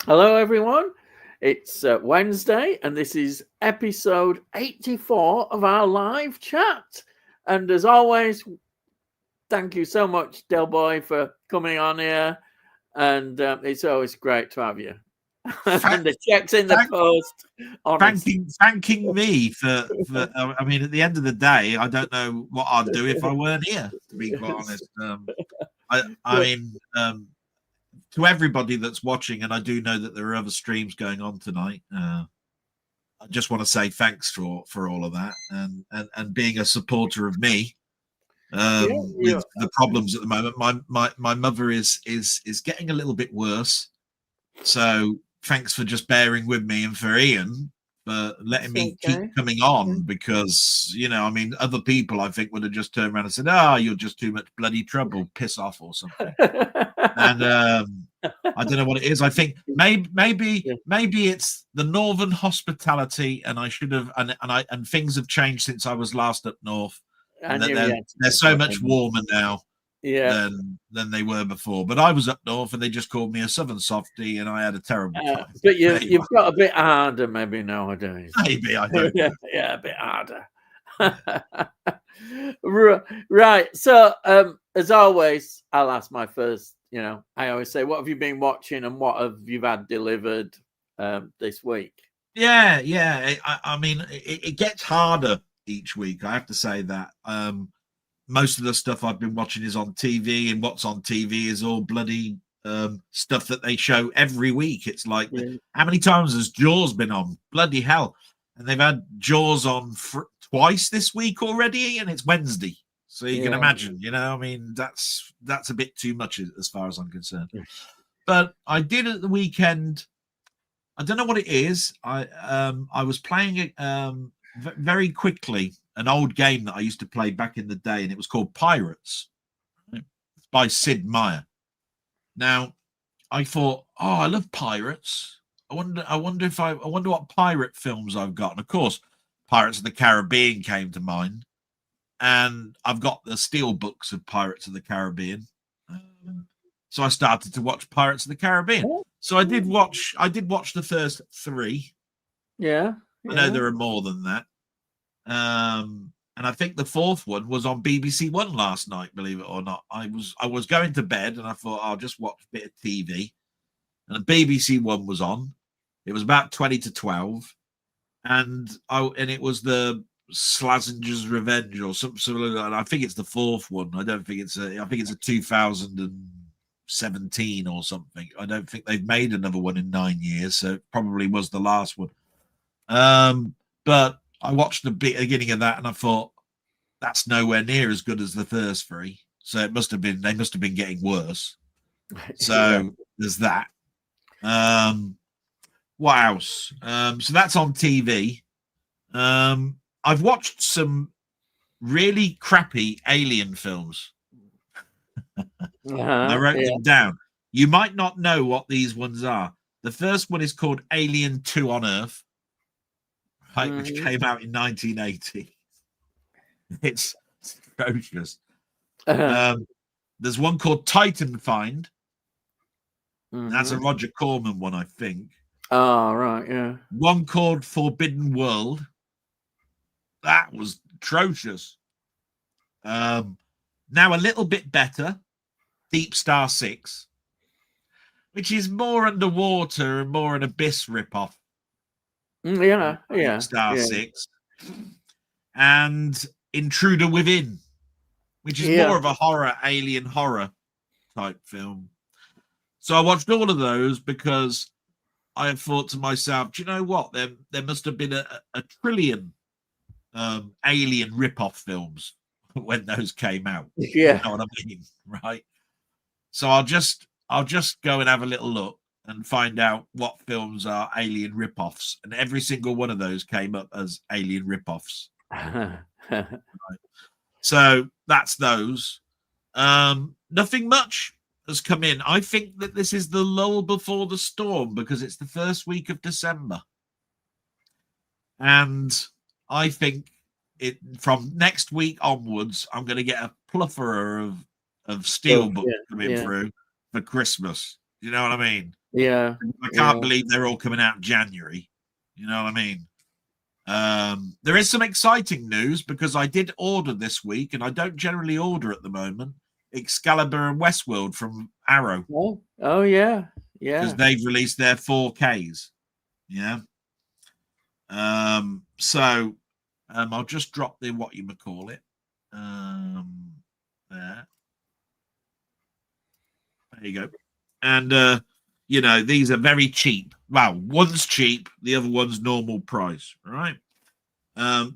Hello, everyone. It's Wednesday, and this is episode 84 of our live chat. And as always, thank you so much, Delboy, for coming on here. And it's always great to have you. Thank, And the checks in the thank, post, honest. thanking me for. I mean, at the end of the day, I don't know what I'd do if I weren't here. To be quite honest, I mean, to everybody that's watching, and I do know that there are other streams going on tonight. I just want to say thanks for all of that and being a supporter of me Yeah, with the problems at the moment. My mother is getting a little bit worse, so thanks for just bearing with me, and for Ian for letting it's me keep okay. coming on, because I mean, other people I think would have just turned around and said, you're just too much bloody trouble, piss off or something. And I don't know what it is. I think maybe it's the northern hospitality, and I should have and things have changed since I was last up north, I and that knew you had to they're make so that much one. warmer now Yeah. than they were before. But I was up north, and they just called me a southern softy, and I had a terrible time. But Anyway, you've got a bit harder maybe nowadays. maybe I don't know. Yeah, a bit harder. Right. So, as always, I'll ask my first. I always say, "What have you been watching, and what have you had delivered this week?" Yeah. I mean, it gets harder each week. I have to say that. Most of the stuff I've been watching is on TV, and what's on TV is all bloody stuff that they show every week. It's like, how many times has Jaws been on? Bloody hell! And they've had Jaws on twice this week already, and it's Wednesday. So you can imagine, I mean, that's a bit too much as far as I'm concerned. But I did at the weekend. I don't know what it is. I was playing it very quickly, an old game that I used to play back in the day, and it was called Pirates. It's by Sid Meier. Now, I thought, I love pirates. I wonder what pirate films I've got. And of course, Pirates of the Caribbean came to mind, and I've got the steel books of Pirates of the Caribbean. So I started to watch Pirates of the Caribbean. So I did watch the first three. Yeah. I know there are more than that. And I think the fourth one was on BBC One last night, believe it or not. I was going to bed, and I thought I'll just watch a bit of TV. And the BBC One was on. It was about 20 to 12. And it was the Slazenger's Revenge or something. And I think it's the fourth one. I think it's a 2017 or something. I don't think they've made another one in 9 years, so it probably was the last one. But I watched the beginning of that, and I thought, that's nowhere near as good as the first three. So they must have been getting worse. So there's that. What else? So that's on TV. I've watched some really crappy alien films. I wrote them down. You might not know what these ones are. The first one is called Alien 2 on Earth, right, which came out in 1980. It's atrocious. There's one called Titan Find. That's a Roger Corman one, I think. Oh, right, yeah. One called Forbidden World. That was atrocious. Now a little bit better, Deep Star 6, which is more underwater and more an Abyss ripoff. Deep Star 6. And Intruder Within, which is more of a horror, alien horror type film. So I watched all of those because I thought to myself, do you know what? There must have been a trillion alien rip-off films when those came out. Yeah. You know what I mean? Right. So I'll just go and have a little look and find out what films are alien rip-offs. And every single one of those came up as alien rip-offs. Right. So that's those. Nothing much has come in. I think that this is the lull before the storm because it's the first week of December. And I think from next week onwards, I'm going to get a plethora of steelbook coming through for Christmas. You know what I mean? Yeah. I can't believe they're all coming out in January. You know what I mean? There is some exciting news because I did order this week, and I don't generally order at the moment, Excalibur and Westworld from Arrow. Oh yeah. Because they've released their 4Ks. Yeah. So I'll just drop the whatchamacallit. There you go. And these are very cheap. Well, one's cheap, the other one's normal price, right?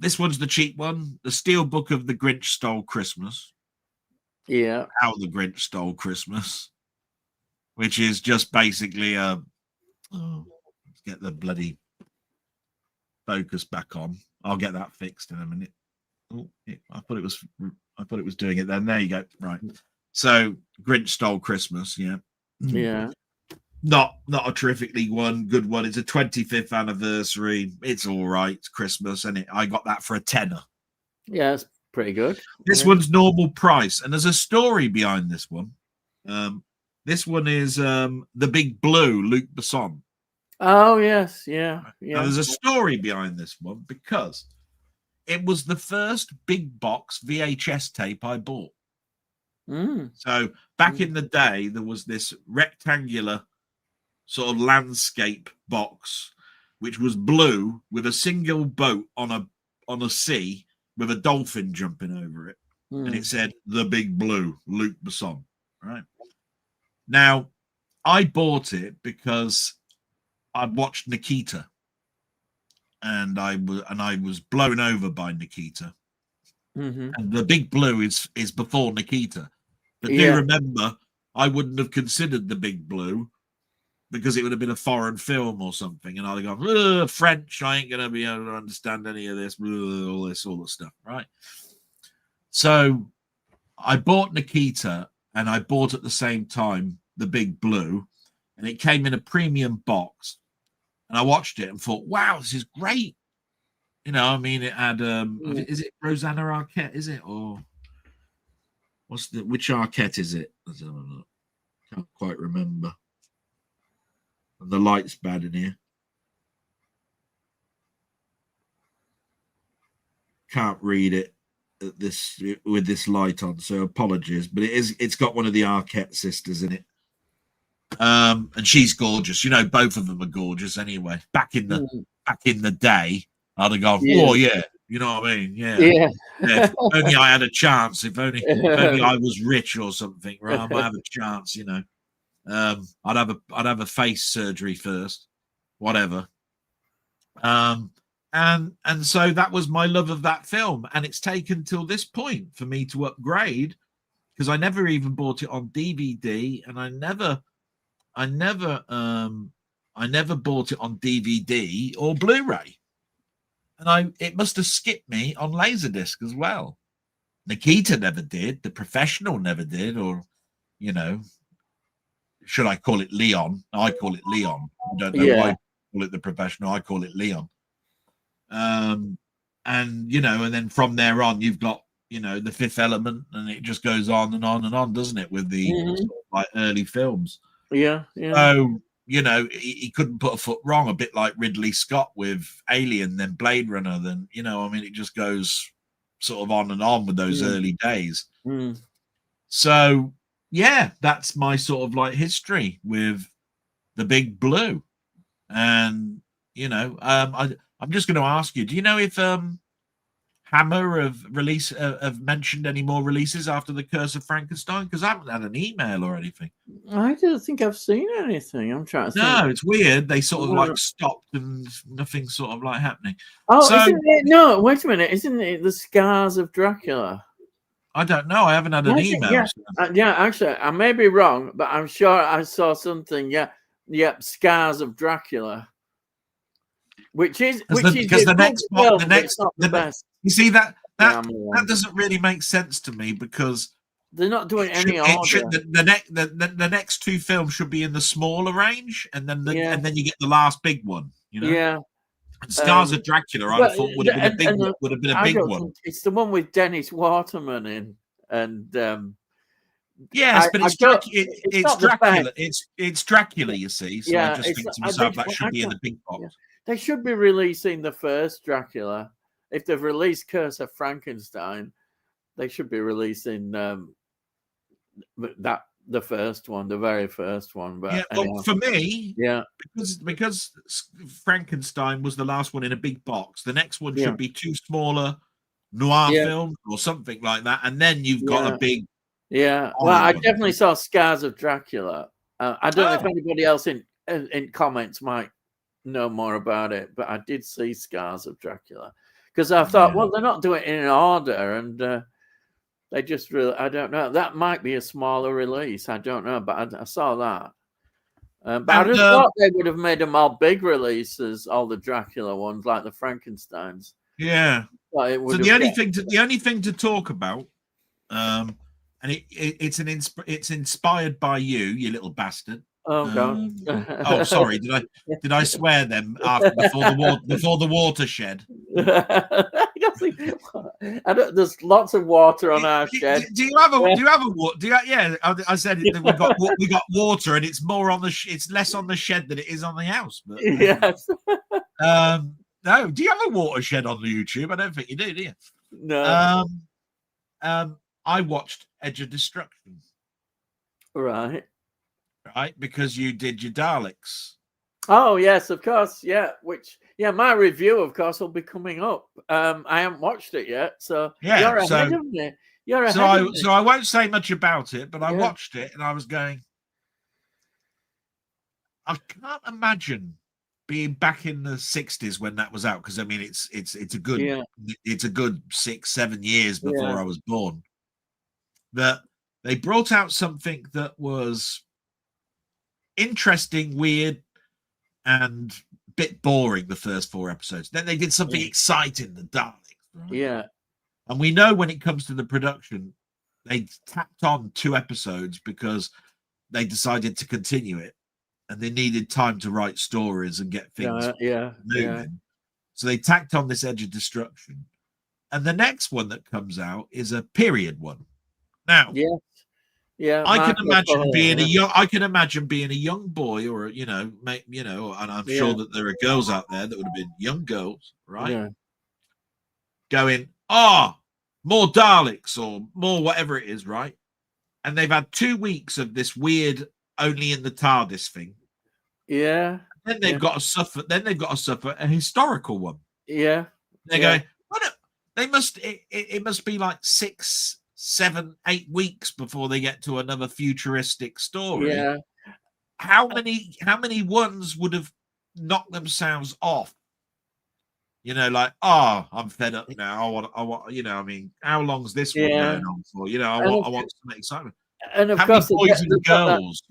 This one's the cheap one, the Steel Book of the Grinch Stole Christmas. Yeah. How the Grinch Stole Christmas, which is just basically let's get the bloody focus back on. I'll get that fixed in a minute. Oh, I thought it was doing it then. There you go. Right. So Grinch Stole Christmas. Yeah. Yeah. Not a terrifically good one. It's a 25th anniversary. It's all right. It's Christmas, and I got that for a tenner. Yeah, it's pretty good. This one's normal price, and there's a story behind this one. This one is The Big Blue, Luc Besson. Oh yes, yeah. Now, there's a story behind this one because it was the first big box VHS tape I bought. So back in the day, there was this rectangular sort of landscape box, which was blue with a single boat on a sea with a dolphin jumping over it, and it said "The Big Blue, Luc Besson." Right. Now, I bought it because I'd watched Nikita, and I was blown over by Nikita. And The Big Blue is before Nikita, but do remember, I wouldn't have considered The Big Blue because it would have been a foreign film or something, and I'd have gone, French, I ain't gonna be able to understand any of this, all this stuff, right? So I bought Nikita, and I bought at the same time The Big Blue, and it came in a premium box, and I watched it and thought, wow, this is great. You know, I mean, it had is it Rosanna Arquette, is it, or which Arquette is it? I don't know. Can't quite remember. And the light's bad in here. Can't read it with this light on, so apologies. But it's got one of the Arquette sisters in it. And she's gorgeous. You know, both of them are gorgeous anyway. Back in the day, I'd have gone, oh yeah, you know what I mean? Yeah. If only I had a chance. If only I was rich or something, right? I might have a chance, you know. I'd have a face surgery first, whatever. And so that was my love of that film, and it's taken till this point for me to upgrade because I never even bought it on DVD, and I never bought it on DVD or Blu-ray, and it must have skipped me on Laserdisc as well. Nikita never did, The Professional never did, or you know. Should I call it Leon? I call it Leon. I don't know why I call it The Professional. I call it Leon. And then from there on, you've got, The Fifth Element, and it just goes on and on and on, doesn't it? With the sort of like early films. Yeah. So, he couldn't put a foot wrong, a bit like Ridley Scott with Alien, then Blade Runner, then, it just goes sort of on and on with those early days. So, yeah, that's my sort of like history with The Big Blue. And, I'm just going to ask you, do you know if Hammer have mentioned any more releases after The Curse of Frankenstein? Because I haven't had an email or anything. I don't think I've seen anything. I'm trying to think. No, it's weird. They sort of like stopped and nothing's sort of like happening. Oh, isn't it? No, wait a minute. Isn't it The Scars of Dracula? I don't know. I haven't had an email. Actually, I may be wrong, but I'm sure I saw something. Scars of Dracula, which is the next film, the next not the best. You see that doesn't really make sense to me because they're not doing any order. The next two films should be in the smaller range, and then you get the last big one. Yeah. And Scars of Dracula, I thought would have been a big one. It's the one with Dennis Waterman in, and Yes, but it's not the Dracula. best. It's Dracula, you see. So I just think to myself that should be in the big box. Yeah. They should be releasing the first Dracula. If they've released Curse of Frankenstein, they should be releasing the first one, the very first one. But yeah, well, for me, because Frankenstein was the last one in a big box, the next one should be two smaller noir films or something like that, and then you've got a big. Yeah, well, I definitely saw Scars of Dracula. I don't know if anybody else in comments might know more about it, but I did see Scars of Dracula because I thought, well, they're not doing it in order, and they just really, I don't know. That might be a smaller release. I don't know, but I saw that. But I just thought they would have made them all big releases, all the Dracula ones, like the Frankensteins. Yeah. So the only thing to talk about, and it's inspired by you little bastard. Oh God! Oh, sorry. Did I swear them before the watershed? There's lots of water on our shed. Do you have a water? Yeah, I said we got water, and it's more on it's less on the shed than it is on the house. But yes. No. Do you have a watershed on the YouTube? I don't think you do you? No. I watched Edge of Destruction. Right, because you did your Daleks. Oh yes, of course, yeah. My review, of course, will be coming up. I haven't watched it yet, so you're ahead of me. So I won't say much about it, but I watched it and I was going, I can't imagine being back in the 60s when that was out, because I mean it's a good 6-7 years before I was born. That they brought out something that was interesting, weird, and a bit boring the first 4 episodes. Then they did something exciting, the Daleks. Right? Yeah. And we know when it comes to the production, they tapped on 2 episodes because they decided to continue it, and they needed time to write stories and get things moving. Yeah. So they tacked on this Edge of Destruction. And the next one that comes out is a period one. Now, I can imagine being a young boy, or and I'm sure that there are girls out there that would have been young girls, right? Yeah. Going, more Daleks or more whatever it is, right? And they've had 2 weeks of this weird only in the TARDIS thing. Yeah. Then they've got to suffer. Then they've got to suffer a historical one. Yeah. They're going. They must. It must be like 6, 7, 8 weeks before they get to another futuristic story. Yeah. How many ones would have knocked themselves off? I'm fed up now. I want. I mean, how long's this one going on for? I want some excitement. And of course, boys and girls.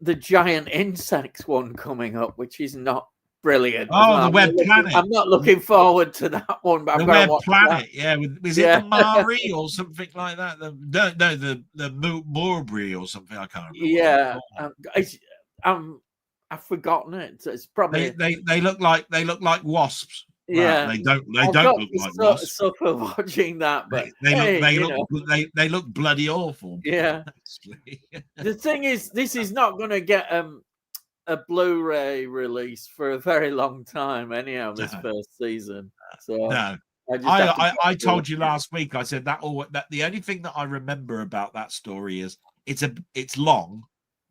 The giant insects one coming up, which is not brilliant. The Web Planet. I'm not looking forward to that one, but the Web Planet. Yeah, was it the Mari or something like that? The Moorbury or something. I can't remember. Yeah, I've forgotten it. It's probably they look like wasps. Yeah, they don't look like wasps. Suffer watching that, but they look bloody awful. Yeah. The thing is, this is not going to get a Blu-ray release for a very long time. Anyhow, this first season. So no. I told you last week. I said that the only thing that I remember about that story is it's long,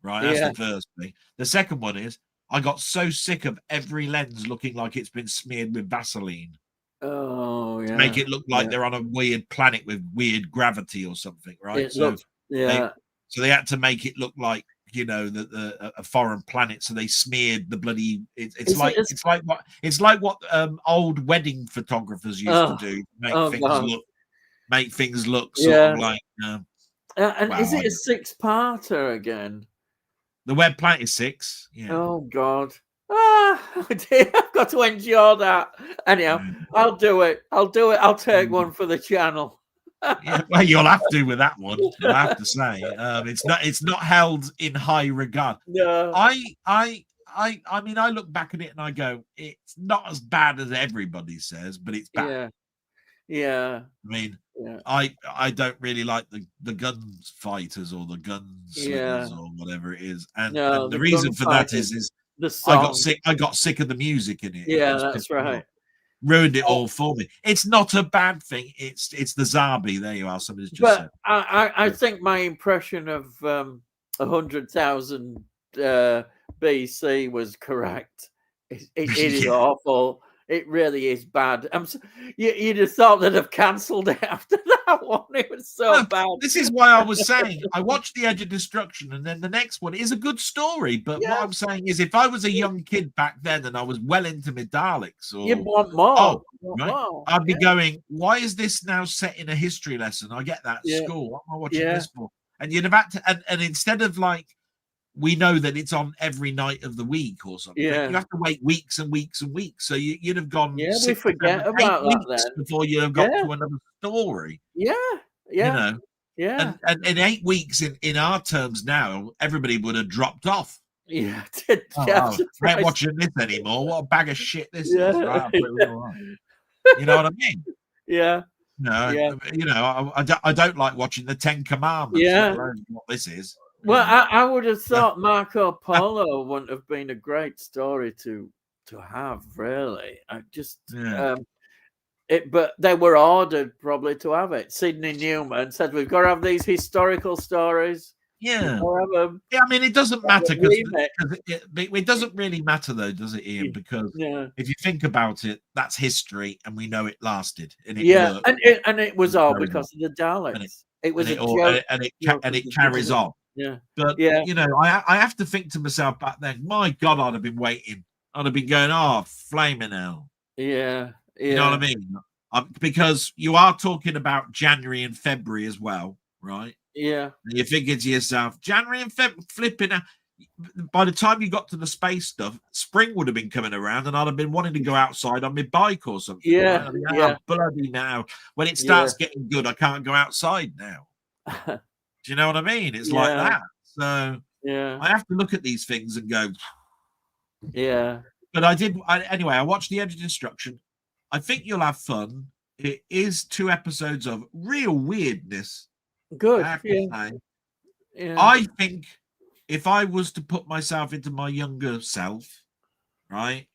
right? That's the first thing. The second one is I got so sick of every lens looking like it's been smeared with Vaseline. Oh, yeah. To make it look like they're on a weird planet with weird gravity or something, right? So they had to make it look like a foreign planet. So they smeared the bloody. It's like what old wedding photographers used to do. Make things look sort of like. Is it a 6-parter again? The Web Planet is 6. Yeah. Oh God. I've got to endure that. Anyhow, I'll do it. I'll take one for the channel. Well, you'll have to with that one. I have to say, it's not held in high regard. No. I mean, I look back at it and I go, it's not as bad as everybody says, but it's bad. Yeah. I mean, I don't really like the gun fighters or the gun slingers or whatever it is, and No, the the reason for that gunfighters, is the I got song. sick. I got sick of the music in it. It Yeah, just that's pissed me right. off. Ruined it all for me. It's not a bad thing. It's the Zabi. There you are. Somebody's just But said. I think my impression of 100,000 BC was correct. It is Yeah. awful. It really is bad. You'd have thought they'd have cancelled it after that one. It was so bad. This is why I was saying I watched The Edge of Destruction, and then the next one is a good story. But what I'm saying is, if I was a young kid back then and I was well into my Daleks, or You want more. I'd be going, why is this now set in a history lesson? I get that at school. What am I watching this for? And you'd have had to, and instead of like, we know that it's on every night of the week or something. You have to wait weeks and weeks and weeks. So you'd have gone we forget about 8 weeks that then. before you have got to another story. You know. And in 8 weeks, in our terms now, everybody would have dropped off. Yeah. I ain't watching this anymore. What a bag of shit this is. Right? You know what I mean? Yeah. No, you know, I don't like watching the 10 Commandments. Yeah. What this is. Well, I would have thought Marco Polo wouldn't have been a great story to have, really. I just but they were ordered probably to have it. Sidney Newman said, we've got to have these historical stories. Yeah. I mean, it doesn't matter because it doesn't really matter, though, does it, Ian? Because if you think about it, that's history, and we know it lasted, and it worked. And it was all because of the Daleks. It was a joke, and it carries on. Yeah, but you know, I have to think to myself back then, my God, I'd have been waiting. I'd have been going, flaming hell. Yeah. You know what I mean? Because you are talking about January and February as well, right? Yeah. And you're thinking to yourself, January and February, flipping out. By the time you got to the space stuff, spring would have been coming around, and I'd have been wanting to go outside on my bike or something. Yeah, right? Bloody now. When it starts getting good, I can't go outside now. Do you know what I mean? It's like that. So I have to look at these things and go, But anyway, I watched The Edge of Destruction. I think you'll have fun. It is 2 episodes of real weirdness. Good. I have to say. I think if I was to put myself into my younger self, right,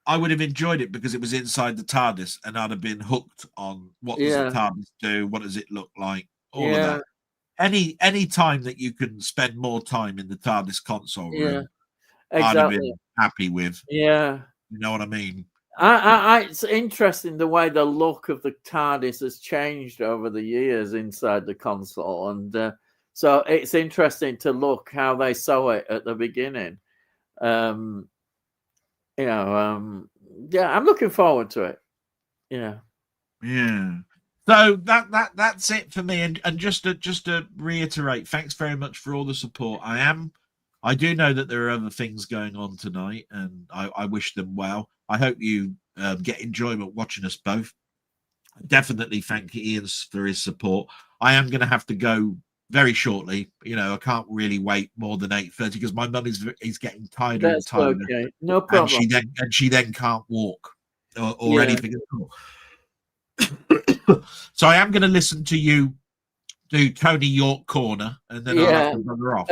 I would have enjoyed it because it was inside the TARDIS, and I'd have been hooked on what does the TARDIS do, what does it look like, all of that. Any time that you can spend more time in the TARDIS console room, I'd have been happy with. Yeah. You know what I mean? It's interesting the way the look of the TARDIS has changed over the years inside the console, and so it's interesting to look how they saw it at the beginning. I'm looking forward to it. Yeah. So that's it for me. And just to reiterate, thanks very much for all the support. I do know that there are other things going on tonight, and I wish them well. I hope you get enjoyment watching us both. Definitely thank Ian for his support. I am going to have to go very shortly. You know, I can't really wait more than 8:30 because my mum is getting tired and tired. Okay. No problem. And she then can't walk or anything at all. So I am going to listen to you do Tony York Corner, and then I'll have to bugger off.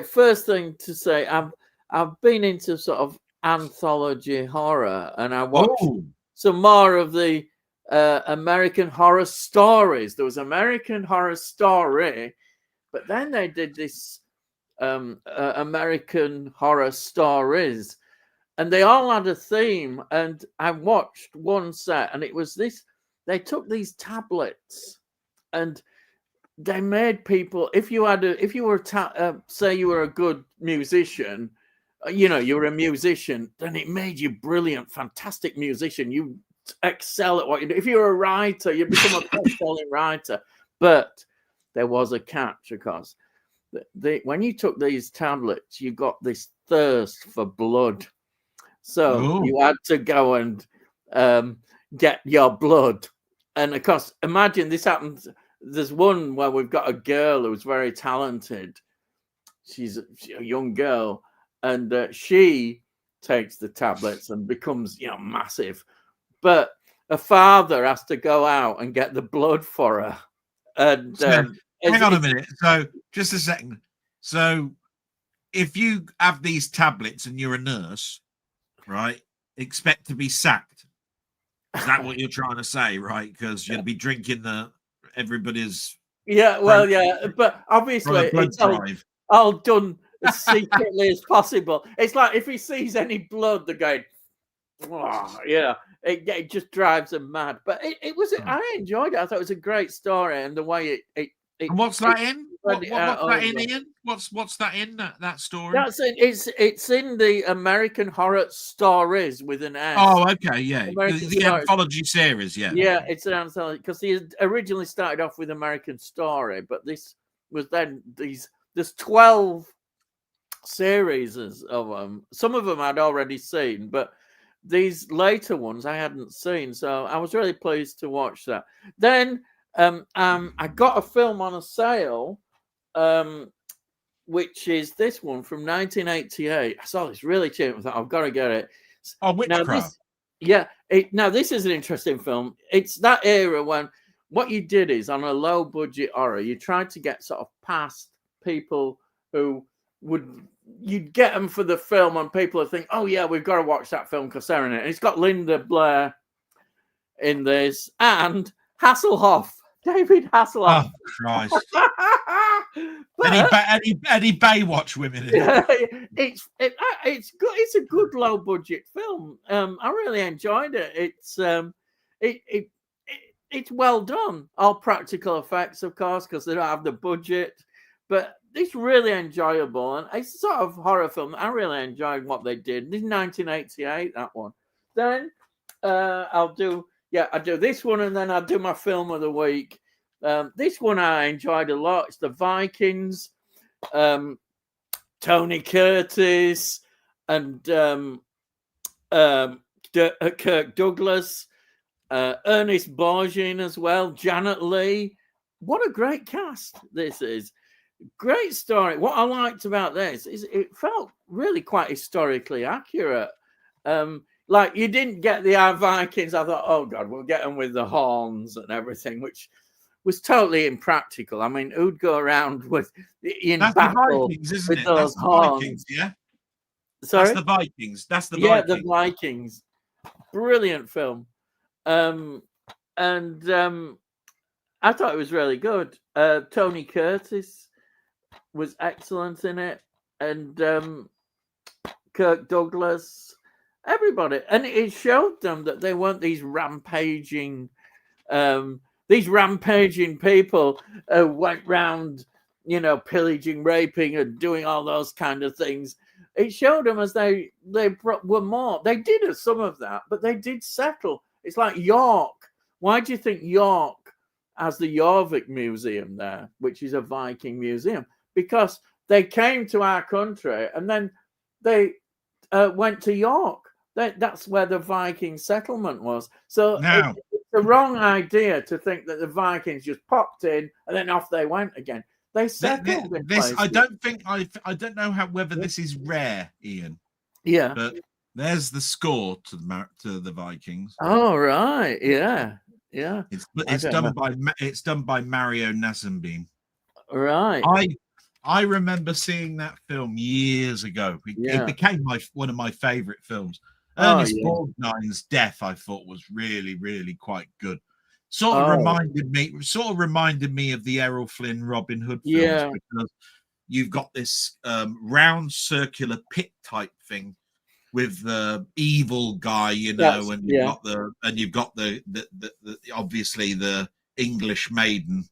First thing to say, I've been into sort of anthology horror, and I watched some more of the American Horror Stories. There was American Horror Story, but then they did this American Horror Stories, and they all had a theme. And I watched one set, and it was this. They took these tablets, and they made people. If you were say you were a good musician, you were a musician, then it made you brilliant, fantastic musician. You excel at what you do. If you're a writer, you become a best-selling writer. But there was a catch, of course. When you took these tablets, you got this thirst for blood. So you had to go and get your blood. And of course, imagine this happens. There's one where we've got a girl who's very talented. She's a young girl, and she takes the tablets and becomes, massive. But a father has to go out and get the blood for her. And hang on a minute. So just a second. So if you have these tablets and you're a nurse, right, expect to be sacked. Is that what you're trying to say, right? Because you'd be drinking everybody's. Yeah, well, yeah, but obviously it's all done as secretly as possible. It's like if he sees any blood, they're going, oh, yeah, it just drives them mad. But it was, I enjoyed it. I thought it was a great story, and the way it and what's that in? What's that in, Ian? What's that in that story? That's it. It's in the American Horror Stories with an S. Oh, okay, yeah, the anthology series, yeah. Yeah, it's an anthology because he originally started off with American Story, but this was then there's 12 series of them. Some of them I'd already seen, but these later ones I hadn't seen, so I was really pleased to watch that. Then I got a film on a sale, which is this one from 1988. I saw this really cheap. I thought I've got to get it. Oh, Witchcraft. Now this is an interesting film. It's that era when what you did is on a low budget horror, you tried to get sort of past people who you'd get them for the film, and people would think, oh yeah, we've got to watch that film because they're in it. And it's got Linda Blair in this and Hasselhoff, David Hasselhoff. Oh Christ! any Baywatch women in it. It's good. It's a good low budget film. I really enjoyed it. It's well done. All practical effects, of course, because they don't have the budget, but it's really enjoyable, and it's sort of horror film. I really enjoyed what they did. This is 1988, that one. Then I do this one, and then I'll do my film of the week. This one I enjoyed a lot. It's The Vikings. Tony Curtis and Kirk Douglas, Ernest Borgnine as well, Janet Leigh. What a great cast this is. Great story. What I liked about this is it felt really quite historically accurate. Like you didn't get the Vikings. I thought, oh God, we'll get them with the horns and everything, which was totally impractical. I mean, who'd go around with that's battle the Vikings, isn't with it? those That's horns? the Vikings, yeah. Sorry, that's the Vikings. That's the Vikings. Yeah, the Vikings. Brilliant film. I thought it was really good. Tony Curtis was excellent in it, and Kirk Douglas, everybody, and it showed them that they weren't these rampaging people who went round, pillaging, raping, and doing all those kind of things. It showed them as they were more. They did some of that, but they did settle. It's like York. Why do you think York has the Jorvik Museum there, which is a Viking museum? Because they came to our country and then they went to York. That's where the Viking settlement was. So it's the wrong idea to think that the Vikings just popped in and then off they went again. They settled in places. I don't think I don't know whether this is rare, Ian. Yeah. But there's the score to the Vikings. Oh right, yeah. It's done by Mario Nassenbeam. Right. I remember seeing that film years ago. It became one of my favorite films. Ernest Borgnine's death, I thought, was really, really quite good. Sort of reminded me of the Errol Flynn Robin Hood films, because you've got this round circular pit type thing with the evil guy, and you've got the obviously the English maiden,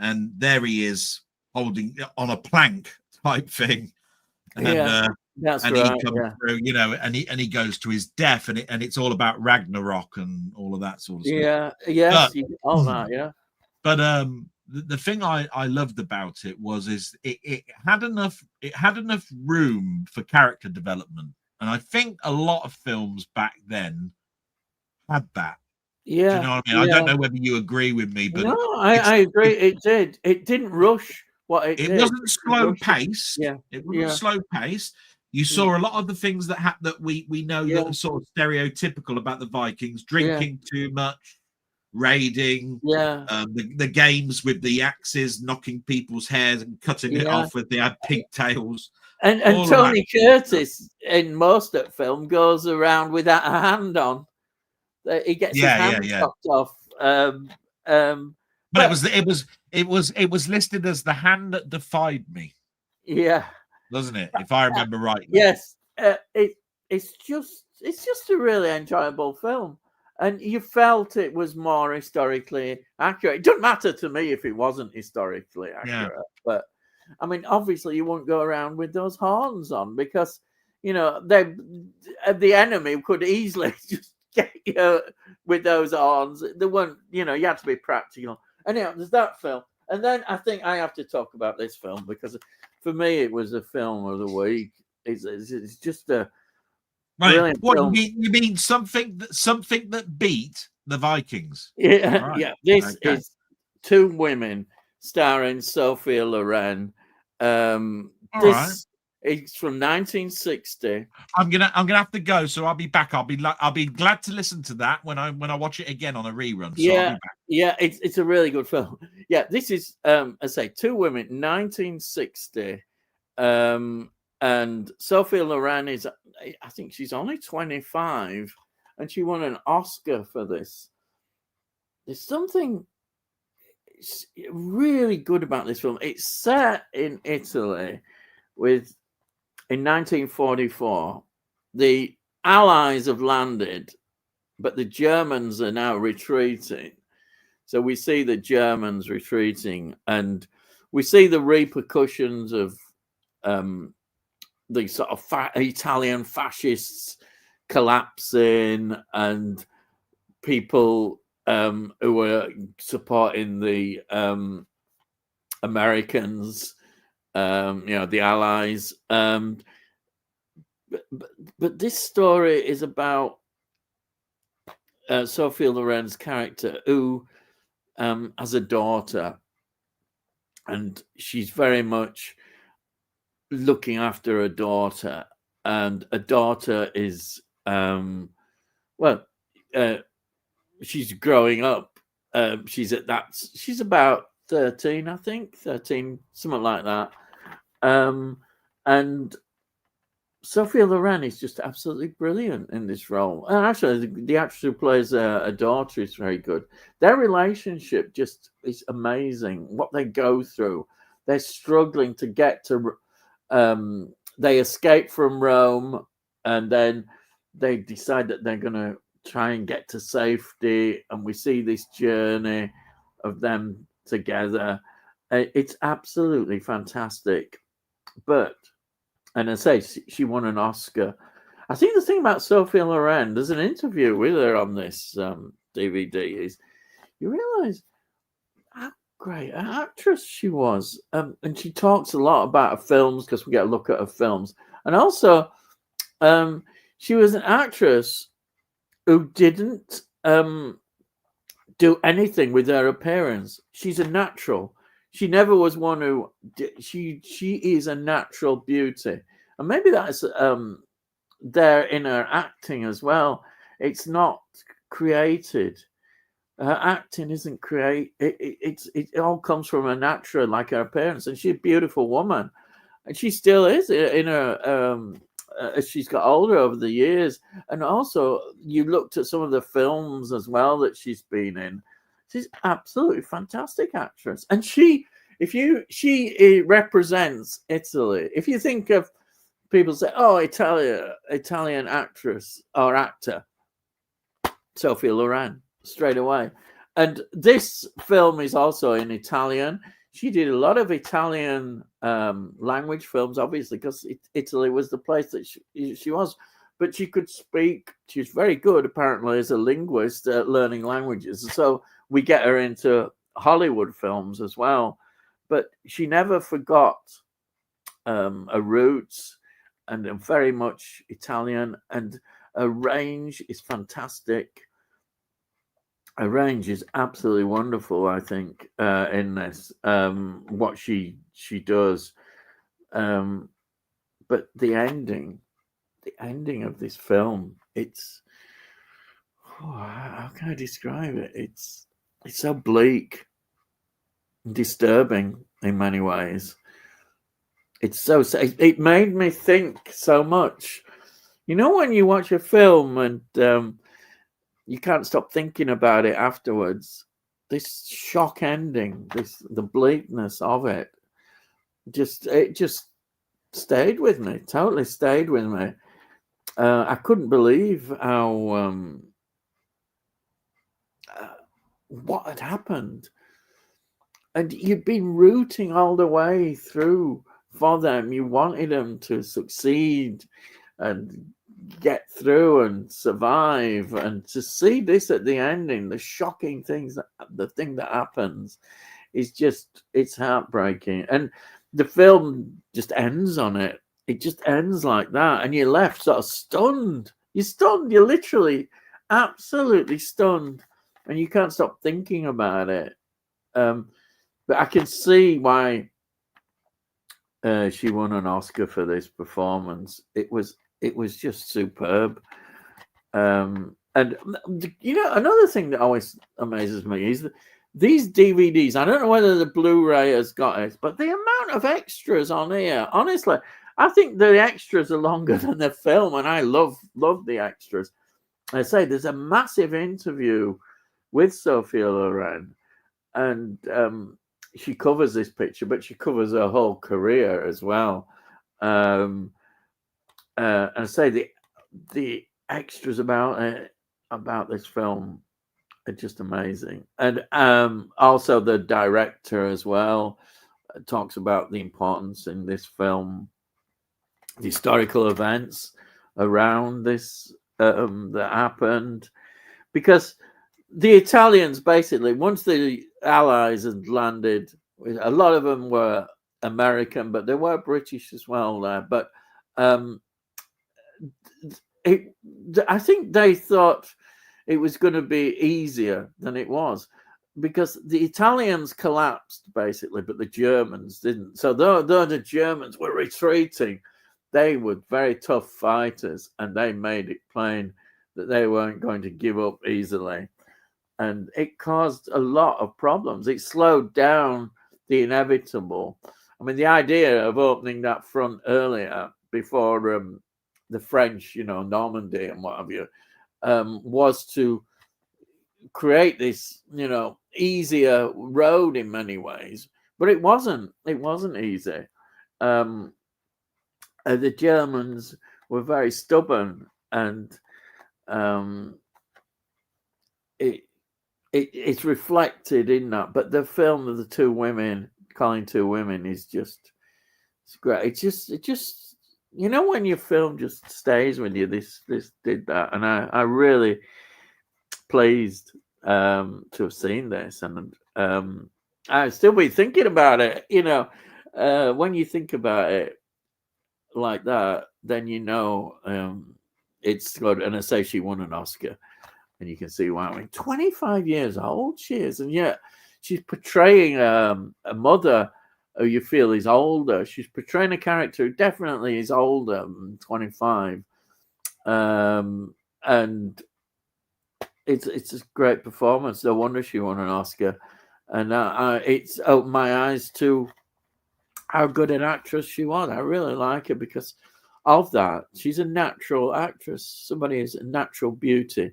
and there he is holding on a plank type thing, and he comes through, and he goes to his death, and it's all about Ragnarok and all of that sort of stuff. But the thing I loved about it was it had enough room for character development, and I think a lot of films back then had that. Yeah. Do you know what I mean? I don't know whether you agree with me, but I agree. It did. It didn't rush. It wasn't slow paced. It wasn't slow paced. You saw a lot of the things that we know Yeah. that are sort of stereotypical about the Vikings: Yeah. drinking too much, raiding, Yeah. the games with the axes, knocking people's hairs and cutting it Yeah. off with they had pigtails. And All of that Tony stuff. Curtis in most of the film goes around without a hand on. He gets his Yeah, yeah, hand yeah. chopped off. But But it was listed as the hand that defied me, yeah, doesn't it? If I remember rightly. yes, it's just a really enjoyable film, and you felt it was more historically accurate. It doesn't matter to me if it wasn't historically Yeah. accurate, but I mean, obviously, you won't go around with those horns on because the enemy could easily just get you with those horns. They weren't, you had to be practical. Anyhow, there's that film, and then I think I have to talk about this film because for me, it was a film of the week. It's just a Right. brilliant What film. you mean something that beat the Vikings? Yeah, Right. yeah. This Okay. is Two Women starring Sophia Loren. All right. This is from 1960. I'm gonna have to go, so I'll be back. I'll be glad to listen to that when I watch it again on a rerun. So I'll be Yeah, back. yeah. It's a really good film. Yeah, this is I say Two Women, 1960. And Sophia Loren is, I think she's only 25, and she won an Oscar for this. There's something really good about this film. It's set in Italy in 1944. The Allies have landed, but the Germans are now retreating. So we see the Germans retreating, and we see the repercussions of the sort of Italian fascists collapsing, and people who were supporting the Americans, the Allies. But this story is about Sophia Loren's character, who has a daughter, and she's very much looking after a daughter, and a daughter is she's growing up. She's about 13, I think, 13, something like that. And Sophia Loren is just absolutely brilliant in this role. And actually, the actress who plays a daughter is very good. Their relationship just is amazing. What they go through, they're struggling to get to. They escape from Rome, and then they decide that they're going to try and get to safety. And we see this journey of them together. It's absolutely fantastic. And I say she won an Oscar. I think the thing about Sophia Loren, there's an interview with her on this DVD, is you realise how great an actress she was. And she talks a lot about her films because we get a look at her films. And also, she was an actress who didn't do anything with her appearance. She's a natural. She never was one who she is a natural beauty, and maybe that's there in her acting as well. It's not created. Her acting isn't it all comes from her natural, like her appearance, and she's a beautiful woman, and she still is in her as she's got older over the years. And also, you looked at some of the films as well that she's been in. She's absolutely fantastic actress, and she represents Italy. If you think of people say, "Oh, Italian actress or actor," Sophia Loren straight away. And this film is also in Italian. She did a lot of Italian language films, obviously, because Italy was the place that she was. But she could speak. She's very good, apparently, as a linguist at learning languages. So we get her into Hollywood films as well. But she never forgot her roots, and very much Italian. And her range is fantastic. Her range is absolutely wonderful, I think, in this. What she does. but the ending of this film, it's how can I describe it? It's so bleak and disturbing in many ways. It's so it made me think so much. You know, when you watch a film and you can't stop thinking about it afterwards. This shock ending, the bleakness of it, it just stayed with me. Totally stayed with me. I couldn't believe how what had happened, and you'd been rooting all the way through for them. You wanted them to succeed and get through and survive, and to see this at the ending, the shocking things, the thing that happens is just, it's heartbreaking. And the film just ends on it. It just ends like that, and you're left sort of stunned. You're literally absolutely stunned, and you can't stop thinking about it. But I can see why she won an Oscar for this performance. It was just superb. And you know, another thing that always amazes me is that these DVDs, I don't know whether the Blu-ray has got it, but the amount of extras on here, honestly, I think the extras are longer than the film, and I love the extras. I say there's a massive interview with Sophia Loren, and she covers this picture, but she covers her whole career as well. And I say the extras about this film are just amazing, and also the director as well talks about the importance in this film, the historical events around this that happened, because the Italians basically, once the Allies had landed, a lot of them were American, but there were British as well there. But I think they thought it was going to be easier than it was, because the Italians collapsed basically, but the Germans didn't. So though the Germans were retreating, they were very tough fighters, and they made it plain that they weren't going to give up easily. And it caused a lot of problems. It slowed down the inevitable. I mean, the idea of opening that front earlier, before the French, you know, Normandy and what have you, was to create this, you know, easier road in many ways. But it wasn't. It wasn't easy. The Germans were very stubborn, and it's reflected in that. But the film of the two women, calling two women, is just, it's great. It just you know, when your film just stays with you. This did that, and I really pleased to have seen this, and I still be thinking about it. You know, when you think about it like that, then you know it's good. And I say she won an Oscar, and you can see why. I mean, 25 years old she is, and yet she's portraying a mother who you feel is older. She's portraying a character who definitely is older than 25, and it's a great performance. No wonder she won an Oscar, and it's opened my eyes to how good an actress she was. I really like her because of that. She's a natural actress. Somebody is a natural beauty,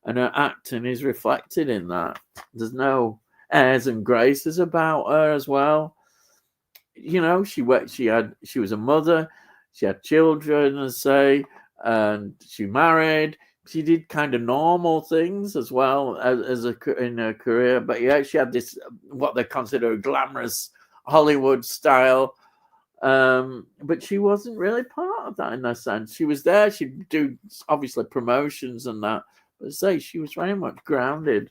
and her acting is reflected in that. There's no airs and graces about her as well. You know, she was a mother. She had children, I say, and she married. She did kind of normal things as well in her career, but yeah, she had this what they consider a glamorous Hollywood style, but she wasn't really part of that in that sense. She was there. She'd do obviously promotions and that, but say she was very much grounded,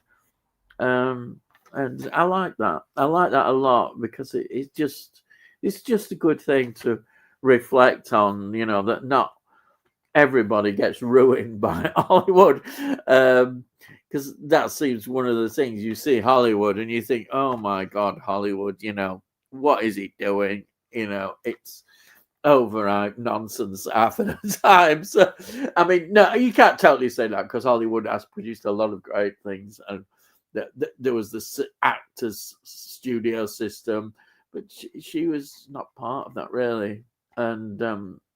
and I like that. I like that a lot because it's just a good thing to reflect on. You know, that not everybody gets ruined by Hollywood, because that seems one of the things. You see Hollywood and you think, oh my God, Hollywood, you know, what is he doing? You know, overhyped nonsense half of the time. So, I mean, no, you can't totally say that because Hollywood has produced a lot of great things, and there was the actors studio system, but she was not part of that really, and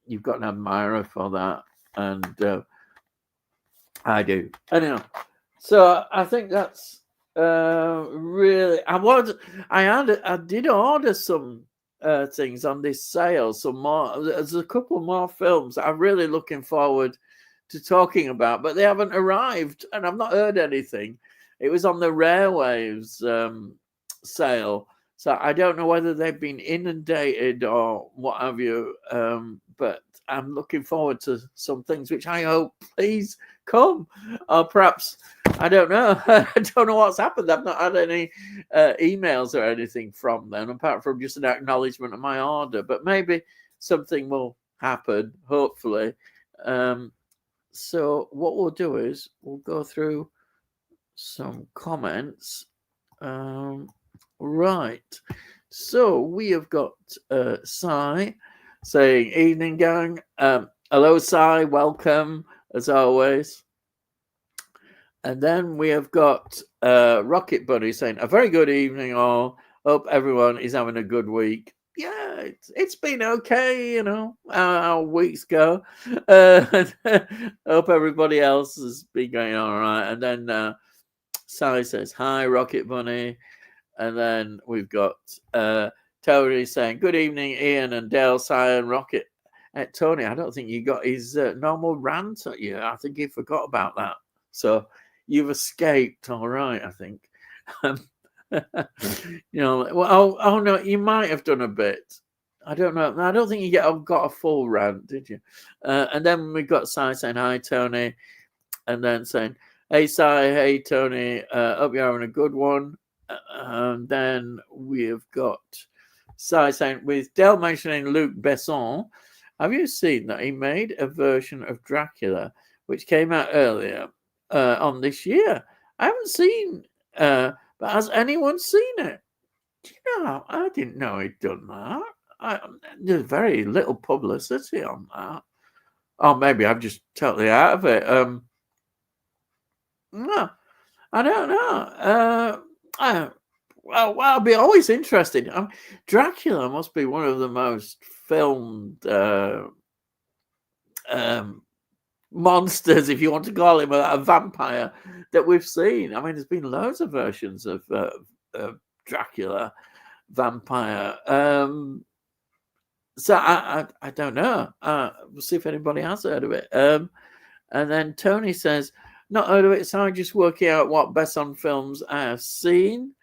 you've got an admirer for that, and I do. Anyhow, so I think that's really. I did order some things on this sale. Some more. There's a couple more films that I'm really looking forward to talking about, but they haven't arrived, and I've not heard anything. It was on the Rarewaves sale, so I don't know whether they've been inundated or what have you. But I'm looking forward to some things, which I hope please come, or perhaps I don't know. I don't know what's happened. I've not had any emails or anything from them, apart from just an acknowledgement of my order. But maybe something will happen, hopefully. So what we'll do is we'll go through some comments. Right. So we have got Sai saying, evening gang. Hello, Sai. Welcome, as always. And then we have got Rocket Bunny saying, a very good evening all. Hope everyone is having a good week. Yeah, it's been okay, you know, how weeks go. Hope everybody else has been going all right. And then Sally says, hi, Rocket Bunny. And then we've got Tony saying, good evening, Ian and Dale, Si and Rocket. Tony, I don't think you got his normal rant at you. I think he forgot about that. So you've escaped, all right, I think. You know, well, oh no, you might have done a bit. I don't know. I don't think you got a full rant, did you? And then we got Si saying, hi, Tony. And then saying, hey, Si, hey, Tony. Hope you're having a good one. And then we've got Si saying, with Del mentioning Luc Besson, have you seen that he made a version of Dracula, which came out earlier on this year? I haven't seen, but has anyone seen it? Do you know, I didn't know he'd done that. There's very little publicity on that. Or maybe I'm just totally out of it. No, I don't know. Well, I'll be always interested. Dracula must be one of the most filmed monsters, if you want to call him a vampire, that we've seen. I mean, there's been loads of versions of Dracula vampire. So I don't know. We'll see if anybody has heard of it. And then Tony says, not heard of it, so I'm just working out what Besson films I have seen.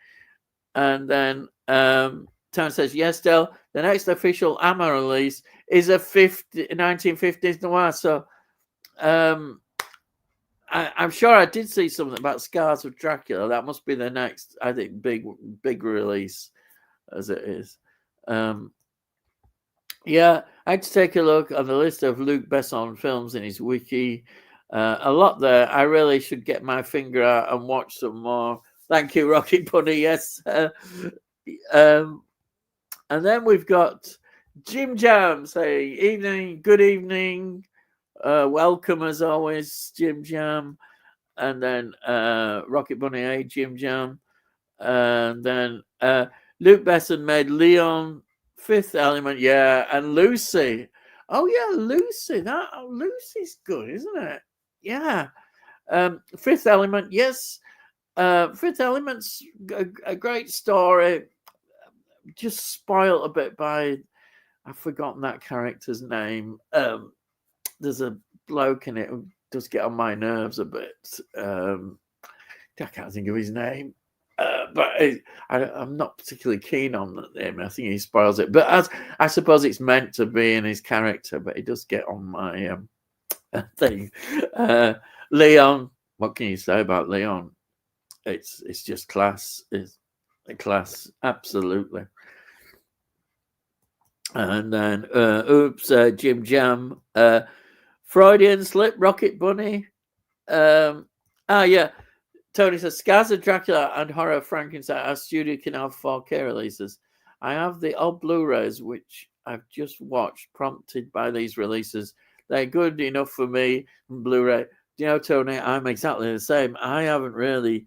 And then Tony says, yes, Del, the next official AMA release is a 1950s noir. So I'm sure I did see something about Scars of Dracula. That must be the next, I think, big release, as it is. Yeah, I had to take a look on the list of Luc Besson films in his wiki. A lot there. I really should get my finger out and watch some more. Thank you, Rocket Bunny. Yes. And then we've got Jim Jam saying, evening, good evening. Welcome as always, Jim Jam. And then Rocket Bunny, hey, Jim Jam. And then Luc Besson made Leon, Fifth Element, yeah, and Lucy. Oh yeah, Lucy. Lucy's good, isn't it? Yeah. Fifth Element, yes. Fifth Element's a great story. Just spoiled a bit by, I've forgotten that character's name. There's a bloke in it who does get on my nerves a bit. I can't think of his name. But I'm not particularly keen on him. I think he spoils it. But I suppose it's meant to be in his character, but he does get on my thing. Leon, what can you say about Leon? It's just class. It's a class, absolutely. And then, Jim Jam, Freudian slip, Rocket Bunny. Yeah. Tony says, Scars of Dracula and Horror of Frankenstein are Studio Canal 4K releases. I have the old Blu-rays, which I've just watched, prompted by these releases. They're good enough for me. Blu-ray. You know, Tony, I'm exactly the same. I haven't really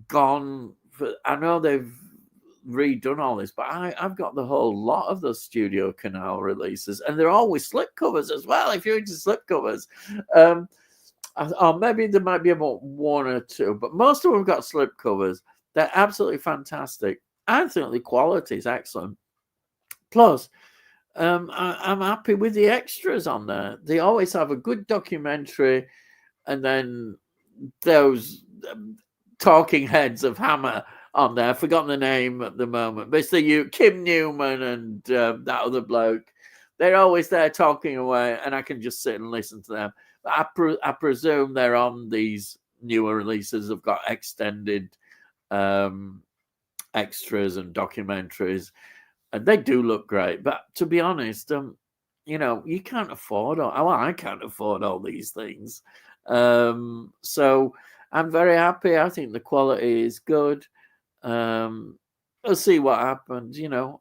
gone for. I know they've redone all this, but I've got the whole lot of those Studio Canal releases, and they're always slipcovers as well. If you're into slipcovers, or maybe there might be about one or two, but most of them have got slipcovers. They're absolutely fantastic. I think the quality is excellent. Plus, I'm happy with the extras on there. They always have a good documentary, and then those talking heads of Hammer on there. I've forgotten the name at the moment, but it's Kim Newman and that other bloke. They're always there talking away, and I can just sit and listen to them. But I presume they're on these newer releases. Have got extended extras and documentaries, and they do look great. But to be honest, you know, you can't afford I can't afford all these things. So I'm very happy. I think the quality is good. We'll see what happens, you know.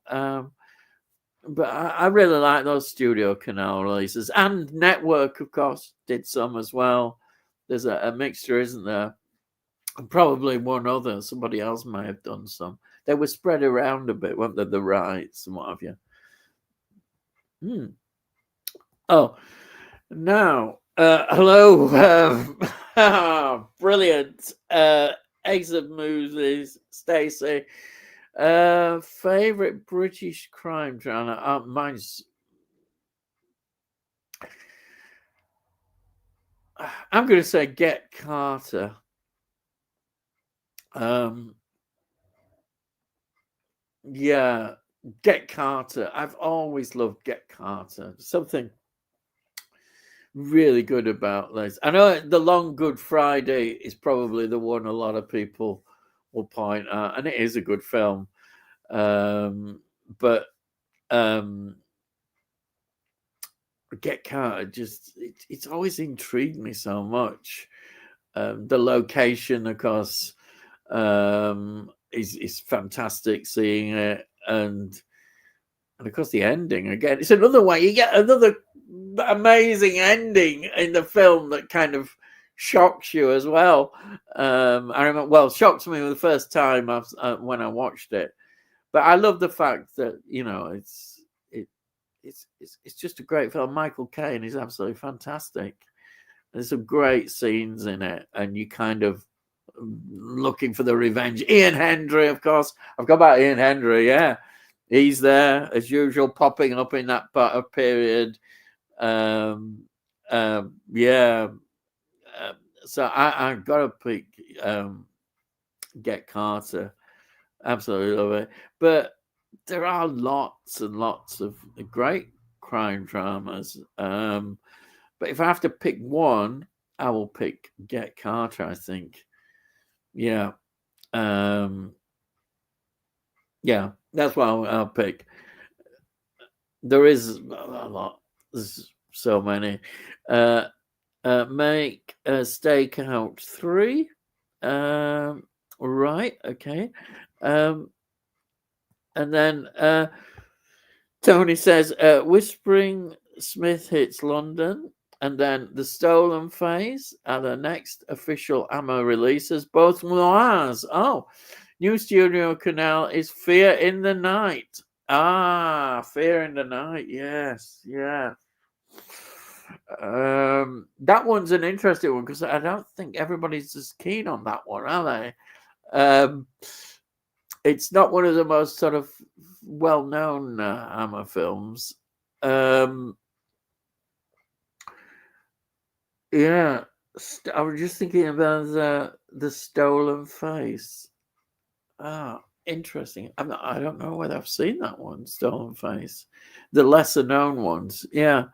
But I really like those Studio Canal releases, and Network, of course, did some as well. There's a mixture, isn't there? And probably one other. Somebody else may have done some. They were spread around a bit, weren't they? The rights and what have you. Oh, now, hello. Brilliant. Exit movies, Stacey. Favorite British crime drama? Mine's. I'm going to say Get Carter. Yeah, Get Carter. I've always loved Get Carter. Something really good about this. I know The Long Good Friday is probably the one a lot of people will point out, and it is a good film. But Get Carter it's always intrigued me so much. The location, of course, is fantastic seeing it, and of course the ending again. It's another way you get another amazing ending in the film that kind of shocks you as well. I remember, shocked me the first time when I watched it, but I love the fact that, you know, it's just a great film. Michael Caine is absolutely fantastic. There's some great scenes in it, and you kind of looking for the revenge. Ian Hendry, of course. I've got about Ian Hendry, yeah. He's there, as usual, popping up in that period. Yeah. So I've got to pick Get Carter. Absolutely love it. But there are lots and lots of great crime dramas. But if I have to pick one, I will pick Get Carter, I think. Yeah. Yeah, that's what I'll pick. There is a lot. There's so many. Make Stakeout 3. Right, okay. And then Tony says, Whispering Smith hits London, and then The Stolen Phase are the next official Hammer releases, both noirs. Oh, new Studio Canal is Fear in the Night. Fear in the Night, yes, yeah. That one's an interesting one because I don't think everybody's as keen on that one, are they? It's not one of the most sort of well-known Hammer films. Yeah, I was just thinking about the Stolen Face. Interesting. I don't know whether I've seen that one, Stolen Face. The lesser-known ones, yeah.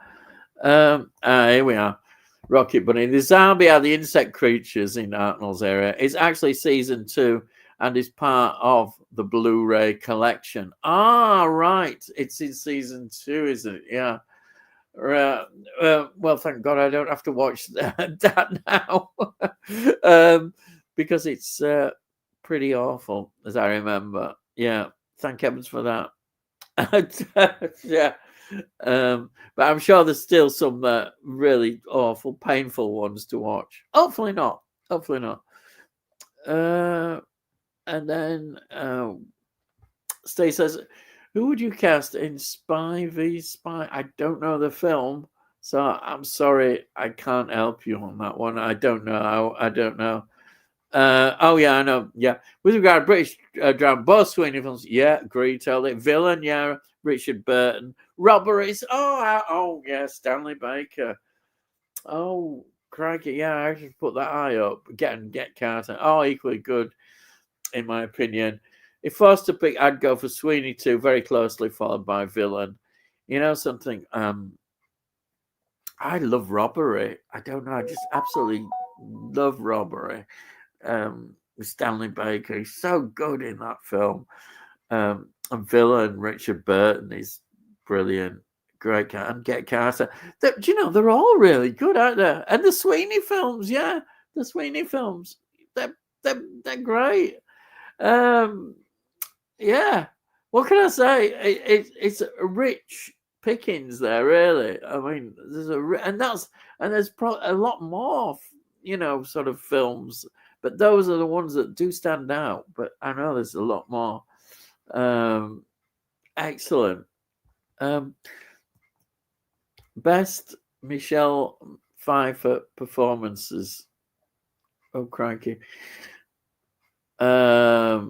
Here we are. Rocket Bunny. The zombie are the insect creatures in Arnold's area. It's actually season 2 and is part of the Blu-ray collection. Right. It's in season 2, isn't it? Yeah. Well, thank God I don't have to watch that now. Because it's pretty awful, as I remember. Yeah. Thank heavens for that. Yeah. But I'm sure there's still some really awful, painful ones to watch. Hopefully not. Hopefully not. And then Steve says, who would you cast in Spy v Spy? I don't know the film, so I'm sorry, I can't help you on that one. I don't know. I don't know. Oh yeah, I know. Yeah, with regard to British drama, both Sweeney films. Yeah, agree. Totally. Villain. Yeah, Richard Burton. Robberies. Oh yeah, Stanley Baker. Oh crikey, yeah, I should put that eye up. Get Carter. Oh, equally good, in my opinion. If forced to pick, I'd go for Sweeney 2, very closely followed by Villain. You know something? I love Robbery. I don't know. I just absolutely love Robbery. With Stanley Baker, he's so good in that film. And Villain, Richard Burton is brilliant. Great, and Get Carter. They're all really good, aren't they? And the Sweeney films, yeah, the Sweeney films, they're great. Yeah, what can I say? It's a rich pickings there, really. I mean, there's there's a lot more, sort of films, but those are the ones that do stand out. But I know there's a lot more. Excellent. Best Michelle Pfeiffer performances. Oh crikey. I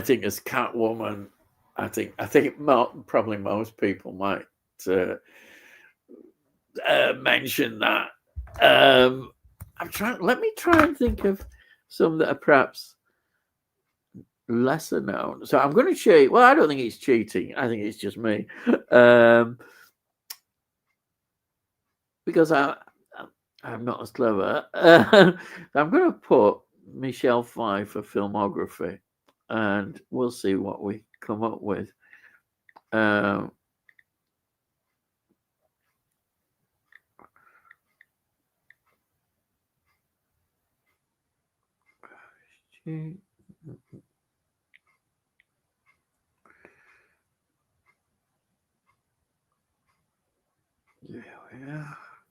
think as Catwoman, I think probably most people might mention that. Let me try and think of some that are perhaps lesser known. So I'm going to cheat. Well, I don't think it's cheating. I think it's just me. Because I'm not as clever. I'm going to put Michelle Pfeiffer filmography, and we'll see what we come up with. Yeah.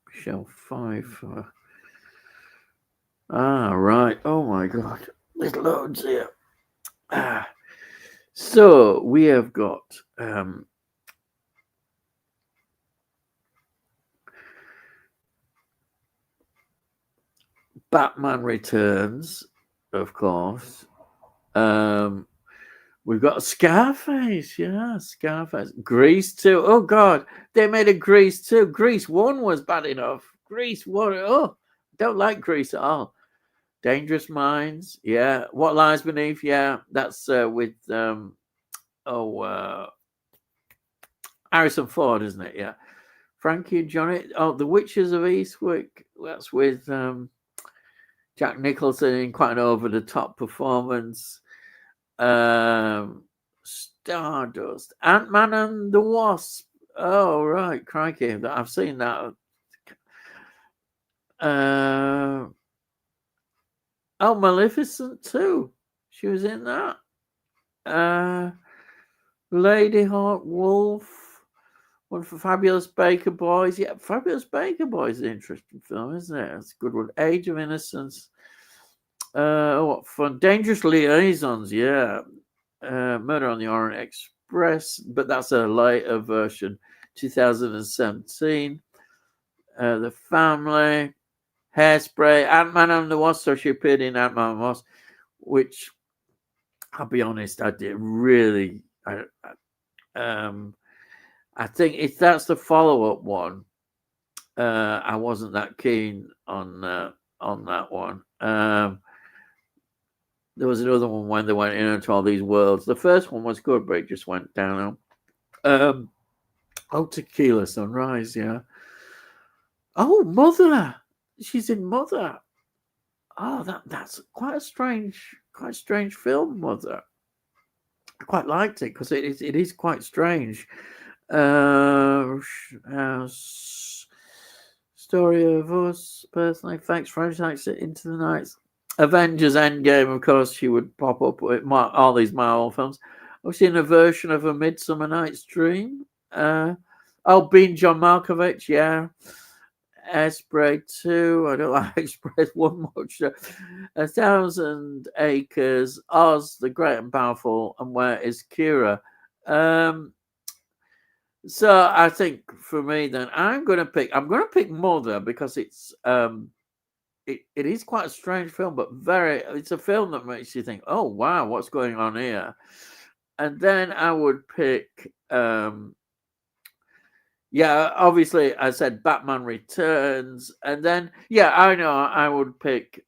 Michelle Pfeiffer. Right. Oh my God. There's loads here. So we have got Batman Returns, of course. We've got Scarface, yeah, Scarface. Grease 2. Oh God, they made a Grease 2. Grease 1 was bad enough. Grease 1. Oh, don't like Grease at all. Dangerous Minds, yeah. What Lies Beneath, yeah. That's with Harrison Ford, isn't it? Yeah. Frankie and Johnny. Oh, The Witches of Eastwick. That's with Jack Nicholson in quite an over-the-top performance. Stardust. Ant-Man and the Wasp. Oh, right. Crikey. I've seen that. Maleficent too. She was in that. Lady Hawk Wolf. One for Fabulous Baker Boys. Yeah, Fabulous Baker Boys is an interesting film, isn't it? It's a good one. Age of Innocence. What fun. Dangerous Liaisons, yeah. Murder on the Orient Express, but that's a later version, 2017. The Family, Hairspray, Ant-Man and the Wasp. So she appeared in Ant-Man and the Wasp, which I'll be honest, I did really. I think if that's the follow-up one, I wasn't that keen on that one. There was another one when they went into all these worlds. The first one was good, but it just went down. Tequila Sunrise, yeah. Oh, Mother. She's in Mother. Oh, that's quite a strange film, Mother. I quite liked it because it is quite strange. Story of Us, personally. Thanks, French. Thanks, Into the Nights. Avengers Endgame, of course, she would pop up with all these Marvel films. I've seen a version of A Midsummer Night's Dream. Being John Malkovich, yeah. Hairspray 2. I don't like Hairspray 1 much. 1,000 Acres, Oz, The Great and Powerful, and Where is Kira? So I think for me, then I'm going to pick Mother because it's it is quite a strange film, but it's a film that makes you think, oh wow, what's going on here? And then I would pick obviously I said Batman Returns, and then I know I would pick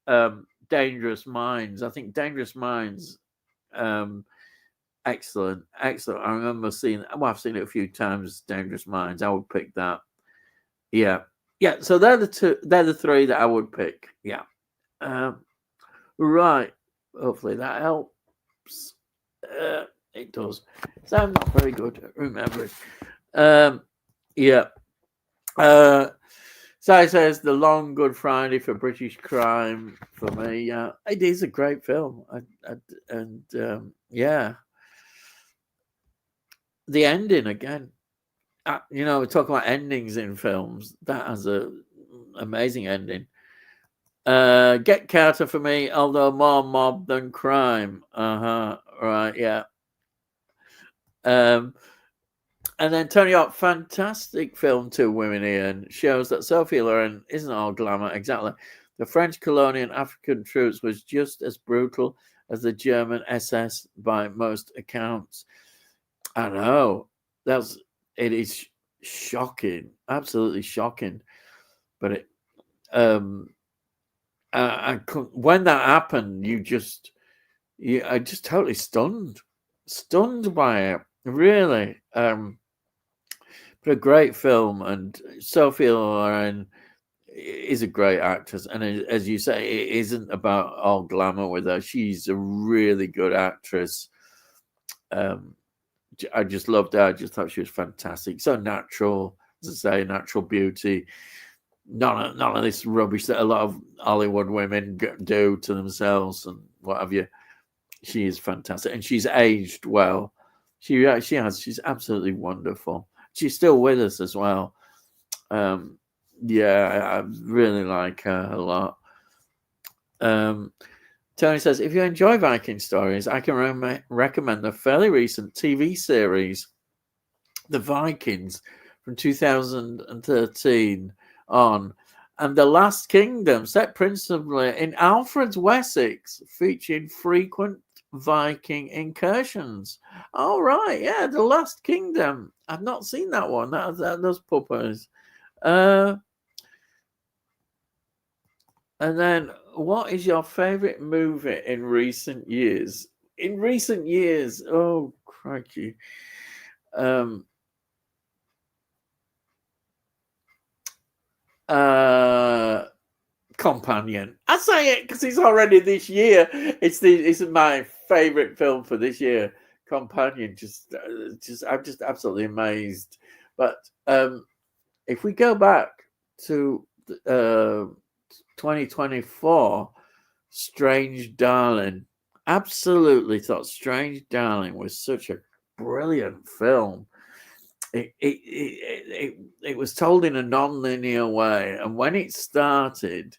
Dangerous Minds. I think Dangerous Minds, excellent. I remember I've seen it a few times. Dangerous Minds, I would pick that. Yeah. So they're the three that I would pick. Yeah. Right. Hopefully that helps. It does. So I'm not very good at remembering. Yeah. So it says The Long Good Friday for British Crime for me. Yeah, it is a great film. The ending again. We're talking about endings in films. That has a amazing ending. Get Carter for me, although more mob than crime. Right, yeah. And then Tony Hawk, fantastic film, Two Women Ian, shows that Sophie Loren isn't all glamour. Exactly. The French colonial African troops was just as brutal as the German SS by most accounts. I know. It is shocking, absolutely shocking. But it when that happened, I just totally stunned by it. Really, but a great film, and Sophie Loren is a great actress, and as you say, it isn't about all glamour with her. She's a really good actress. I just loved her. I just thought she was fantastic. So natural, as I say, natural beauty. None of this rubbish that a lot of Hollywood women do to themselves and what have you. She is fantastic, and she's aged well. She has. She's absolutely wonderful. She's still with us as well. I really like her a lot. Tony says, if you enjoy Viking stories, I can recommend the fairly recent TV series, The Vikings, from 2013 on, and The Last Kingdom, set principally in Alfred's Wessex, featuring frequent Viking incursions. All right, yeah, The Last Kingdom. I've not seen that one. Those puppers. And then, what is your favorite movie in recent years? In recent years, oh crikey. Companion. I say it because it's already this year. It's my favorite film for this year. Companion. I'm just absolutely amazed. But if we go back to 2024, Strange Darling. Absolutely thought Strange Darling was such a brilliant film. It was told in a non-linear way, and when it started,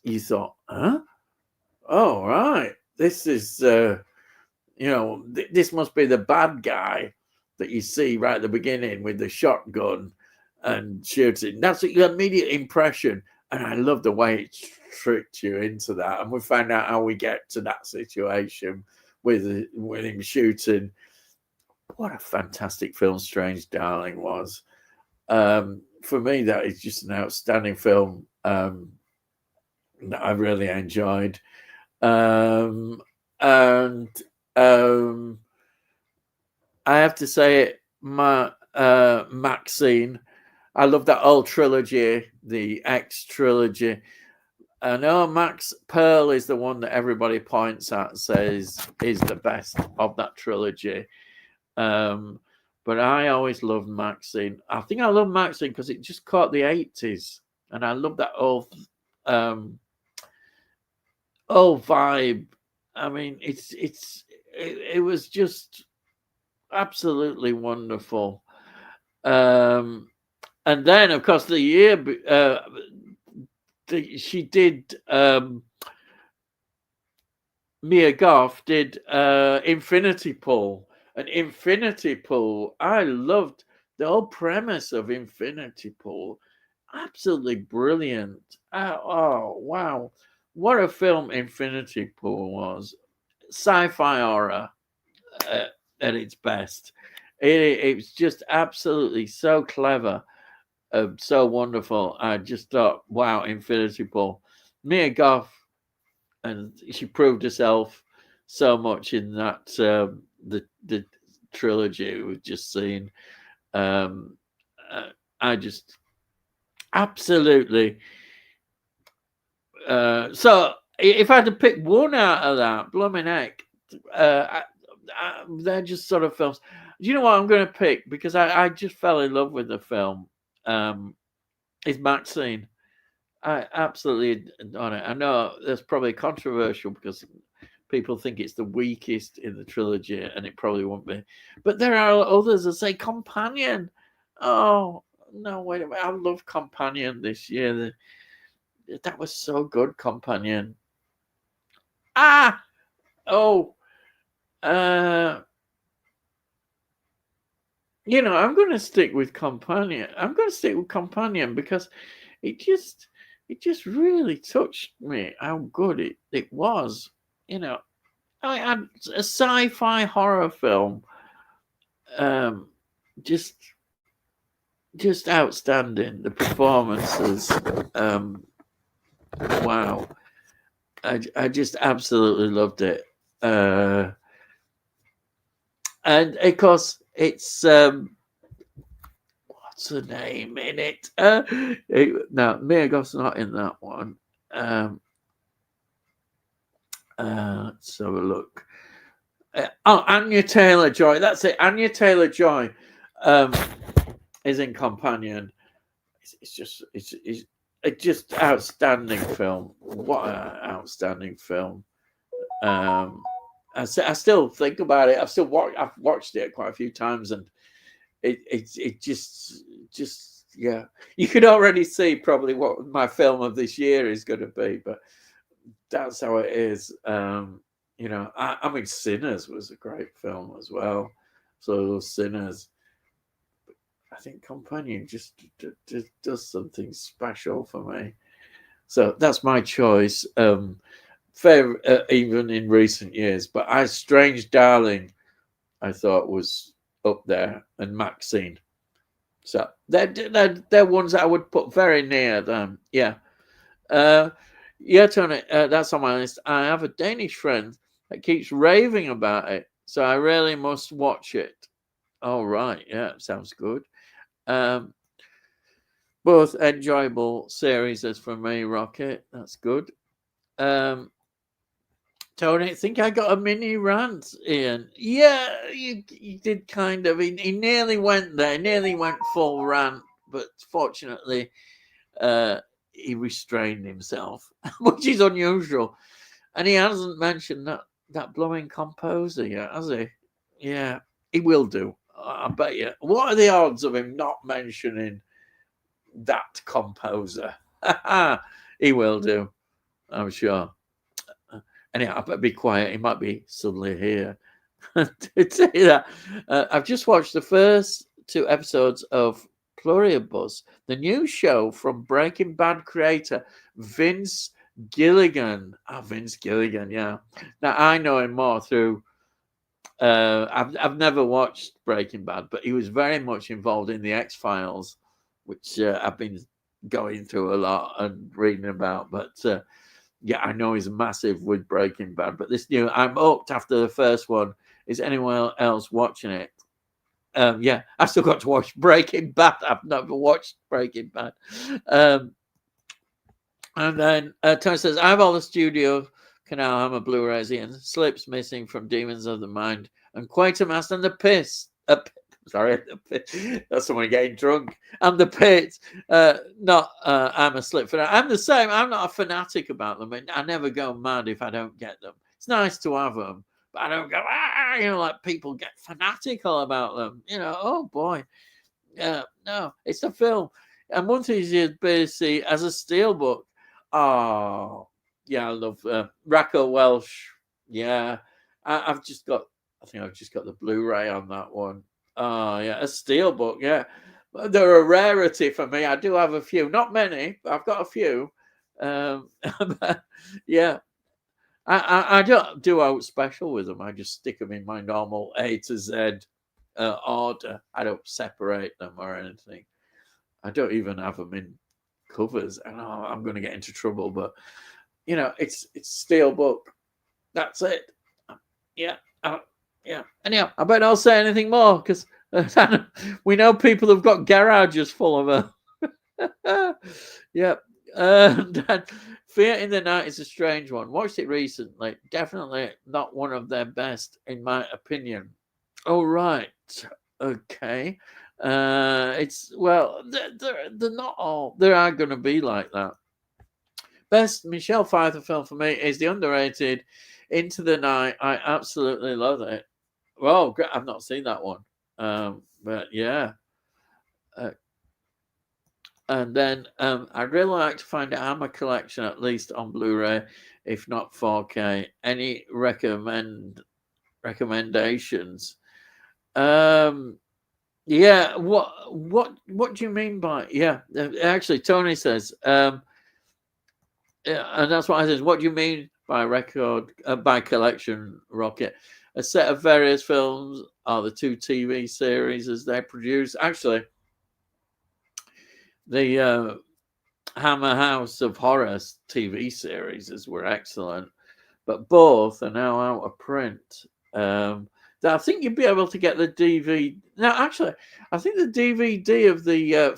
you thought, huh? Oh, right. This is, this must be the bad guy that you see right at the beginning with the shotgun and shooting. That's your immediate impression. And I love the way it tricked you into that. And we find out how we get to that situation with him shooting. What a fantastic film Strange Darling was. For me, that is just an outstanding film that I really enjoyed. And I have to say, Maxine, I love that old trilogy, the X trilogy. I know Max Pearl is the one that everybody points at, says is the best of that trilogy. But I always loved Maxine. I think I love Maxine because it just caught the 80s. And I love that old vibe. I mean, it's it was just absolutely wonderful. And then, of course, the year she did. Mia Goth did Infinity Pool. And Infinity Pool, I loved the whole premise of Infinity Pool. Absolutely brilliant. Oh, wow. What a film Infinity Pool was. Sci-fi horror at its best. It was just absolutely so clever, so wonderful. I just thought, wow, Infinity Pool. Mia Goth, and she proved herself so much in that the trilogy we've just seen. I just absolutely. So if I had to pick one out of that, blooming heck, they're just sort of films. Do you know what I'm going to pick? Because I just fell in love with the film. Is Maxine. I absolutely on it. I know that's probably controversial because people think it's the weakest in the trilogy, and it probably won't be. But there are others that say Companion. Oh no, wait a minute! I love Companion this year. That was so good, Companion. Ah, oh, I'm going to stick with Companion. I'm going to stick with Companion because it just really touched me how good it was. I had a sci-fi horror film, um, just outstanding. The performances, wow! I just absolutely loved it, and of course it's what's the name in it? No, Mia Goth's not in that one. Let's have a look. Anya Taylor-Joy. That's it. Anya Taylor-Joy is in Companion. It's just outstanding film. What an outstanding film. I still think about it. I've watched it quite a few times, and it just yeah. You could already see probably what my film of this year is going to be, but that's how it is. I mean, Sinners was a great film as well. So Sinners, I think Companion just does something special for me. So that's my choice. Fair, even in recent years, but Strange Darling, I thought was up there, and Maxine. So they're ones that I would put very near them. Yeah. Yeah, Tony, that's on my list. I have a Danish friend that keeps raving about it, so I really must watch it. All right, yeah, sounds good. Both enjoyable series as for me, Rocket. That's good. Tony, I think I got a mini rant, Ian. Yeah, you did kind of. He nearly went there, nearly went full rant, but fortunately, he restrained himself, which is unusual. And he hasn't mentioned that blowing composer yet, has he? Yeah, he will do. I bet you. What are the odds of him not mentioning that composer? He will do, I'm sure. Anyhow, I better be quiet. He might be suddenly here. To tell you that, I've just watched the first 2 episodes of Pluribus, the new show from Breaking Bad creator Vince Gilligan. Vince Gilligan, yeah. Now I know him more through. I've never watched Breaking Bad, but he was very much involved in the X-Files, which I've been going through a lot and reading about. But yeah, I know he's massive with Breaking Bad. But this new, I'm hooked after the first one. Is anyone else watching it? Yeah, I've still got to watch Breaking Bad. I've never watched Breaking Bad. And then Tony says, I have all the studio Canal Hammer Blu-rays and Slips missing from Demons of the Mind and Quatermass and the Piss. Sorry, that's someone getting drunk. And the Pit. I'm a slip for that. I'm the same. I'm not a fanatic about them. I never go mad if I don't get them. It's nice to have them, I don't go, you know, like people get fanatical about them. You know, oh boy. No, it's a film. And one thing you'd better see as a steelbook. Oh, yeah, I love Racco Welsh. Yeah, I think I've just got the Blu-ray on that one. Oh, yeah, a steelbook. Yeah, they're a rarity for me. I do have a few, not many, but I've got a few. Yeah, I don't do out special with them. I just stick them in my normal A to Z order. I don't separate them or anything. I don't even have them in covers. I know I'm going to get into trouble, but you know, it's steelbook. That's it. Yeah, yeah. Anyhow, I better not say anything more because we know people have got garages full of her. Yeah. And Fear in the Night is a strange one. Watched it recently. Definitely not one of their best, in my opinion. Oh, right. Okay. It's, well, they're not all. There are going to be like that. Best Michelle Pfeiffer film for me is the underrated Into the Night. I absolutely love it. Well, I've not seen that one. But yeah. And then I'd really like to find a Hammer collection, at least on Blu-ray, if not 4K. Any recommendations? Yeah. What do you mean by? Yeah. Actually, Tony says. Yeah, and that's what I said. What do you mean by by collection, Rocket? A set of various films are the 2 TV series as they produce. Actually, the Hammer House of Horror TV series were excellent, but both are now out of print. I think you'd be able to get the DVD. Now, actually, I think the DVD of the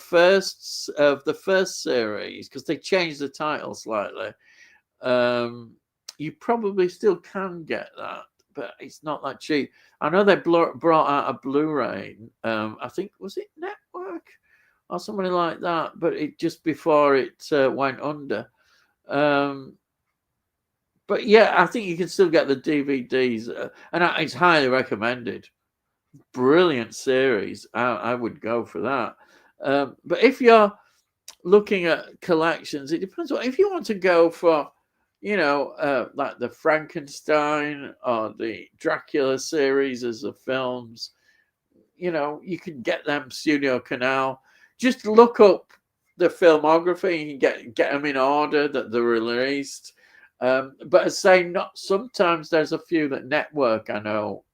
first series, because they changed the title slightly. You probably still can get that, but it's not that cheap. I know they brought out a Blu-ray. I think, was it Network or somebody like that? But it just before it went under. But yeah, I think you can still get the DVDs, and it's highly recommended. Brilliant series. I would go for that. But if you're looking at collections, it depends. If you want to go for, you know, like the Frankenstein or the Dracula series as the films, you know, you can get them Studio Canal. Just look up the filmography. You can get them in order that they're released. But as I say, not sometimes there's a few that Network I know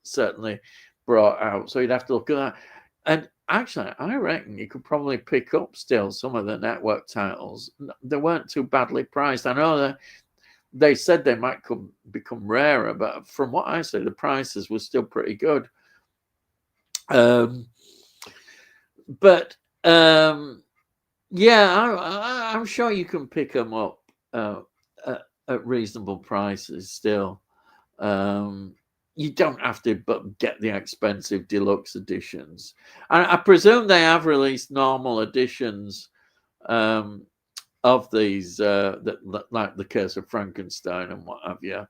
certainly brought out, so you'd have to look at that. And actually, I reckon you could probably pick up still some of the Network titles. They weren't too badly priced. I know that they said they might become rarer, but from what I say, the prices were still pretty good. Yeah, I'm sure you can pick them up at reasonable prices still. You don't have to get the expensive deluxe editions. I presume they have released normal editions of these, like The Curse of Frankenstein and what have you,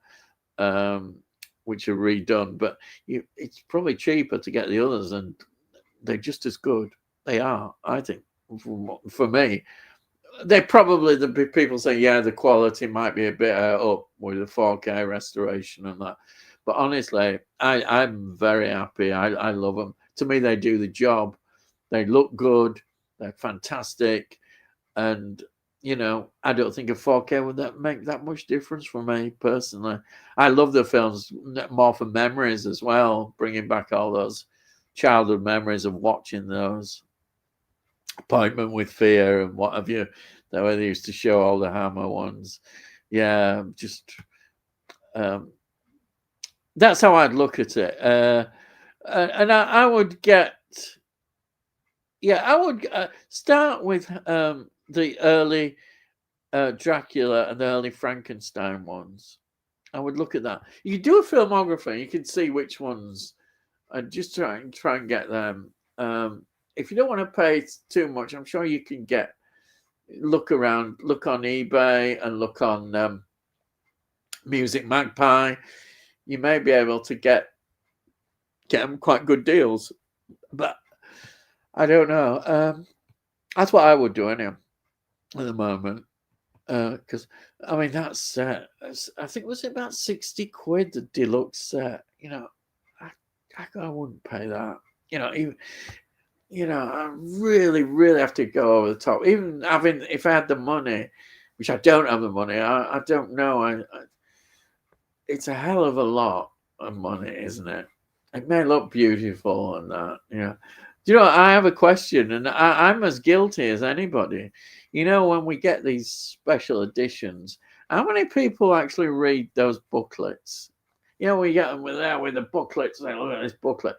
which are redone. But it's probably cheaper to get the others, and they're just as good. They are, I think, for me. They probably, the people say, yeah, the quality might be a bit up with the 4K restoration and that. But honestly, I'm very happy. I love them. To me, they do the job. They look good. They're fantastic. And, you know, I don't think a 4K would make that much difference for me personally. I love the films more for memories as well, bringing back all those childhood memories of watching those. Appointment with Fear and what have you, that way they used to show all the Hammer ones. Yeah, just that's how I'd look at it. And I would get, yeah, I would start with the early Dracula and the early Frankenstein ones. I would look at that. You could do a filmography, you can see which ones, and just try and get them. If you don't want to pay too much, I'm sure you can look around, look on eBay and look on Music Magpie. you may be able to get them quite good deals. But I don't know. That's what I would do anyway at the moment. Because I mean that set, I think was it about 60 quid, the deluxe set. I wouldn't pay that. Even I really, really have to go over the top. Even having, if I had the money, which I don't have the money, I don't know. It's a hell of a lot of money, isn't it? It may look beautiful and that. Do you know? I have a question, and I'm as guilty as anybody. When we get these special editions, how many people actually read those booklets? We get them with the booklets. Say, look at this booklet.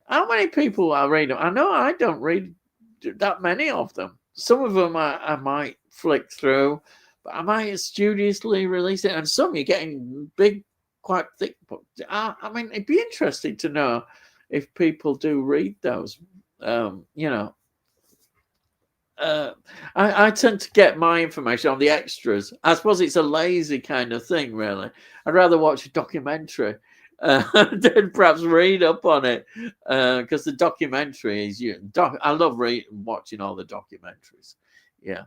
How many people I read them? I know I don't read that many of them. Some of them I might flick through, but I might studiously release it. And some you're getting big, quite thick books. I mean, it'd be interesting to know if people do read those. I tend to get my information on the extras. I suppose it's a lazy kind of thing, really. I'd rather watch a documentary than perhaps read up on it, because the documentary is I love watching all the documentaries. Yeah.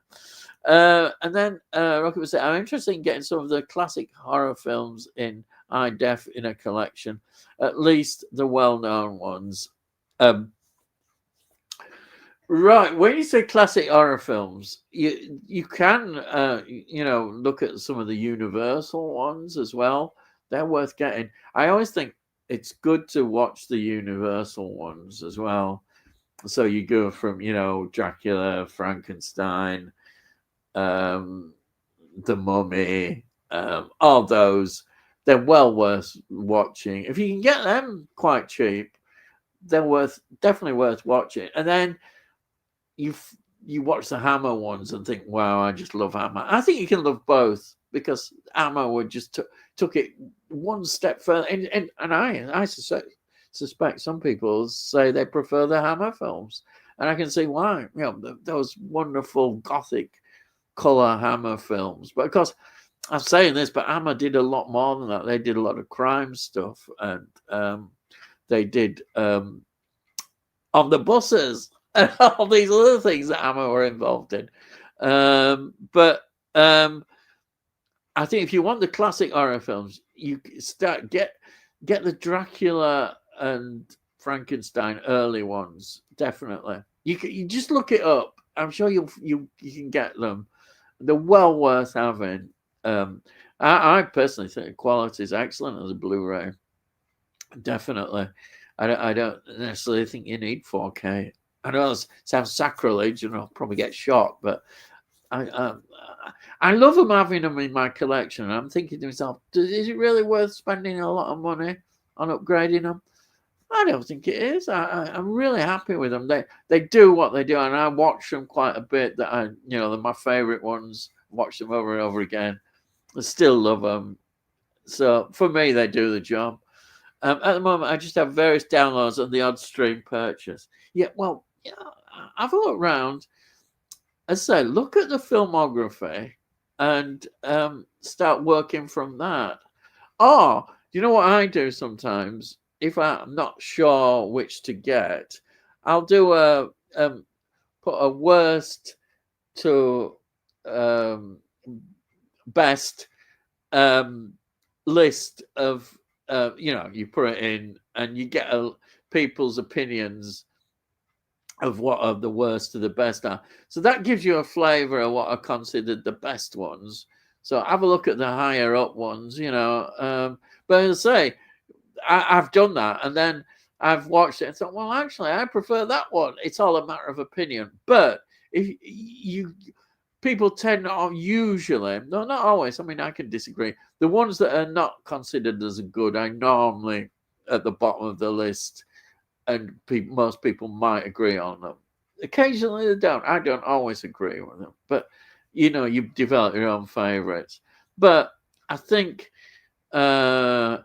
And then Rocket was saying, I'm interested in getting some of the classic horror films in high def in a collection, at least the well-known ones. Right. When you say classic horror films, you can look at some of the Universal ones as well. They're worth getting. I always think it's good to watch the Universal ones as well. So you go from Dracula, Frankenstein, The Mummy, all those. They're well worth watching. If you can get them quite cheap, they're definitely worth watching. And then you watch the Hammer ones and think, wow, I just love Hammer. I think you can love both, because Hammer would just took it one step further. And I suspect some people say they prefer the Hammer films, and I can see why. Those wonderful Gothic color Hammer films. But of course, I'm saying this, but Hammer did a lot more than that. They did a lot of crime stuff, and they did On the Buses and all these other things that Hammer were involved in. But I think if you want the classic horror films, you get the Dracula and Frankenstein early ones. Definitely, you just look it up. I'm sure you can get them. They're well worth having. I personally think the quality is excellent as a Blu-ray. Definitely, I don't necessarily think you need 4K. I know it sounds sacrilege, and I'll probably get shot, but I love them, having them in my collection. I'm thinking to myself, is it really worth spending a lot of money on upgrading them? I don't think it is. I'm really happy with them. They do what they do, and I watch them quite a bit. They're my favorite ones. Watch them over and over again. I still love them. So for me, they do the job. At the moment, I just have various downloads and the odd stream purchase. Have a look around. As I say, look at the filmography and start working from that. Or, you know what I do sometimes? If I'm not sure which to get, I'll do put a worst to best list of you put it in and you get people's opinions of what are the worst to the best are. So that gives you a flavor of what are considered the best ones. So have a look at the higher up ones, but as I say, I've done that, and then I've watched it and thought, well, actually, I prefer that one. It's all a matter of opinion. But if people tend to usually, no, not always. I mean, I can disagree. The ones that are not considered as good are normally at the bottom of the list, and most people might agree on them. Occasionally they don't. I don't always agree with them, but you develop your own favorites. But I think I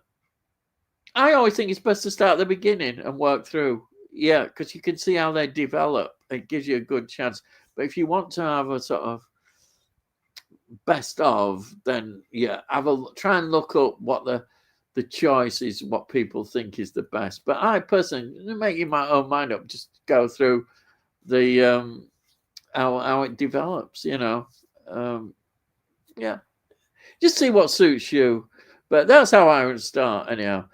always think it's best to start at the beginning and work through. Yeah, because you can see how they develop. It gives you a good chance. But if you want to have a sort of best of, then try and look up what the the choice is what people think is the best. But I personally, making my own mind up, just go through the how it develops, yeah, just see what suits you. But that's how I would start anyhow.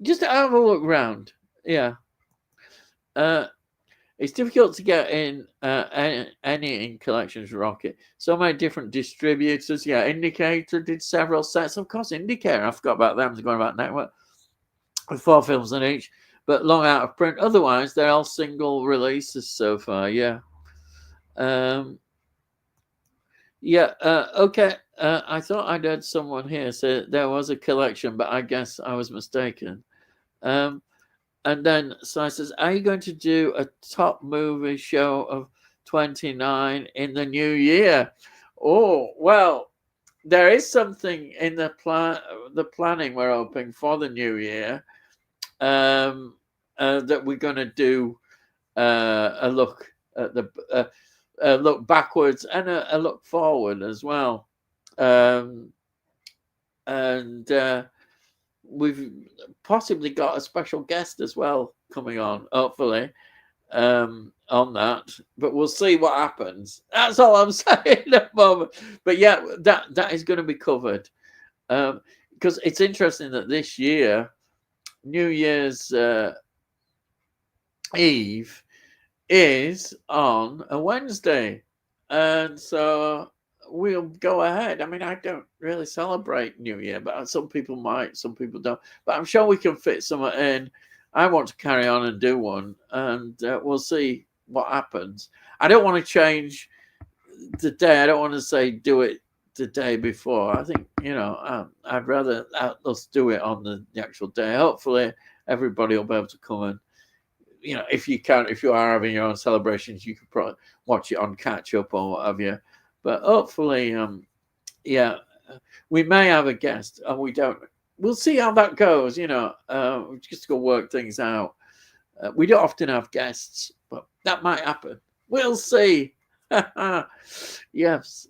Just have a look around. Yeah. It's difficult to get in any in collections rocket. So many different distributors. Yeah, Indicator did several sets. Of course, Indicator, I forgot about them. They're going about network with 4 films in each, but long out of print. Otherwise, they're all single releases so far. Yeah. Okay. I thought I'd heard someone here say there was a collection, but I guess I was mistaken. And then Si says, are you going to do a top movie show of 29 in the new year? Oh, well, there is something in the planning we're hoping for the new year, that we're going to do a look at a look backwards and a look forward as well. We've possibly got a special guest as well coming on, hopefully, on that. But we'll see what happens. That's all I'm saying at the moment. But yeah, that is going to be covered. Because it's interesting that this year, New Year's Eve is on a Wednesday. And so we'll go ahead. I mean, I don't really celebrate New Year, but some people might, some people don't. But I'm sure we can fit something in. I want to carry on and do one, and we'll see what happens. I don't want to change the day. I don't want to say do it the day before. I think, I'd rather us do it on the actual day. Hopefully, everybody will be able to come and, if you are having your own celebrations, you could probably watch it on catch up or what have you. But hopefully, we may have a guest, and we don't. We'll see how that goes. We just go work things out. We don't often have guests, but that might happen. We'll see. Yes.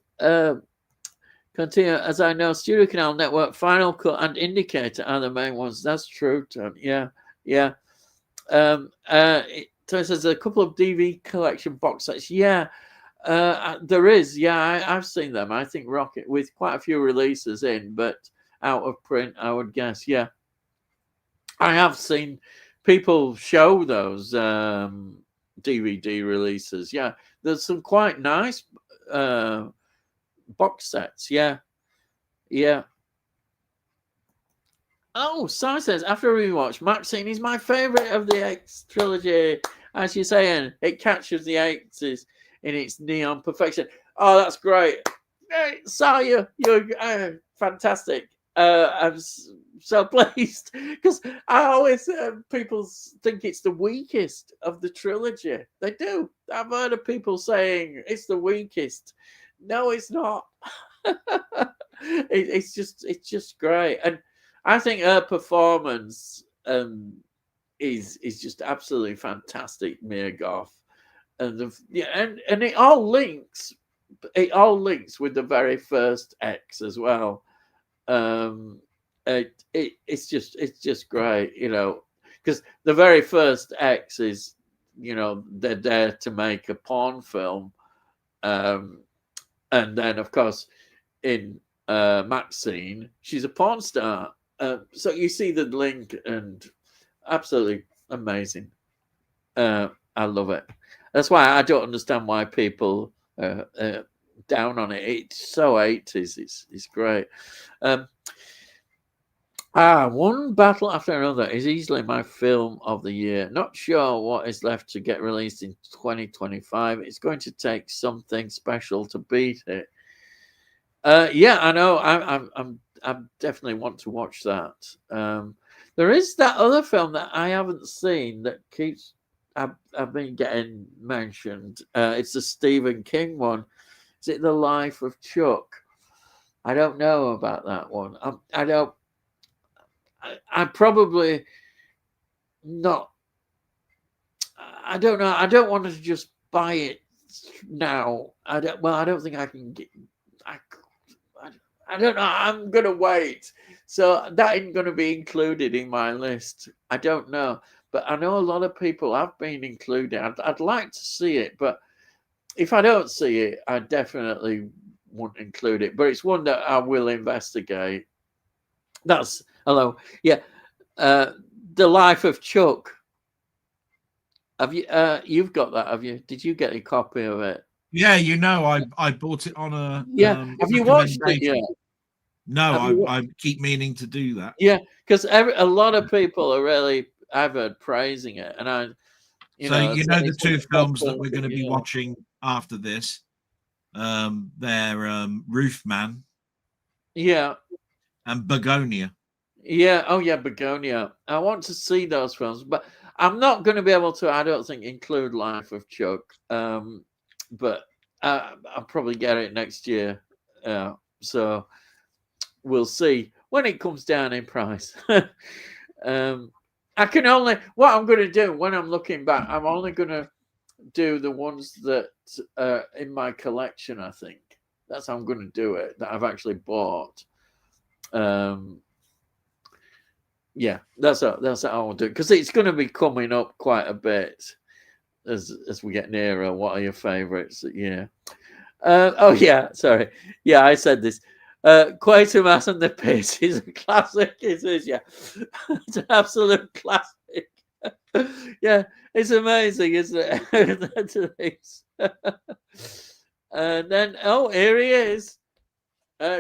Continue. As I know, Studio Canal Network, Final Cut, and Indicator are the main ones. That's true, Tom. Yeah. So it says a couple of DV collection box sets. Yeah. There is, I've seen them. I think Rocket with quite a few releases in, but out of print, I would guess. Yeah, I have seen people show those DVD releases. Yeah, there's some quite nice box sets. Yeah. Oh, Si says, after a rewatch, Maxine is my favorite of the X trilogy. As you're saying, it captures the 80s in its neon perfection. Oh, that's great. Hey, Si, you're fantastic. I'm so pleased because I always, people think it's the weakest of the trilogy. They do. I've heard of people saying it's the weakest. No, it's not. It's just great. And I think her performance is just absolutely fantastic, Mia Goth. And and it all links with the very first X as well. It's just great, because the very first X is, they're there to make a porn film, and then of course in Maxine, she's a porn star. So you see the link, and absolutely amazing. I love it. That's why I don't understand why people down on it. It's so 80s. It's great. One Battle After Another is easily my film of the year. Not sure what is left to get released in 2025. It's going to take something special to beat it. Yeah, I know. I definitely want to watch that. There is that other film that I haven't seen that keeps. I've been getting mentioned. It's the Stephen King one. Is it The Life of Chuck? I don't know about that one. I probably not. I don't know. I don't want to just buy it now. I don't think I can get. I don't know. I'm gonna wait. So that ain't going to be included in my list. I don't know, but I know a lot of people have been included. I'd like to see it, but if I don't see it, I definitely won't include it. But it's one that I will investigate. That's hello, yeah. The Life of Chuck. Have you? You've got that, have you? Did you get a copy of it? Yeah, I bought it on a Have you watched it yet? No, I keep meaning to do that. Yeah, because a lot of people are really, I've heard, praising it, and the two films that we're going to be watching after this, they're Roofman, and Begonia. Yeah, oh yeah, Begonia. I want to see those films, but I'm not going to be able to, I don't think, include Life of Chuck. But I'll probably get it next year. So we'll see when it comes down in price. I can only, what I'm going to do when I'm looking back, I'm only going to do the ones that are in my collection, I think. That's how I'm going to do it, that I've actually bought. Yeah, that's how I'll do it, because it's going to be coming up quite a bit as we get nearer. What are your favorites? Yeah. Oh yeah, sorry. Yeah, I said this. Quatermass and the Piss is a classic. It is, yeah. It's an absolute classic. Yeah, it's amazing, isn't it? And then, oh, here he is.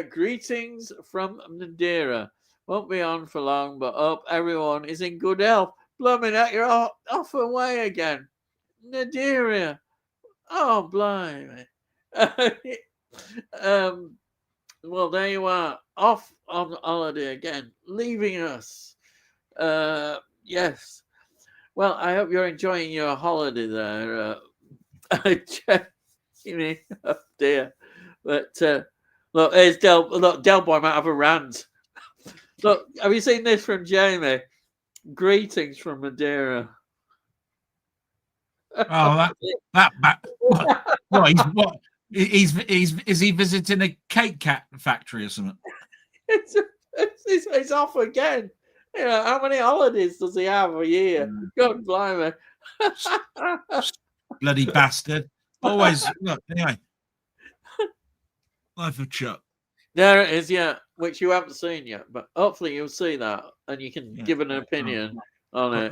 Greetings from Madeira. Won't be on for long, but hope everyone is in good health. Blooming out, you're off away again. Madeira. Oh, blimey. Well, there you are, off on holiday again, leaving us. Yes. Well, I hope you're enjoying your holiday there. Oh dear. But look, here's Delboy might have a rant. Look, have you seen this from Jamie? Greetings from Madeira. Oh, that back. What? Is he visiting a cake cat factory or something? It's off again. You know, how many holidays does he have a year? God blimey. Bloody bastard. Always look, anyway. Life of Chuck. There it is, yeah, which you haven't seen yet, but hopefully you'll see that and you can give an opinion on it.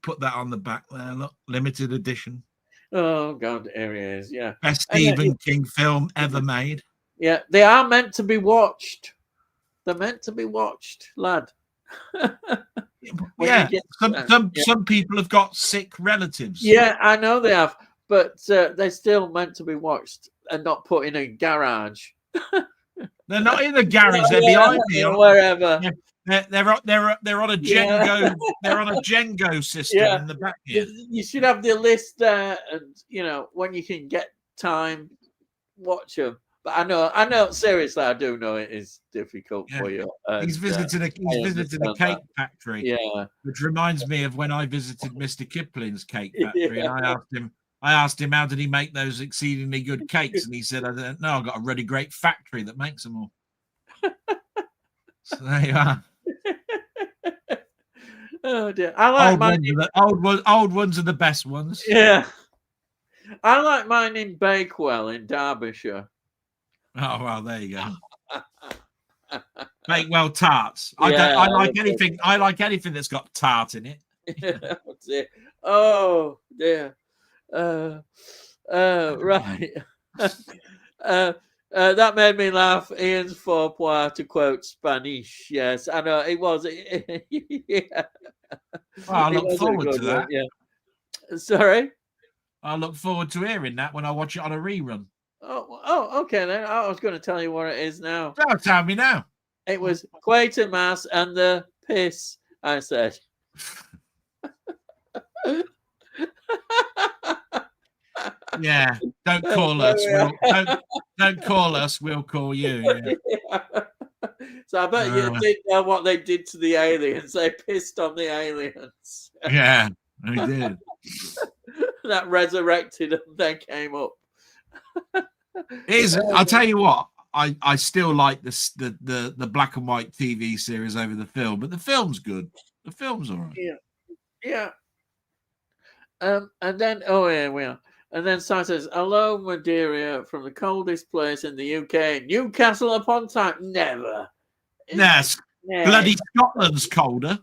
Put that on the back there. Look, limited edition. Oh God, here he is. Yeah, best Stephen King film ever made. Yeah, they are meant to be watched. They're meant to be watched, lad. Yeah, some people have got sick relatives. Yeah, I know they have, but they're still meant to be watched and not put in a garage. They're not in the garage. They're behind me. Wherever. Yeah, they're on a Jengo. Yeah. They're on a Jengo system in the back here. You should have the list there, and when you can get time, watch them. But I know. Seriously, I do know it is difficult for you. He's visited a cake factory. Yeah, which reminds me of when I visited Mr. Kipling's cake factory, and I asked him how did he make those exceedingly good cakes, and he said, "I don't know. I've got a really great factory that makes them all." So there you are. Oh dear! I like old ones are the best ones. Yeah, I like mine in Bakewell in Derbyshire. Oh well, there you go. Bakewell tarts. I like anything. I like anything that's got tart in it. Oh dear. Right. That made me laugh. Ian's faux pas, to quote Spanish. Yes, I know it was. Yeah. Well, I look forward to that. Yeah. Sorry. I look forward to hearing that when I watch it on a rerun. Oh, okay then. I was going to tell you what it is now. Don't tell me now. It was Quatermass and the Piss, I said. Yeah, don't call us. Don't call us. We'll call you. Yeah. So I bet you did know what they did to the aliens. They pissed on the aliens. Yeah, they did. That resurrected and then came up. I'll tell you what. I still like the black and white TV series over the film, but the film's good. The film's all right. Yeah. And then here we are. And then Simon says, "Hello, Madeira, from the coldest place in the UK, Newcastle upon Tyne." Never. Yes, bloody Scotland's colder.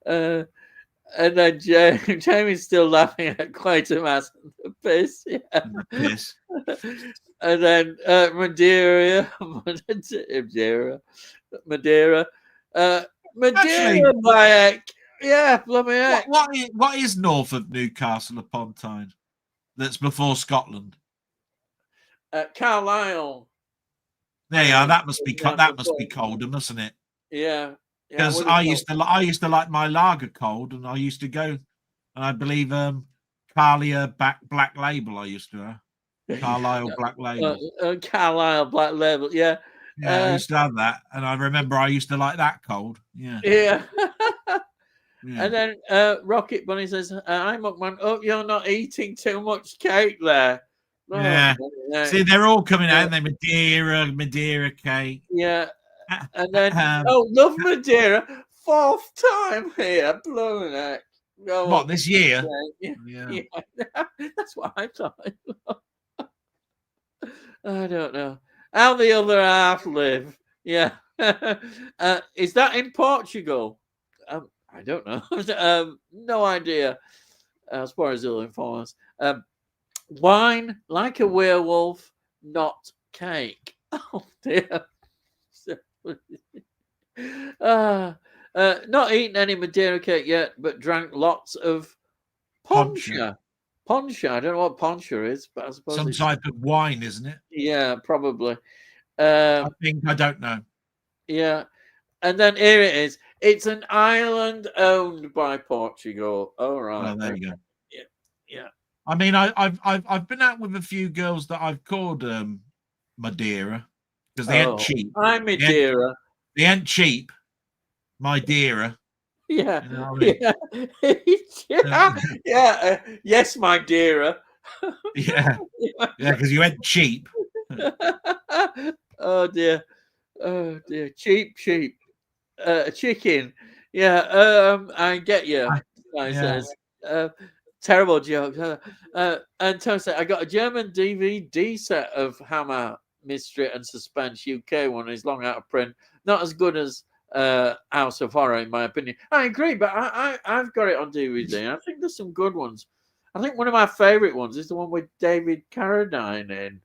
And then Jamie's still laughing at Quatermass and the piss. Yeah. And the piss. And then Madeira, Actually, Bayek. Yeah, bloody heck. What is north of Newcastle upon Tyne? That's before Scotland. Carlisle. There you are. That must be colder, mustn't it? Yeah. Because I used to like my lager cold, and I used to go, and I believe Carlisle Black Label. I used to have Carlisle Black Label. Carlisle Black Label. Yeah. Yeah, I used to have that, and I remember I used to like that cold. Yeah. Yeah. Yeah. And then Rocket Bunny says, "Hi, Muckman. Hope you're not eating too much cake there." Yeah. See, they're all coming out. They Madeira cake. Yeah. And then love Madeira. 4th time here. Blooming heck. What, this year? Yeah. That's what I thought. I don't know how the other half live. Yeah. Is that in Portugal? I don't know. No idea. As far as it'll inform us. Wine like a werewolf, not cake. Oh dear. Not eaten any Madeira cake yet, but drank lots of poncha. Poncha. I don't know what poncha is, but I suppose some type of wine, isn't it? Yeah, probably. I don't know. Yeah. And then here it is. It's an island owned by Portugal. All right. Oh, there you go. Yeah. I mean, I've been out with a few girls that I've called Madeira because they ain't cheap. I'm Madeira. They ain't cheap, my dearer. Yeah. You know what I mean? Yeah. Yes, my dearer. Yeah, because you ain't cheap. Oh dear. Cheap. Chicken. Yeah. I get you. Says. Terrible joke. And Tony said, "I got a German DVD set of Hammer, Mystery and Suspense UK one. Is long out of print. Not as good as House of Horror, in my opinion." I agree, but I've got it on DVD. I think there's some good ones. I think one of my favourite ones is the one with David Carradine in.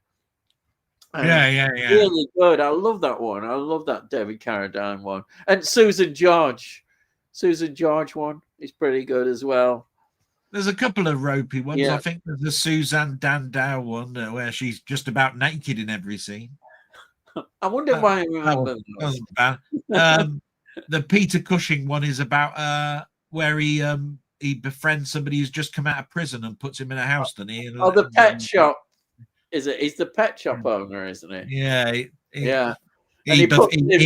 Yeah. Really good. I love that one. I love that David Carradine one. And Susan George one is pretty good as well. There's a couple of ropey ones. Yeah. I think there's the Suzanne Dandau one where she's just about naked in every scene. I wonder why I remember that. The Peter Cushing one is about where he befriends somebody who's just come out of prison and puts him in a house, doesn't he? The pet shop. Is it? He's the pet shop owner, isn't he? Yeah. Yeah. He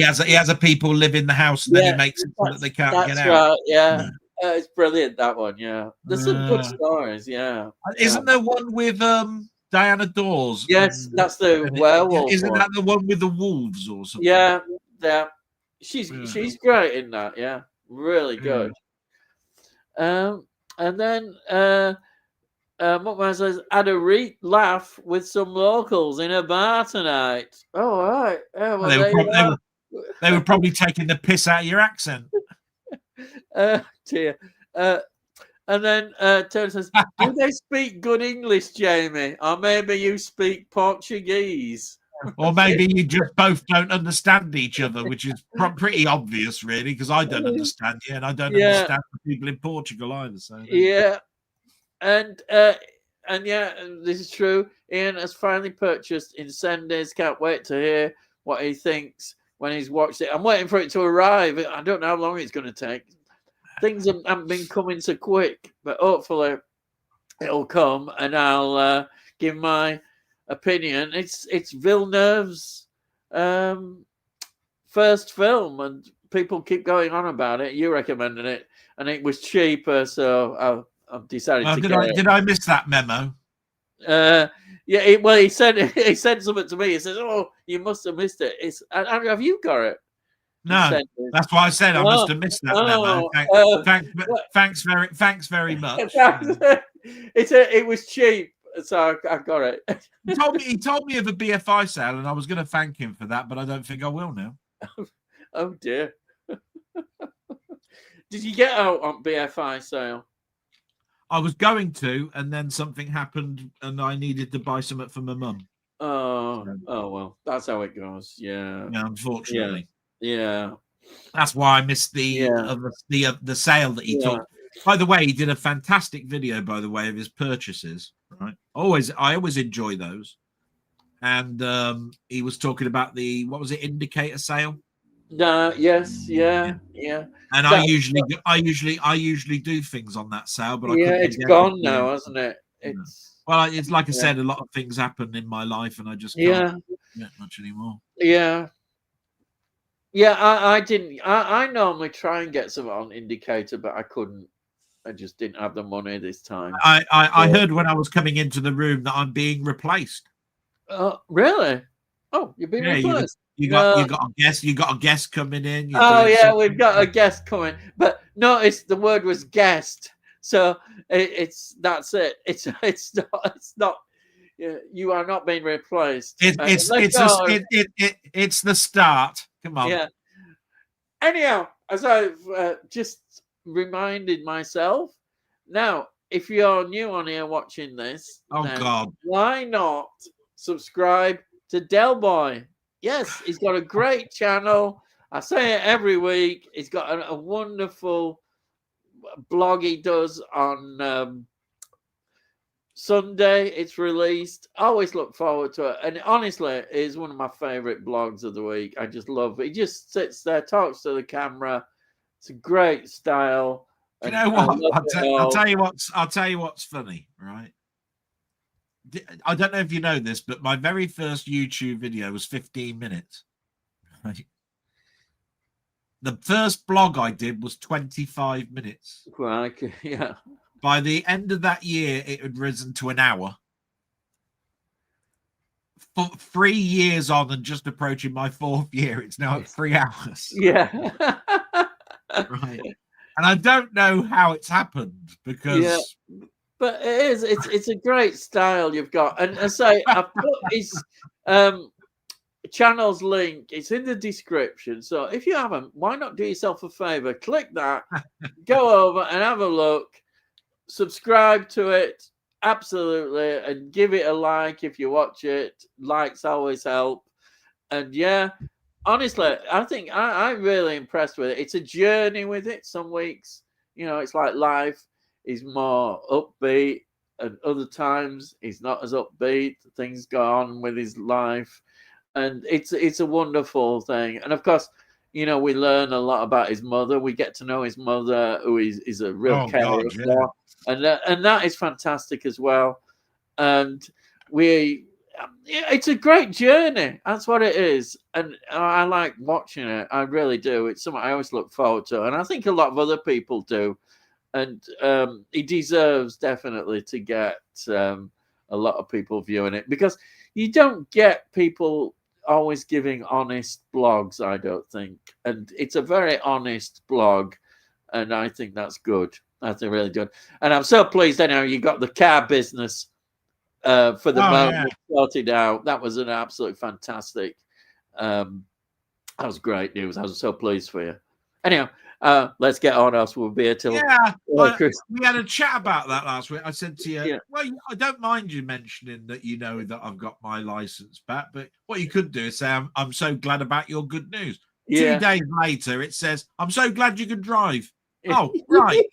has a people live in the house, and then he makes it so that they can't get out. Right, yeah. It's brilliant, that one. Yeah, there's some good stories. Yeah, isn't there one with Diana Dawes? Yes, that's the werewolf. Isn't that the one with the wolves or something? Yeah. She's great in that. Yeah, really good. And then Muckman says, "Had a laugh with some locals in a bar tonight." Oh, all right. Yeah, well, they were probably taking the piss out of your accent. Dear. And then Tony says, "Do they speak good English, Jamie? Or maybe you speak Portuguese?" Or maybe you just both don't understand each other, which is pretty obvious, really, because I don't understand you, and I don't understand the people in Portugal either. So yeah. And yeah, this is true. Ian has finally purchased Incendies. Can't wait to hear what he thinks when he's watched it. I'm waiting for it to arrive. I don't know how long it's going to take. Things haven't been coming so quick, but hopefully it'll come, and I'll give my opinion. It's Villeneuve's first film, and people keep going on about it. You recommended it, and it was cheaper, so I've decided to get it. Did I miss that memo? Yeah, Yeah, he said something to me. He says, "Oh, you must have missed it." Andrew, have you got it? No, that's why I said I must have missed that memo. Thanks very much. It was cheap, so I got it. He told me of a BFI sale, and I was going to thank him for that, but I don't think I will now. Oh dear! Did you get out on BFI sale? I was going to, and then something happened, and I needed to buy something for my mum. Oh well, that's how it goes. Yeah, unfortunately. Yeah. That's why I missed the sale that he took. By the way, he did a fantastic video, by the way, of his purchases. Right, I always enjoy those. And he was talking about the indicator sale. Yes, yeah. And I usually do things on that sale, but it's gone now, hasn't it? It's like I said, a lot of things happen in my life, and I just can't get much anymore. Yeah. I didn't. I normally try and get something on indicator, but I couldn't. I just didn't have the money this time. I heard when I was coming into the room that I'm being replaced. Really? Oh, you're being replaced. You got a guest coming in. We've got a guest coming. But notice the word was guest. So that's it. It's not. You are not being replaced. It's the start. Come on. Yeah. Anyhow, as I've just reminded myself, now if you're new on here watching this, God, why not subscribe to Delboy? Yes, he's got a great channel. I say it every week. He's got a wonderful blog he does on Sunday. It's released. I always look forward to it. And honestly, it is one of my favorite blogs of the week. I just love it. He just sits there, talks to the camera. It's a great style. You know what? I'll tell you what's funny, right? I don't know if you know this, but my very first YouTube video was 15 minutes. Right? The first blog I did was 25 minutes. Right, yeah. By the end of that year, it had risen to an hour. For 3 years on and just approaching my 4th year, it's now at 3 hours. Yeah. Right. And I don't know how it's happened because... But it is. It's a great style you've got. And I say, I've put his channel's link. It's in the description. So if you haven't, why not do yourself a favor? Click that, go over and have a look. Subscribe to it, absolutely, and give it a like if you watch it. Likes always help. And honestly, I think I'm really impressed with it. It's a journey with it. Some weeks, it's like life is more upbeat, and other times he's not as upbeat. Things go on with his life, and it's a wonderful thing. And of course, we learn a lot about his mother. We get to know his mother, who is a real character. And that is fantastic as well. And it's a great journey. That's what it is. And I like watching it. I really do. It's something I always look forward to. And I think a lot of other people do. And he deserves definitely to get a lot of people viewing it, because you don't get people always giving honest blogs, I don't think. And it's a very honest blog. And I think that's good. That's really good. And I'm so pleased anyhow you got the car business for the moment sorted out. That was an absolute fantastic. That was great news. I was so pleased for you. Anyhow, let's get on, else we'll be here till we had a chat about that last week. I said to you, well, I don't mind you mentioning that that I've got my license back, but what you could do is say, I'm so glad about your good news. 2 days later, it says, I'm so glad you can drive. Oh, right.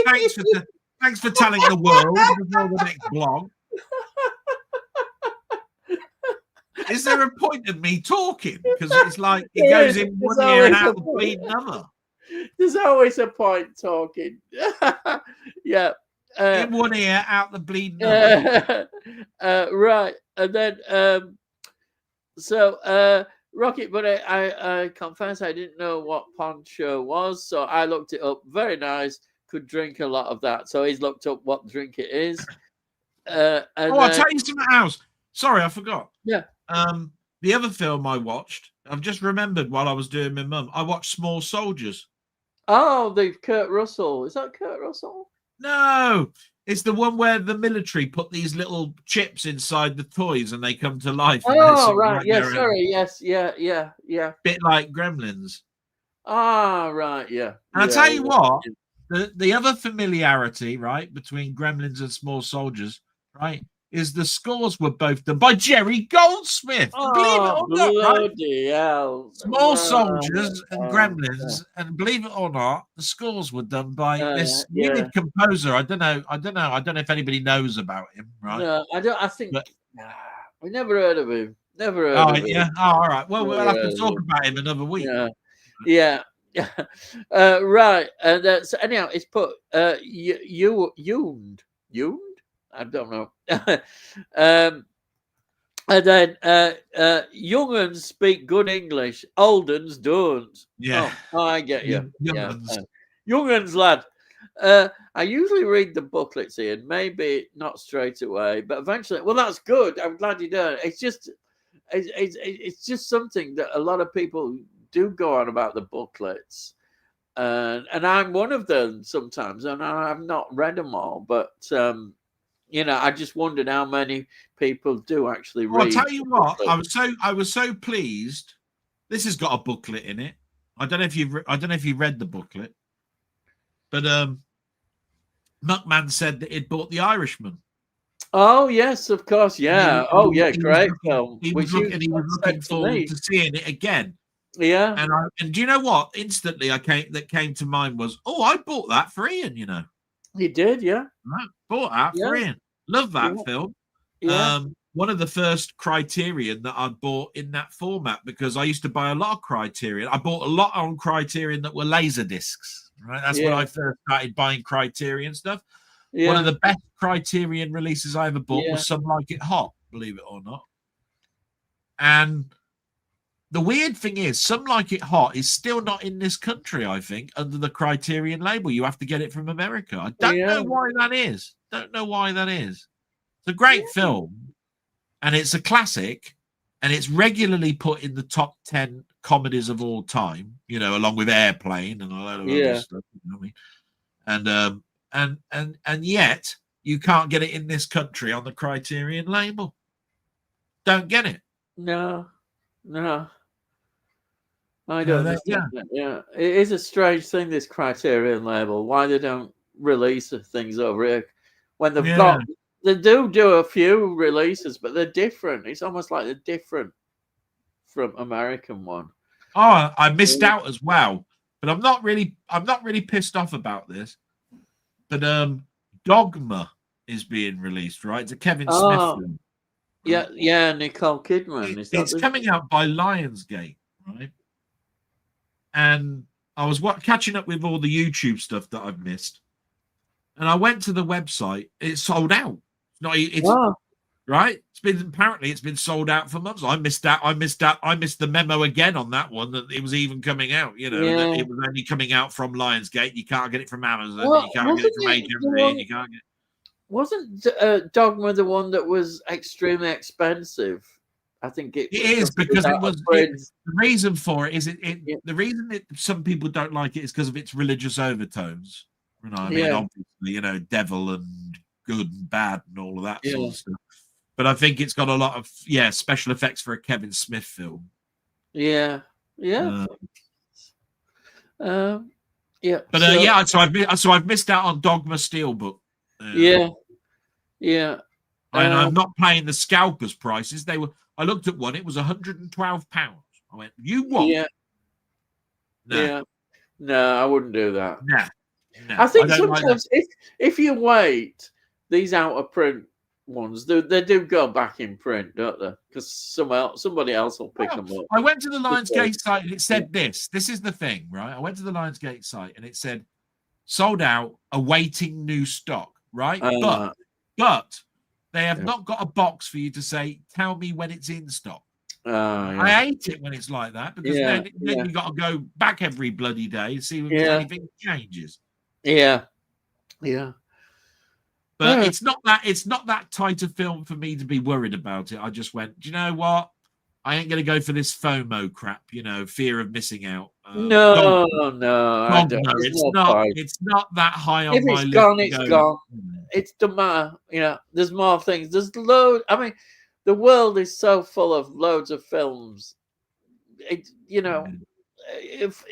Thanks for telling the world before the next blog. Is there a point of me talking? Because it's like it goes in one ear and out the bleeding other. There's always a point talking. In one ear, out the bleeding other. Right. And then Rocket Bunny, I confess I didn't know what poncho was, so I looked it up. Very nice. Could drink a lot of that. So he's looked up what drink it is. I'll tell you something else. Sorry, I forgot. Yeah. The other film I watched, I've just remembered while I was doing my mum. I watched Small Soldiers. Oh, the Kurt Russell. Is that Kurt Russell? No, it's the one where the military put these little chips inside the toys and they come to life. And they're Oh, sort of right. like Yeah, they're a sorry. Yes. Yeah. bit like Gremlins. Ah, right. Yeah. And I Yeah. tell you what, the other familiarity, right, between Gremlins and Small Soldiers, right, is the scores were both done by Jerry Goldsmith. And believe it Oh, or not, right, bloody hell. Small Soldiers and Gremlins, and believe it or not, the scores were done by this yeah. weird composer. I don't know if anybody knows about him, right? No, I don't. I think But, we never heard of him. Never heard oh of him. yeah, oh, all right. Well, Never we'll have to heard of talk him. about him another week. Yeah. Right. And so anyhow, it's put Yound. I don't know. And then young uns speak good English, old uns don't. Yeah. Oh, I get you. Young Young uns, lad. I usually read the booklets, Ian. Maybe not straight away, but eventually. Well, that's good. I'm glad you did. It's just something that a lot of people do go on about the booklets, and I'm one of them sometimes, and I've not read them all, but I just wondered how many people do actually read. I'll tell you what, I was so pleased. This has got a booklet in it. I don't know if you read the booklet, but Muckman said that he'd bought The Irishman. Oh yes, of course, yeah. Great film. He was looking forward to seeing it again. Yeah. And do you know what? Instantly, that came to mind was, I bought that for Ian. You know, you did, yeah. Right, bought that for Ian. Love that film. Yeah. One of the first Criterion that I bought in that format, because I used to buy a lot of Criterion. I bought a lot on Criterion that were laser discs. Right, that's when I first started buying Criterion stuff. Yeah. One of the best Criterion releases I ever bought was Some Like It Hot, believe it or not. And the weird thing is, Some Like It Hot is still not in this country, I think, under the Criterion label. You have to get it from America. I don't know why that is. It's a great film, and it's a classic, and it's regularly put in the top 10 comedies of all time, along with Airplane and all that other stuff. You know what I mean? And yet you can't get it in this country on the Criterion label. Don't get it. No. I don't understand that. Yeah. It is a strange thing, this Criterion label, why they don't release things over here when they've got. They do a few releases, but they're different. It's almost like they're different from American one. Oh, I missed out as well, but I'm not really pissed off about this. But Dogma is being released, right? It's a Kevin Smith film. Yeah, Nicole Kidman. It's coming out by Lionsgate, right? And I was catching up with all the YouTube stuff that I've missed, and I went to the website. It's sold out. Right? It's been sold out for months. I missed the memo again on that one, that it was even coming out. That it was only coming out from Lionsgate. You can't get it from Amazon. You can't get it from HMV. You can't get. Wasn't Dogma the one that was extremely expensive? I think it is, because the reason for it is the reason that some people don't like it is because of its religious overtones. You know what I mean? Obviously, devil and good and bad and all of that sort of stuff. But I think it's got a lot of special effects for a Kevin Smith film. Yeah. But so I've missed out on Dogma Steelbook. And I'm not paying the scalpers prices. I looked at one; it was £112. I went, "You what?" No, I wouldn't do that. No. I think sometimes if you wait, these out of print ones, they do go back in print, don't they? Because somebody else will pick them up. I went to the Lionsgate site and it said this. This is the thing, right? I went to the Lionsgate site and it said sold out, awaiting new stock, right? But they have not got a box for you to say, tell me when it's in stock. I hate it when it's like that, because then you got to go back every bloody day and see if anything changes. Yeah. But it's not that tight a film for me to be worried about it. I just went, do you know what? I ain't going to go for this FOMO crap, fear of missing out. No, I don't. Dogma. There's It's no not. point. It's not that high If on my it's list. gone, it's gone. It doesn't matter. There's more things. There's loads. I mean, the world is so full of loads of films. If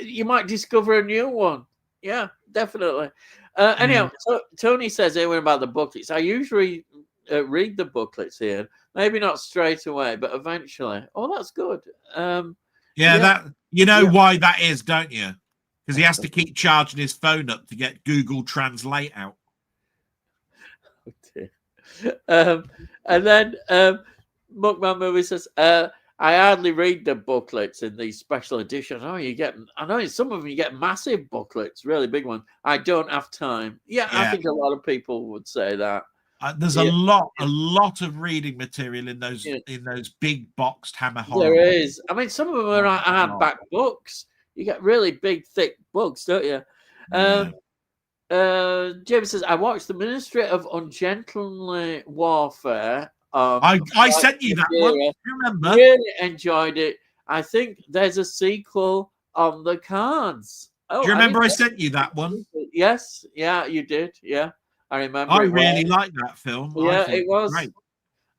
you might discover a new one. Yeah, definitely. Anyhow, so Tony says here about the booklets. I usually read the booklets here. Maybe not straight away, but eventually. Oh, that's good. That why that is, don't you? Because he has to keep charging his phone up to get Google Translate out. Oh dear. And then Muckman Movie says, I hardly read the booklets in these special editions. I know in some of them you get massive booklets, really big ones. I don't have time. Yeah, I think a lot of people would say that. There's a lot of reading material in those big boxed Hammer horror. There is. I mean, some of them are hardback books. You get really big, thick books, don't you? James says, I watched The Ministry of Ungentlemanly Warfare. I sent you that one. You remember? Really enjoyed it. I think there's a sequel on the cards. Do you remember I sent you that one? Yes. Yeah, you did. Yeah, I remember. I really liked that film. Yeah, it was great.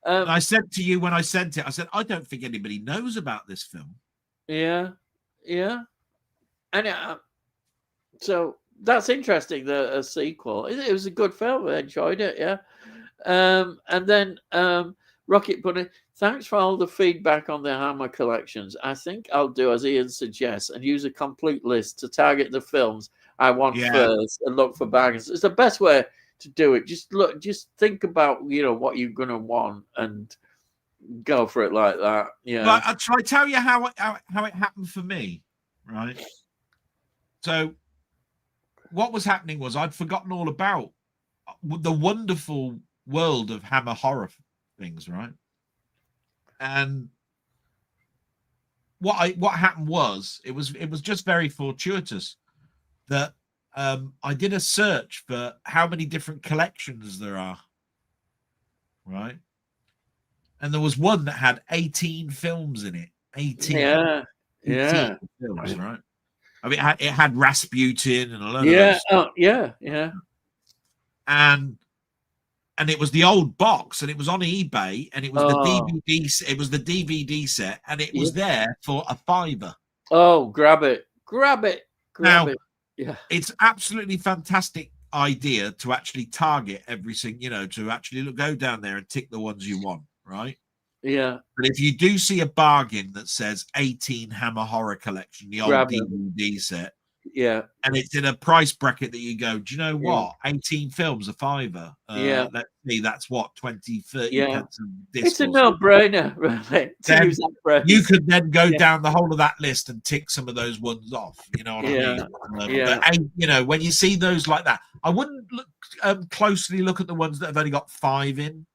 I said to you when I sent it, I said, I don't think anybody knows about this film. Yeah. And so that's interesting. The sequel. It was a good film. I enjoyed it. Yeah. And then Rocket Bunny, thanks for all the feedback on the Hammer collections. I think I'll do as Ian suggests and use a complete list to target the films I want first and look for bargains. It's the best way to do it. Just think about what you're gonna want and go for it like that. Yeah. But shall I tell you how it happened for me? Right. So what was happening was I'd forgotten all about the wonderful world of Hammer horror things, right? And what happened was it was just very fortuitous that I did a search for how many different collections there are, right? And there was one that had 18 films in it. 18. Yeah. Films, right? I mean, it had Rasputin and a lot of those. Yeah. And it was the old box, and it was on eBay, and it was the DVD. It was the DVD set, and it was there for $5. Oh, grab it! Now, Yeah, it's absolutely fantastic idea to actually target everything. To actually go down there and tick the ones you want, right? Yeah. But if you do see a bargain that says 18 Hammer Horror Collection, the old DVD set, and it's in a price bracket that you go, do you know what? 18 films, $5. Let's see, that's what 20, 30 pence of this. It's a no-brainer, really. You could then go down the whole of that list and tick some of those ones off. You know what I mean? But when you see those like that, I wouldn't look closely look at the ones that have only got 5 in,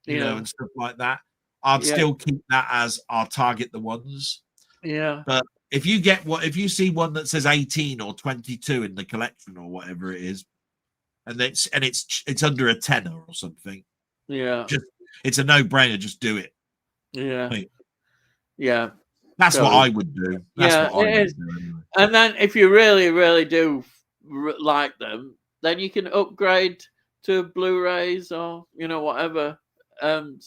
and stuff like that. I'd still keep that as I'll target the ones. Yeah. But if you see one that says 18 or 22 in the collection or whatever it is, and it's under a tenner or something, it's a no-brainer. Just do it. Yeah. That's what I would do. That's what I would do anyway. And then if you really, really do like them, then you can upgrade to Blu-rays or whatever. And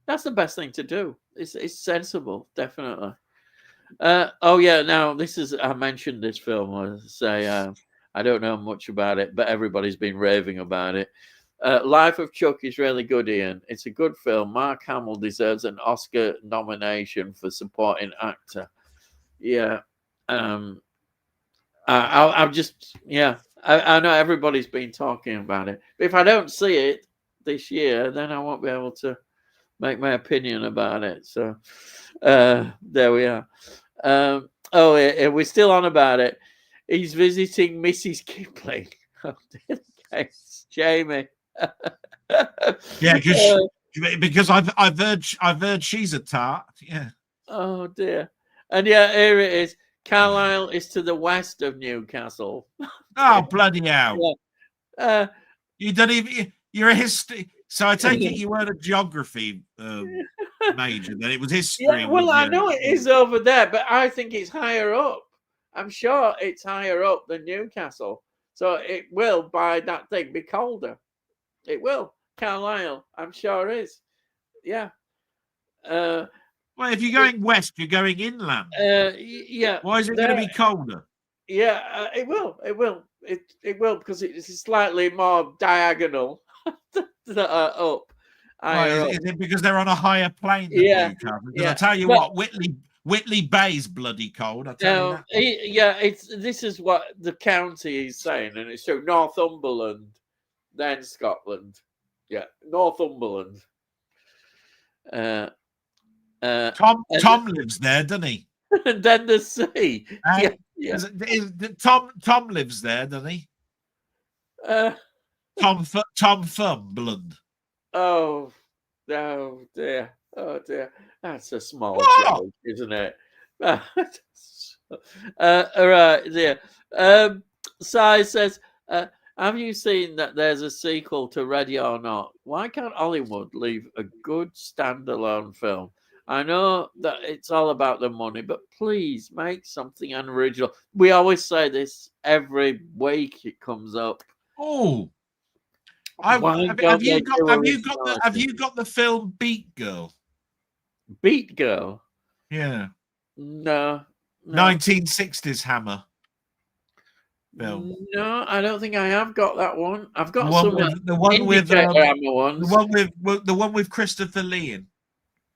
that's the best thing to do. It's sensible, definitely. Now I mentioned this film. I say I don't know much about it, but everybody's been raving about it. Life of Chuck is really good, Ian. It's a good film. Mark Hamill deserves an Oscar nomination for supporting actor. Yeah. I know everybody's been talking about it. But if I don't see it this year, then I won't be able to make my opinion about it. So there we are. We're still on about it. He's visiting Mrs. Kipling. It's Jamie. Because I've heard she's a tart. Yeah. Oh dear. And here it is. Carlisle is to the west of Newcastle. Oh bloody hell! Yeah. You don't even. You're a history. So I take it you weren't a geography major. Then it was history. Yeah, well, I Yeah. know it is over there, but I think it's higher up. I'm sure it's higher up than Newcastle, so it will, by that thing, be colder. It will. Carlisle, I'm sure is. Yeah. Well, if you're going west, you're going inland. Yeah. Why is it going to be colder? Yeah, it will. It will. It will, because it's slightly more diagonal up. Right, Higher up. is it because they're on a higher plane than Yeah. Newcastle? Because I Yeah. tell you But what, Whitley Bay's bloody cold. I tell you no, that. this is what the county is saying, and it's true. Northumberland, then Scotland. Yeah, Northumberland. Uh, Tom lives there, doesn't he? and then the sea. Eh? Yeah. Tom lives there, doesn't he? Uh, Tom Thumberland. oh, oh dear. Oh dear. That's a small What? joke, isn't it? All right, dear. Sai says, have you seen that there's a sequel to Ready or Not? Why can't Hollywood leave a good standalone film? I know that it's all about the money, but please make something unoriginal. We always say this every week it comes up. Oh, Why have don't you they got do have you got the have originality? you got the film Beat Girl? Beat Girl? Yeah, No. 1960s Hammer film. No, I don't think I have got that one. I've got The one with Hammer ones. the one with Christopher Lee in.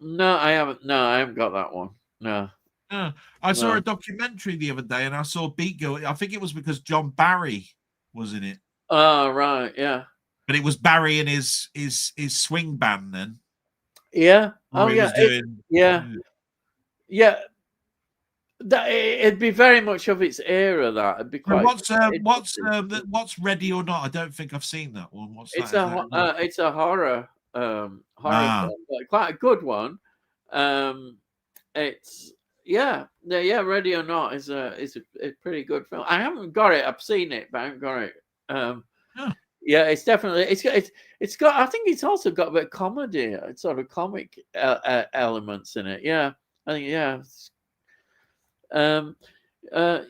No, I haven't. No, I haven't got that one. No. I saw a documentary the other day, and I saw Beat Girl. I think it was because John Barry was in it. Oh, right, yeah. But it was Barry and his swing band then. Yeah. Oh, He yeah. was doing, Yeah. It'd be very much of its era. That it'd be quite. What's Ready or Not? I don't think I've seen that one. What's It's that? it's a horror film, quite a good one. It's Ready or Not is a pretty good film. I haven't got it. I've seen it, but I haven't got it. Yeah, it's definitely it's got. I think it's also got a bit of comedy, sort of comic elements in it. Yeah, I think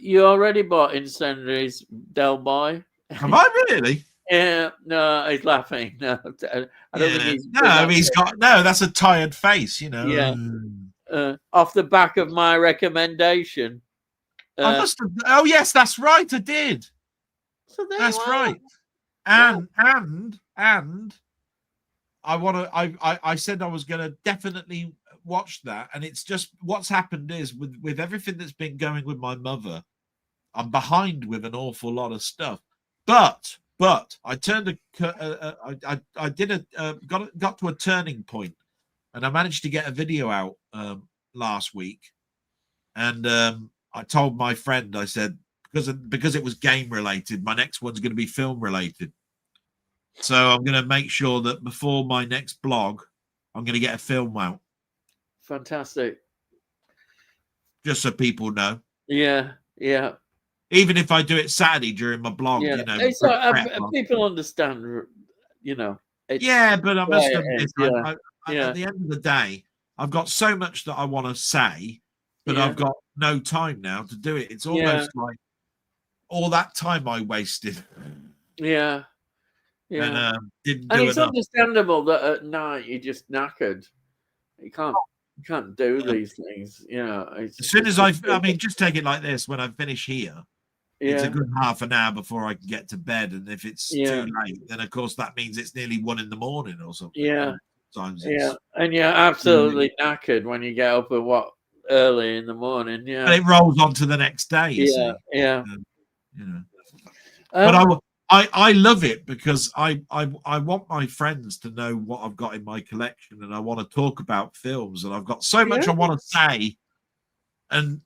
you already bought Incendiaries, Delboy? Have I really? Yeah, no, he's laughing. No, I don't think he's. No, he's got no. That's a tired face, you know. Yeah. Off the back of my recommendation. I must have. Oh yes, that's right. I did. So that's right. And I want to. I said I was going to definitely watch that, and it's just what's happened is with everything that's been going with my mother, I'm behind with an awful lot of stuff. But I turned I did got to a turning point, and I managed to get a video out last week, and I told my friend, I said, because it was game related, my next one's going to be film related. So I'm going to make sure that before my next blog, I'm going to get a film out. Fantastic. Just so people know. Yeah. Even if I do it Saturday during my blog, you know. People understand, you know. But I must admit, at the end of the day, I've got so much that I want to say, but I've got no time now to do it. It's almost like all that time I wasted. Yeah. And didn't do and it's enough. Understandable that at night you're just knackered. You can't do these things, you know. As soon as just take it like this. When I finish here, it's a good half an hour before I can get to bed, and if it's too late, then of course that means it's nearly 1 a.m. or something. And you're absolutely knackered when you get up at early in the morning. Yeah, and it rolls on to the next day. You see. You know, but I love it because I want my friends to know what I've got in my collection, and I want to talk about films, and I've got so much I want to say, and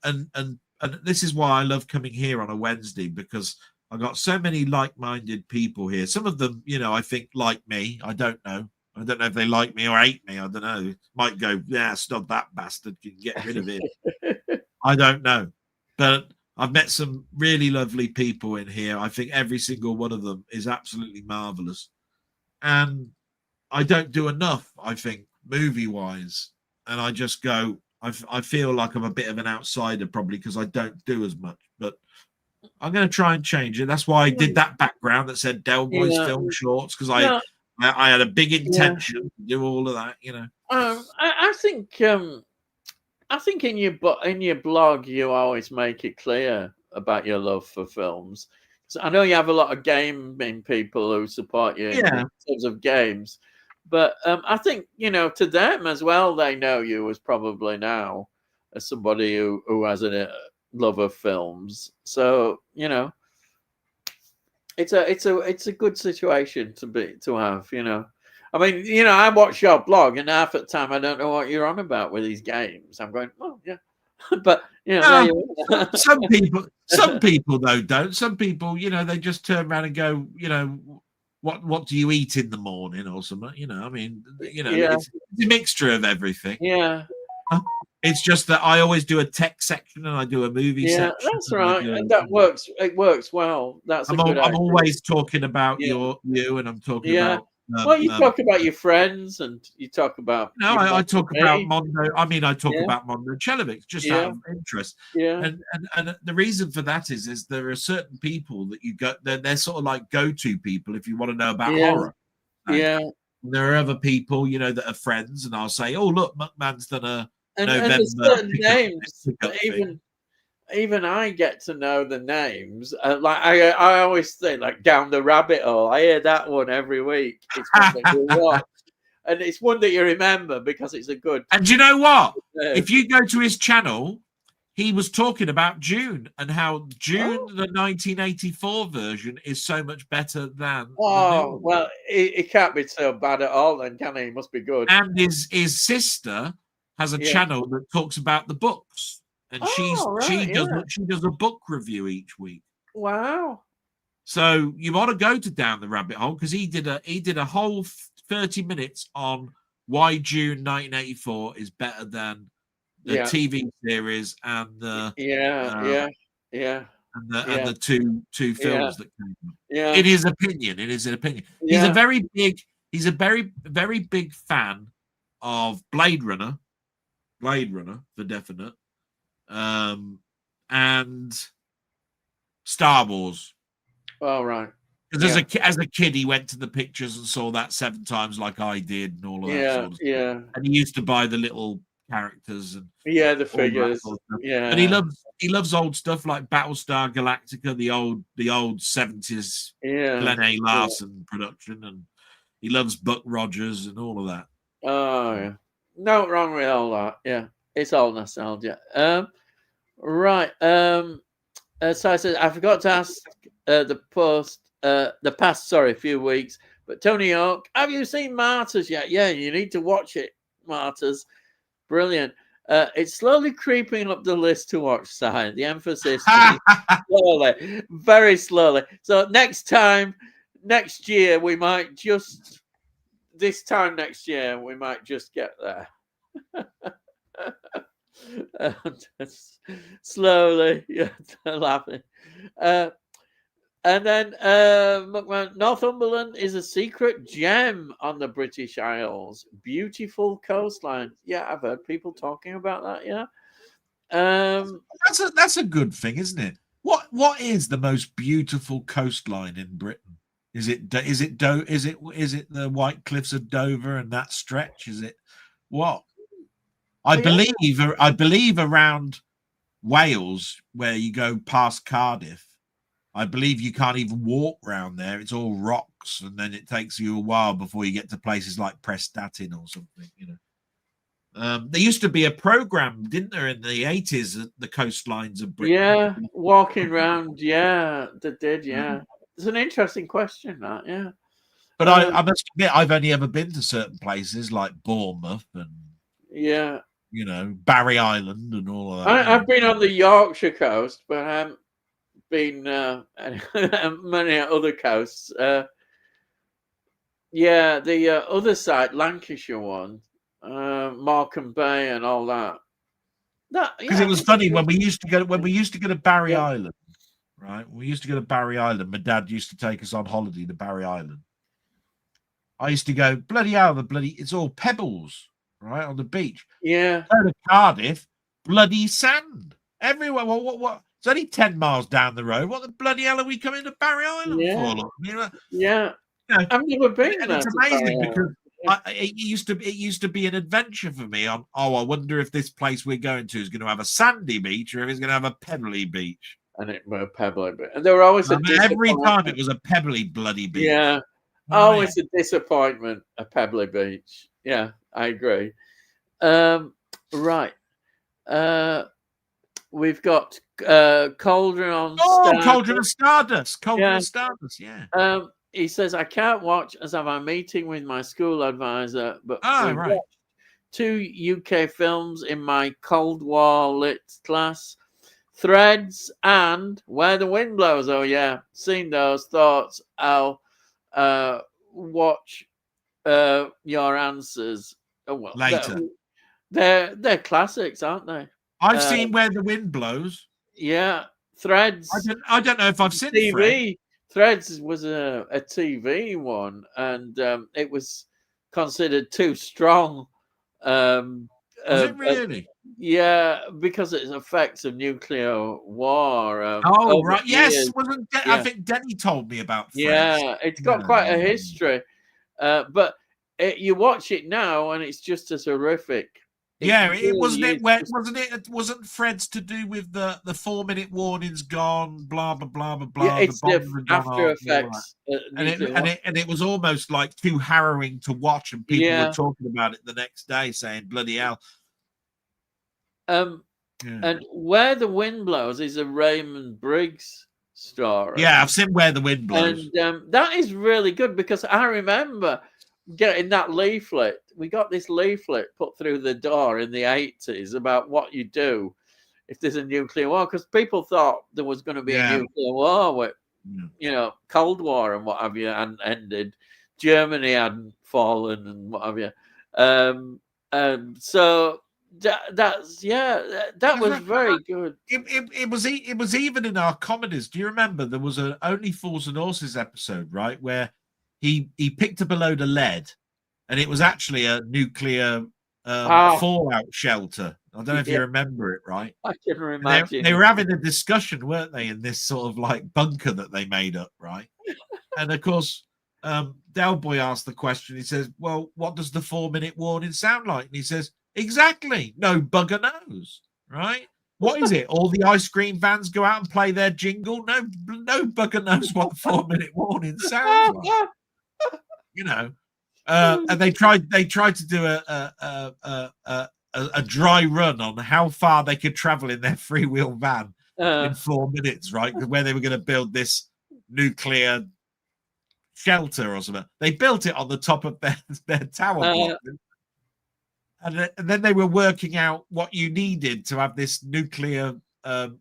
this is why I love coming here on a Wednesday, because I've got so many like-minded people here. Some of them, you know, I think like me. I don't know if they like me or hate me. I don't know. Might go, yeah, stop that bastard, can get rid of it. I don't know, but I've met some really lovely people in here. I think every single one of them is absolutely marvelous. and I don't do enough, I think, movie wise. And I just go, I feel like I'm a bit of an outsider probably because I don't do as much. But I'm going to try and change it. That's why I did that background that said Delboy's Yeah. film shorts, because No, I had a big yeah. intention to do all of that, you know. I think in your blog you always make it clear about your love for films. So I know you have a lot of gaming people who support you in Yeah. terms of games, but I think to them as well, they know you as probably now as somebody who has a love of films. So it's a good situation to have. I mean, I watch your blog, and half the time I don't know what you're on about with these games. I'm going, oh yeah, but there No, you are. some people though don't. Some people, they just turn around and go, what do you eat in the morning or something? I mean, Yeah, it's a mixture of everything. yeah, It's just that I always do a tech section and I do a movie yeah. section. That's And I right. do, And that works. It works well. That's a good I'm idea. always talking about Yeah, you, and I'm talking yeah. about Well, you talk about your friends, and you talk about your I mum talk and about me. Mondo. I mean, I talk Yeah, about Mondo Chelovic just out yeah, of interest, yeah, and the reason for that is there are certain people that you go, they're sort of like go-to people if you want to know about yeah, horror. Right? yeah. There are other people, that are friends, and I'll say, "Oh, look, Muckman's done a And there's November certain names pickup that thing." even I get to know the names. Like I always say, like Down the Rabbit Hole. I hear that one every week. It's one that you watch, and it's one that you remember because it's a good And you know what? name. If you go to his channel, he was talking about June and how June, Oh, the 1984 version, is so much better than the new oh one. well, it can't be so bad at all then, can it? It must be good. And his sister has a Yeah. channel that talks about the books, and she Oh, right. Yeah. does a book review each week. Wow. So you want to go to Down the Rabbit Hole because he did a whole 30 minutes on why June 1984 is better than the Yeah. TV series and the Yeah. uh, Yeah. Yeah. and Yeah. the two Yeah. films that came out. Yeah. In his opinion, Yeah. he's a very big fan of Blade Runner for definite, and Star Wars. All right. Because Yeah. as a kid, he went to the pictures and saw that 7 times, like I did, and all of that Yeah. sort of stuff. Yeah. And he used to buy the little characters and Yeah. The all that figures. sort of stuff. And Yeah. he loves old stuff like Battlestar Galactica, the old 70s Yeah. Glenn A. Yeah. Larson production, and he loves Buck Rogers and all of that. Oh yeah. No wrong with all that. Yeah. It's all nostalgia. Right. So I said I forgot to ask the past few weeks. But Tony Hawk, have you seen Martyrs yet? Yeah, you need to watch it. Martyrs, brilliant. It's slowly creeping up the list to watch. Side the emphasis slowly, very slowly. So next year we might just get there. Slowly, yeah, laughing. And then Northumberland is a secret gem on the British Isles. Beautiful coastline. Yeah, I've heard people talking about that. Yeah. That's a good thing, isn't it? What is the most beautiful coastline in Britain? Is it the White Cliffs of Dover and that stretch? Is it what? I believe around Wales, where you go past Cardiff, I believe you can't even walk round there. It's all rocks, and then it takes you a while before you get to places like Prestatyn or something. There used to be a program, didn't there, in the 80s, at the coastlines of Britain? Yeah, walking around. Yeah, they did. Yeah, it's an interesting question. That. Yeah. But I must admit, I've only ever been to certain places like Bournemouth and Barry Island and all of that. I've been on the Yorkshire coast, but I haven't been many other coasts. The other side, Lancashire one, Morecambe Bay and all that. Because it was funny when we used to go to Barry Island, right? We used to go to Barry Island. My dad used to take us on holiday to Barry Island. I used to go, bloody hell, it's all pebbles, right, on the beach. Yeah. Go to Cardiff, bloody sand everywhere. What? It's only 10 miles down the road. What the bloody hell are we coming to Barry Island Yeah. for? Yeah. You know, I've never been and there it's to amazing Barry because Island. it used to be an adventure for me on, I wonder if this place we're going to is going to have a sandy beach or if it's going to have a pebbly beach. And it were pebbly, and there were always a Every time disappointment. it was a pebbly bloody beach. Yeah, Oh, yeah. always a disappointment. A pebbly beach. Yeah, I agree. Right. We've got Cauldron on Stardust. Cauldron of Stardust. Cauldron Yeah. of Stardust, yeah. He says, I can't watch as I have a meeting with my school advisor, but we right. watched 2 UK films in my Cold War lit class, Threads and Where the Wind Blows. Oh, yeah. Seen those. Thoughts. I'll watch your answers. Oh, well, Later. They're classics, aren't they? I've seen Where the Wind Blows. Yeah. Threads. I don't know if I've seen TV. Threads was a TV one, and it was considered too strong. Was it really? Yeah, because its effects of nuclear war. Right. Yes. I think Denny told me about Threads. Yeah, it's got quite a history. But you watch it now, and it's just as horrific. Wasn't Threads to do with the 4-minute warnings gone, blah blah blah blah blah. Yeah, it's the after effects, and it was almost like too harrowing to watch, and people were talking about it the next day, saying bloody hell. And Where the Wind Blows is a Raymond Briggs story. Yeah, I've seen Where the Wind Blows, and that is really good because I remember getting that leaflet. We got this leaflet put through the door in the 80s about what you do if there's a nuclear war, because people thought there was going to be a nuclear war with, Cold War and what have you, and ended. Germany hadn't fallen and what have you. And so that was very good. It was even in our comedies. Do you remember there was an Only Fools and Horses episode, right, where he picked up a load of lead, and it was actually a nuclear fallout shelter. I don't know if you remember it, right? I can imagine. They were having a discussion, weren't they, in this sort of like bunker that they made up, right? And of course, Delboy asked the question. He says, well, what does the 4-minute warning sound like? And he says, exactly. No bugger knows, right? What is it? All the ice cream vans go out and play their jingle? No bugger knows what the 4-minute warning sounds like. And they tried to do a dry run on how far they could travel in their freewheel van in 4 minutes, right? Where they were going to build this nuclear shelter or something. They built it on the top of their tower block. And then they were working out what you needed to have this nuclear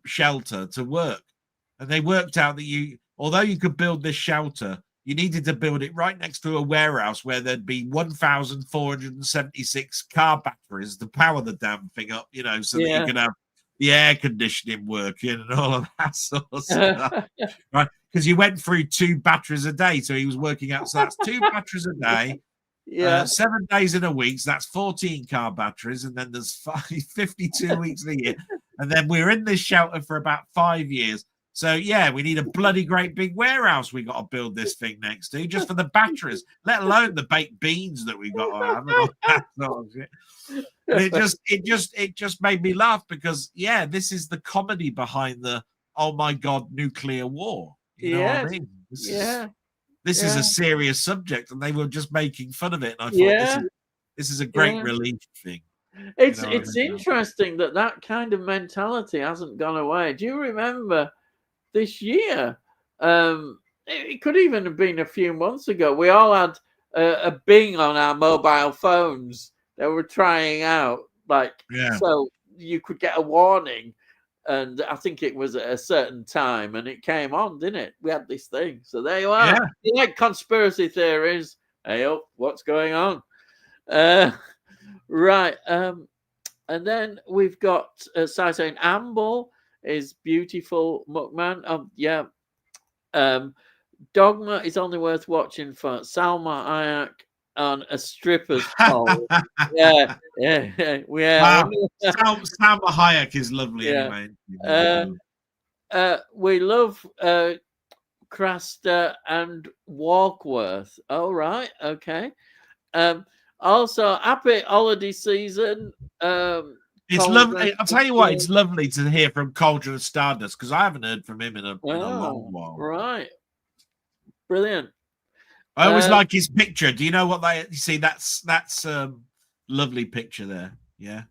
shelter to work. And they worked out that although you could build this shelter, you needed to build it right next to a warehouse where there'd be 1,476 car batteries to power the damn thing up, so that you could have the air conditioning working and all of that sort of stuff, right? Because you went through 2 batteries a day, so he was working out. So that's 2 batteries a day, 7 days in a week. So that's 14 car batteries, and then there's 52 weeks in a year, and then we're in this shelter for about 5 years. So, we need a bloody great big warehouse we got to build this thing next to, just for the batteries, let alone the baked beans that we got to have and all that sort of shit. And it just made me laugh because, this is the comedy behind the, oh my God, nuclear war. You know what I mean? This is a serious subject, and they were just making fun of it. And I thought this is a great relief thing. It's interesting that kind of mentality hasn't gone away. Do you remember this year? It could even have been a few months ago. We all had a Bing on our mobile phones that were trying out, so you could get a warning. And I think it was at a certain time, and it came on, didn't it? We had this thing. So there you are. You like conspiracy theories? Hey, what's going on? Right. And then we've got saying Amble is beautiful, Muckman. Dogma is only worth watching for Salma Hayek on a stripper's pole. Yeah. Wow. Salma Hayek is lovely Yeah. anyway. We love Craster and Walkworth. All right. Okay. Also, happy holiday season. It's lovely. I'll tell you what, it's lovely to hear from Cauldron of Stardust because I haven't heard from him in a long while. Right. Brilliant. I always like his picture. Do you know what you see? That's lovely picture there. Yeah.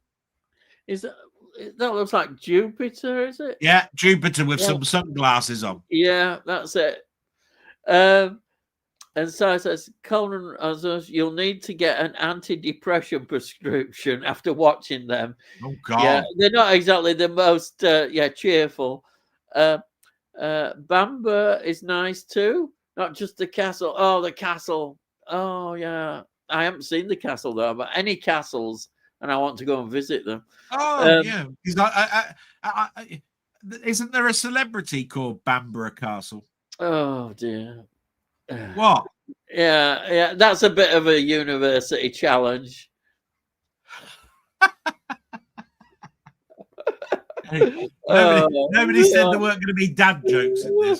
That looks like Jupiter, is it? Yeah, Jupiter with some sunglasses on. Yeah, that's it. And so it says, Conan, you'll need to get an antidepressant prescription after watching them. Oh, God. Yeah, they're not exactly the most cheerful. Bamber is nice too. Not just the castle. Oh, the castle. Oh, yeah. I haven't seen the castle though, but any castles, and I want to go and visit them. Oh, yeah. Isn't there a celebrity called Bamber Castle? Oh, dear. What? Yeah, that's a bit of a university challenge. Nobody said there weren't going to be dad jokes in this.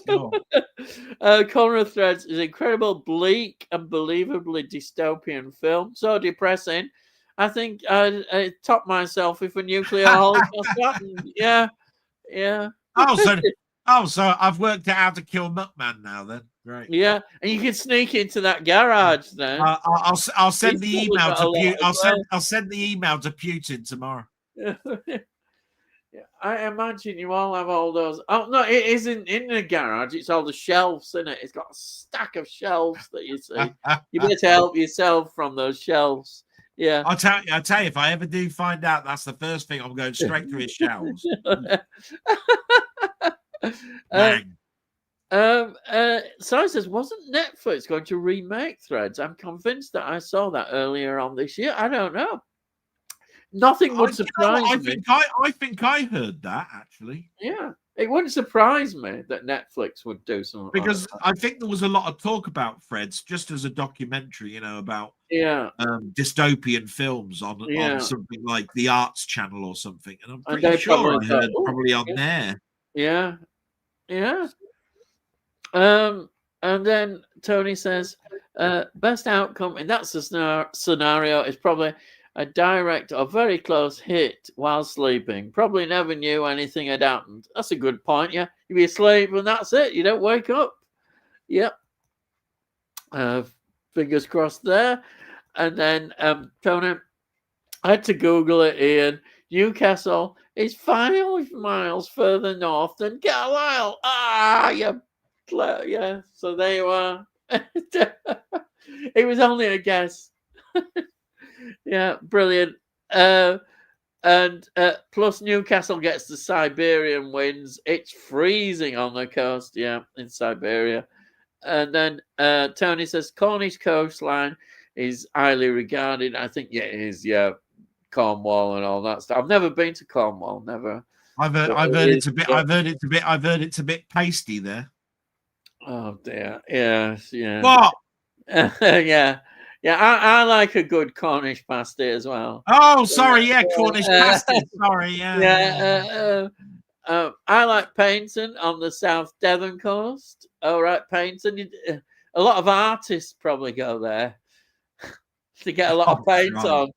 Conrad Threads is an incredible, bleak, and believably dystopian film. So depressing. I think I top myself if a nuclear holocaust happened. Yeah. So I've worked out how to kill Muckman now. Then, right? Yeah, and you can sneak into that garage. Then I'll send the email to Putin. I'll send the email to Putin tomorrow. I imagine you all have all those. Oh no, it isn't in the garage. It's all the shelves in it. It's got a stack of shelves that you see. You better help yourself from those shelves. Yeah, I'll tell you. If I ever do find out, that's the first thing. I'm going straight to his shelves. So it says, wasn't Netflix going to remake Threads? I'm convinced that I saw that earlier on this year. I don't know. Nothing would surprise me. I think I heard that actually. Yeah, it wouldn't surprise me that Netflix would do something because like I think there was a lot of talk about Threads just as a documentary, about dystopian films on something like the Arts Channel or something, and I'm pretty sure I heard probably on there. Yeah. And then Tony says, best outcome in that scenario is probably a direct or very close hit while sleeping. Probably never knew anything had happened. That's a good point. Yeah, you be asleep and that's it. You don't wake up. Yep. Fingers crossed there. And then Tony, I had to Google it, Ian. Newcastle is 5 miles further north than Carlisle. Yeah. So there you are. It was only a guess. Yeah, brilliant. And plus Newcastle gets the Siberian winds. It's freezing on the coast, in Siberia. And then Tony says Cornish coastline is highly regarded. I think it is, Cornwall and all that stuff. I've never been to Cornwall, never. I've heard it's a bit pasty there. Oh dear. Yes, yeah. What? Yeah, I like a good Cornish pasty as well. Oh, sorry, Cornish pasty. Sorry, I like Paignton on the South Devon coast. All right, Paignton. A lot of artists probably go there to get a lot of paint on.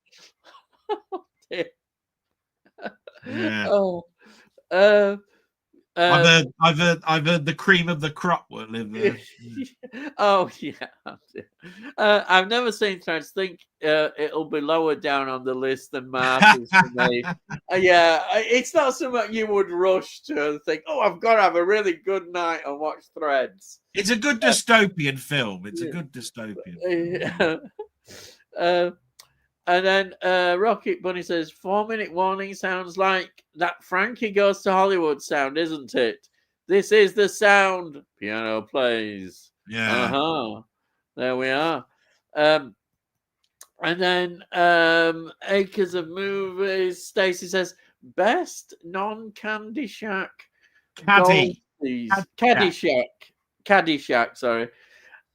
I've heard the cream of the crop will live there. Oh yeah. I've never seen Threads. Think it'll be lower down on the list than Martyrs for me. It's not something you would rush to think, oh, I've got to have a really good night and watch Threads. It's a good dystopian film. It's a good dystopian. And then Rocket Bunny says, 4-minute warning sounds like that Frankie Goes to Hollywood sound, isn't it? This is the sound. Piano plays. Yeah. There we are. And then Acres of Movies. Stacey says, best non-Caddyshack. Caddyshack, sorry.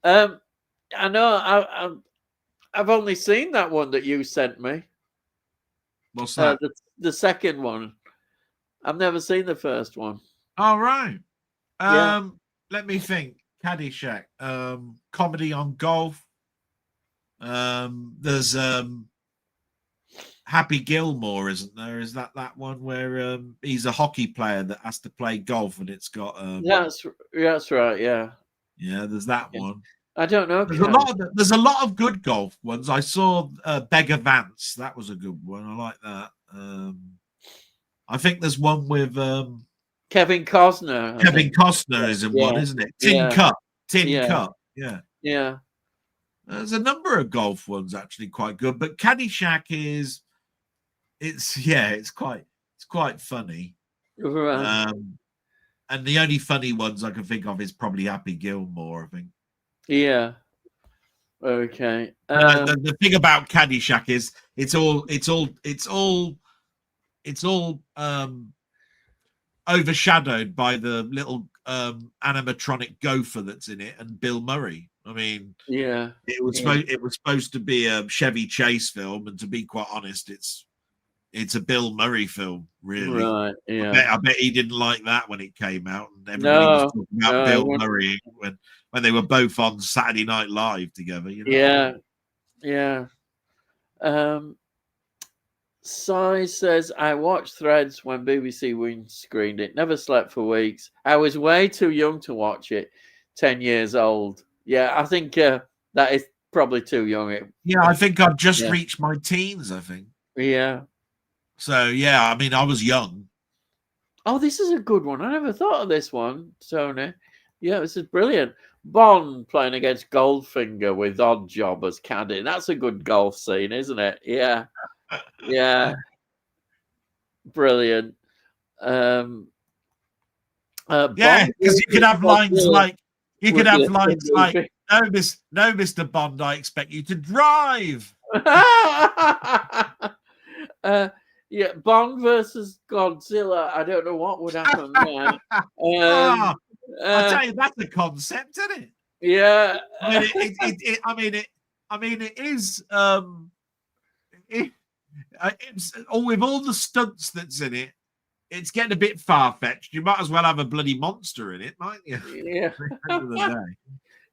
I know I've only seen that one that you sent me. What's that? The second one. I've never seen the first one. All right. Yeah. Let me think. Caddyshack. Comedy on golf. There's Happy Gilmore, isn't there? Is that one where he's a hockey player that has to play golf, and it's got That's right. Yeah. yeah. There's that one. I don't know. There's a lot of good golf ones. I saw Beggar Vance. That was a good one. I like that. I think there's one with Kevin Costner. Kevin Costner is in one, isn't it? Tin Cup. Yeah. Yeah. There's a number of golf ones actually quite good, but Caddyshack it's quite funny. Right. And the only funny ones I can think of is probably Happy Gilmore, I think. Yeah. Okay. The thing about Caddyshack is it's all overshadowed by the little animatronic gopher that's in it and Bill Murray. I mean, yeah, it was supposed to be a Chevy Chase film, and to be quite honest, it's a Bill Murray film, really. Right. Yeah. I bet he didn't like that when it came out, and everybody was talking about Bill Murray when they were both on Saturday Night Live together. You know? Yeah. Sai says, I watched Threads when BBC Win screened it. Never slept for weeks. I was way too young to watch it. 10 years old. Yeah, I think that is probably too young. I think I've just reached my teens, I think. Yeah. So, yeah, I mean, I was young. Oh, this is a good one. I never thought of this one, Tony. Yeah, this is brilliant. Bond playing against Goldfinger with Oddjob as caddy. That's a good golf scene, isn't it? Yeah. Yeah. Brilliant. Yeah, because you could have lines like no, Mr. Bond, I expect you to drive. Yeah, Bond versus Godzilla. I don't know what would happen there. I tell you, that's the concept, isn't it? Yeah. It is. With all the stunts that's in it, it's getting a bit far-fetched. You might as well have a bloody monster in it, mightn't you? Yeah. End of the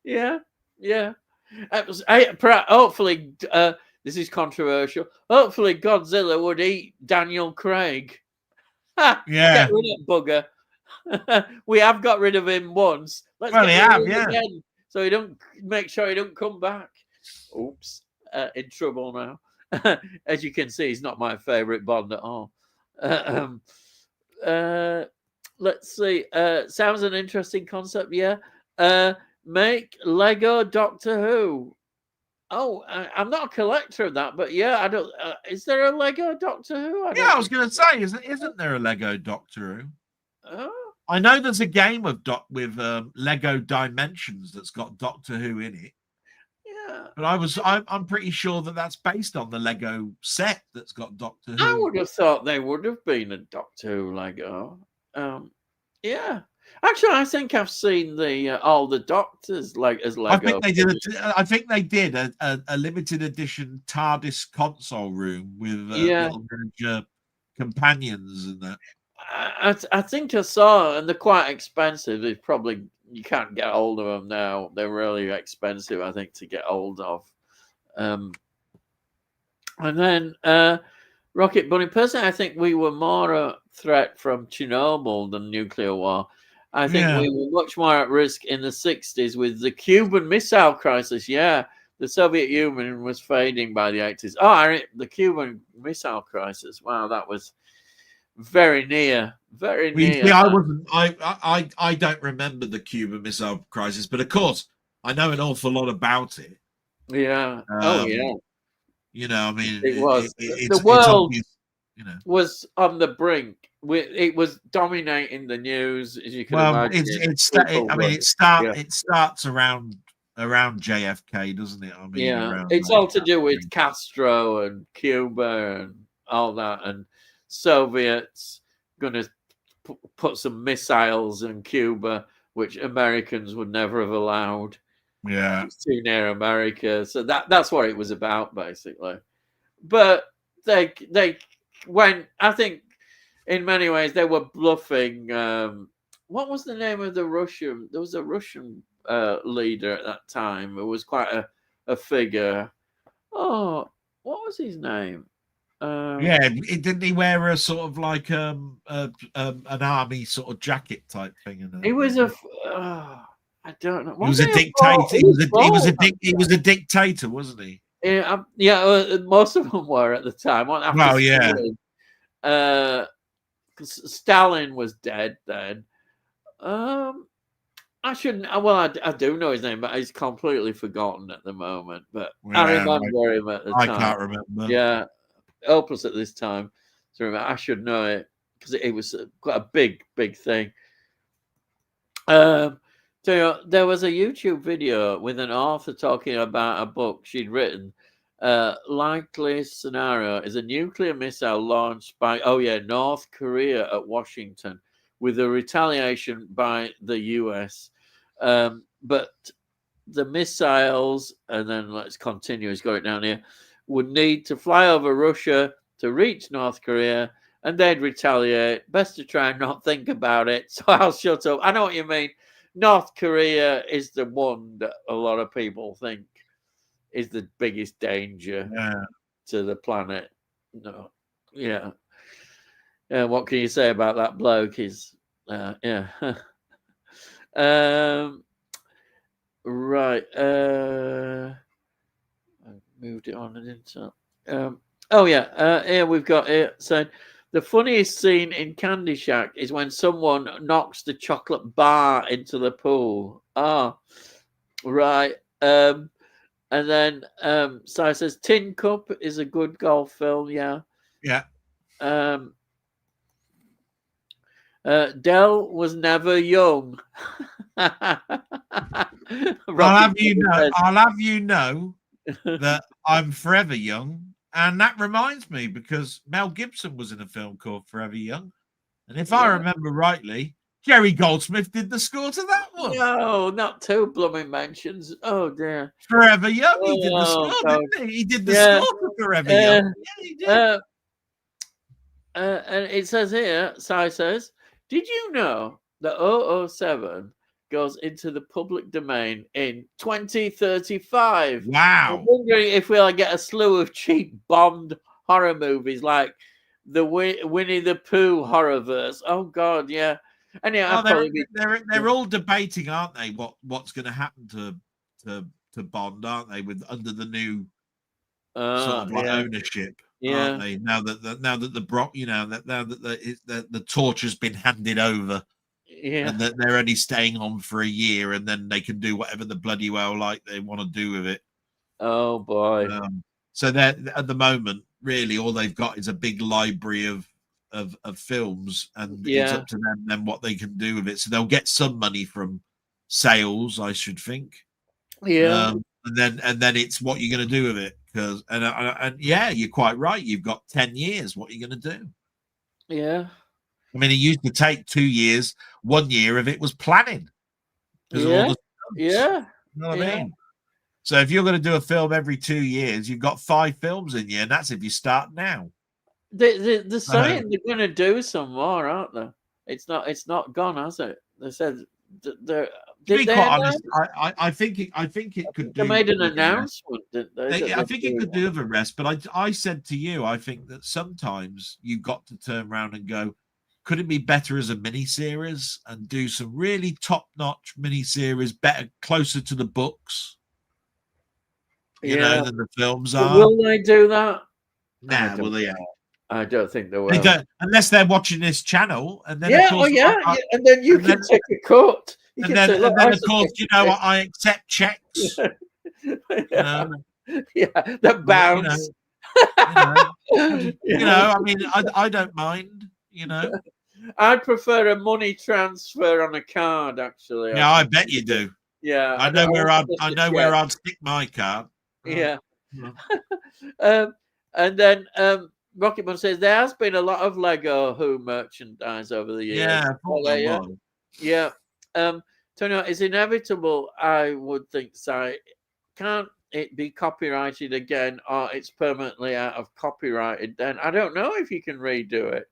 day. Yeah. Hopefully, this is controversial. Hopefully, Godzilla would eat Daniel Craig. Yeah. Get rid of bugger. We have got rid of him once. Let's get rid of him again, so make sure he don't come back. Oops, in trouble now. As you can see, he's not my favorite Bond at all. Let's see. Sounds an interesting concept. Yeah. Make Lego Doctor Who. Oh, I'm not a collector of that, but yeah, I don't. Is there a Lego Doctor Who? I was going to say, isn't there a Lego Doctor Who? Oh. I know there's a game with Lego Dimensions that's got Doctor Who in it. Yeah, but I'm pretty sure that's based on the Lego set that's got Doctor Who. I would have thought they would have been a Doctor Who Lego. Yeah. Actually, I think I've seen all the Doctors as Lego. I think they did a limited edition TARDIS console room with little miniature companions and that. I think I saw, and they're quite expensive. You can't get hold of them now. They're really expensive, I think, to get hold of. And then Rocket Bunny. Personally, I think we were more a threat from Chernobyl than nuclear war. I think we were much more at risk in the 60s with the Cuban Missile Crisis. Yeah, the Soviet Union was fading by the 80s. Oh, the Cuban Missile Crisis. Wow, that was very near. Very near. See, I wasn't. I don't remember the Cuban Missile Crisis, but of course, I know an awful lot about it. Yeah. You know, I mean, it was. The world was on the brink. It was dominating the news, as you can imagine. It starts around JFK, doesn't it? I mean, it's all to do with Castro and Cuba and all that, and Soviets going to put some missiles in Cuba, which Americans would never have allowed. Yeah. It's too near America. So that's what it was about, basically. But they went, I think, in many ways, they were bluffing. What was the name of the Russian? There was a Russian leader at that time who was quite a figure. Oh, what was his name? Yeah, didn't he wear a sort of like an army sort of jacket type thing? He was I don't know. He was a He dictator. he was bald. He was a dictator, wasn't he? Yeah, most of them were at the time. After Well, yeah. Stalin, Stalin was dead then. I shouldn't. Well, I do know his name, but he's completely forgotten at the moment. But Yeah, I remember him at the time. I can't remember. Yeah, hopeless at this time. So I should know it because it was quite a big thing. So there was a YouTube video with an author talking about a book she'd written. Likely scenario is a nuclear missile launched by North Korea at Washington with a retaliation by the US. But the missiles, and then let's continue, it's going down here, would need to fly over Russia to reach North Korea, and they'd retaliate. Best to try and not think about it. So I'll shut up. I know what you mean. North Korea is the one that a lot of people think is the biggest danger to the planet. No, yeah. What can you say about that bloke? He's yeah. Right. I moved it on, didn't I? Here we've got it said the funniest scene in Candy Shack is when someone knocks the chocolate bar into the pool. Oh, right. And then Si says Tin Cup is a good golf film. Yeah. Yeah. Del was never young. I'll have you know that I'm forever young, and that reminds me because Mel Gibson was in a film called Forever Young, and if I remember rightly, Jerry Goldsmith did the score to that one. No, not two blooming mentions. Oh dear. Forever Young, he did the score, didn't he? He did the score for Forever Young. Yeah, he did. And it says here, Si says, did you know that 007 goes into the public domain in 2035? Wow. I'm wondering if we'll get a slew of cheap Bond horror movies like the Winnie the Pooh horrorverse. Oh God, yeah. And yeah, they're all debating, aren't they? What's going to happen to Bond, aren't they? With under the new sort of like ownership, aren't they? Now that the torch has been handed over, and that they're only staying on for a year, and then they can do whatever the bloody well like they want to do with it. Oh boy! So they're at the moment, really, all they've got is a big library of films, and it's up to them then what they can do with it. So they'll get some money from sales, I should think. Yeah. And then it's what you're going to do with it, because and yeah, you're quite right. You've got 10 years. What are you going to do? Yeah. I mean, it used to take 2 years. 1 year of it was planning. Yeah. You know what I mean? So if you're going to do a film every 2 years, you've got 5 films in you, and that's if you start now. They're saying they're going to do some more, aren't they? It's not gone, has it? They said they're. To be quite honest, I think it could do. They made an announcement, didn't they? I think it could do with a rest, but I said to you, I think that sometimes you've got to turn around and go, could it be better as a mini series and do some really top-notch mini series, better, closer to the books, you know, than the films are? Will they do that? Nah, will they? I don't think they will. They don't, unless they're watching this channel, and then and then you can take a cut. And then, of course, you know what? I accept checks. That bounce. You know, I mean, I don't mind. You know, I'd prefer a money transfer on a card. Actually, yeah, I bet you do. Yeah, I know where I'd stick my card. Yeah, and then Rocketman says there has been a lot of Lego Who merchandise over the years. Yeah, Tony, it's inevitable, I would think, Si. Can't it be copyrighted again, or it's permanently out of copyrighted then? I don't know if you can redo it.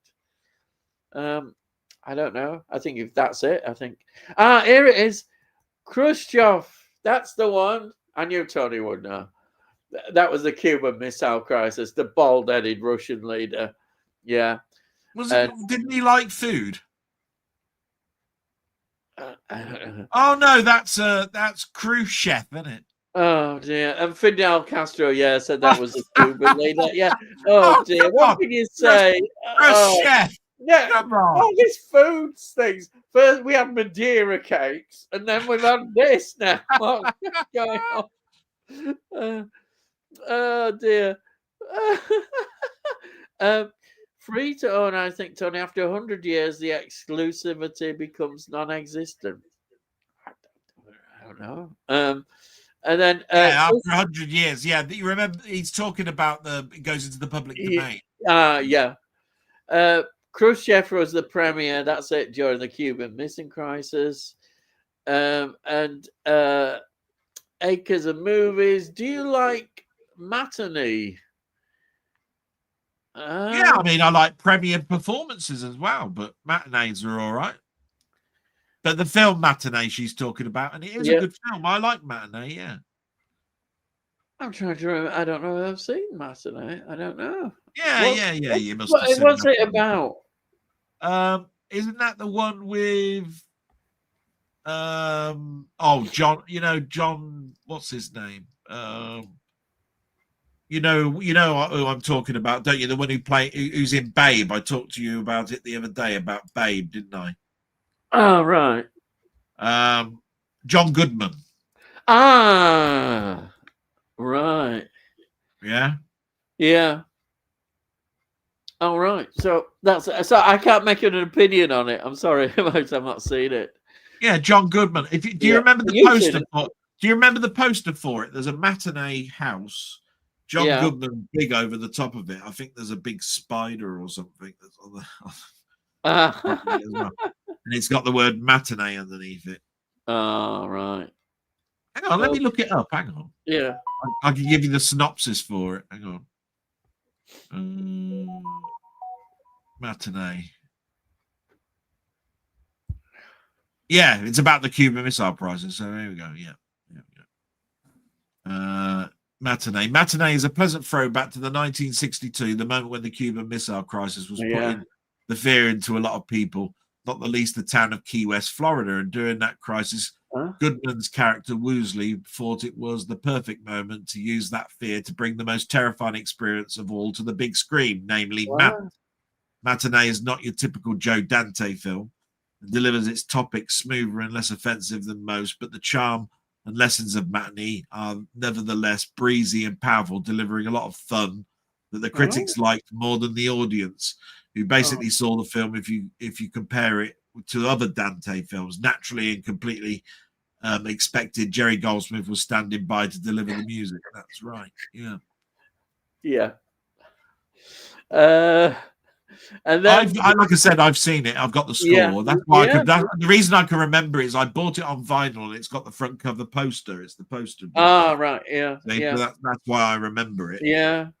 I don't know. I think if that's it, I think. Here it is. Khrushchev. That's the one. I knew Tony would know. That was the Cuban Missile Crisis, the bald-headed Russian leader. Yeah. Didn't he like food? Oh no, that's Khrushchev, isn't it? Oh dear. And Fidel Castro, said that was a Cuban leader. Yeah. Oh dear. What can you say? Khrushchev. Yeah, come on. All these foods things. First we had Madeira cakes, and then we've had this now. What's going on? Oh dear. Free to own, I think, Tony, after 100 years, the exclusivity becomes non-existent. I don't know. And then after 100 years, you remember he's talking about it goes into the public domain. Yeah. Khrushchev was the premier. That's it during the Cuban Missile Crisis. And acres of movies. Do you like Matinee? I mean, I like premiere performances as well, but matinees are all right. But the film Matinee she's talking about, and it is a good film. I like Matinee, yeah. I'm trying to remember. I don't know if I've seen Matinee. I don't know. Yeah. You must. What's it about? Isn't that the one with John? John. What's his name? You know who I'm talking about, don't you? The one who's in Babe. I talked to you about it the other day about Babe, didn't I? Oh, right. John Goodman. Right. Yeah. Oh, right. So I can't make an opinion on it. I'm sorry, I've not seen it. Yeah, John Goodman. Do you remember the poster? Do you remember the poster for it? There's a matinee house. John Goodman big over the top of it. I think there's a big spider or something that's on the as well. And it's got the word matinee underneath it. Oh, right. Hang on, let me look it up. Hang on. Yeah. I can give you the synopsis for it. Hang on. Matinee. Yeah, it's about the Cuban Missile Crisis. So there we go. Yeah. Matinee. Matinee is a pleasant throwback to the 1962, the moment when the Cuban Missile Crisis was putting the fear into a lot of people, not the least the town of Key West, Florida. And during that crisis, Goodman's character Woosley thought it was the perfect moment to use that fear to bring the most terrifying experience of all to the big screen, namely Matinee is not your typical Joe Dante film and delivers its topic smoother and less offensive than most, but the charm and lessons of Matinee are nevertheless breezy and powerful, delivering a lot of fun that the critics liked more than the audience, who basically saw the film, if you compare it to other Dante films, naturally and completely expected Jerry Goldsmith was standing by to deliver the music. That's right. Yeah. And then, like I said, I've seen it. I've got the score. Yeah. That's why the reason I can remember it is I bought it on vinyl and it's got the front cover poster. It's the poster. Right. Yeah. That's why I remember it. Yeah.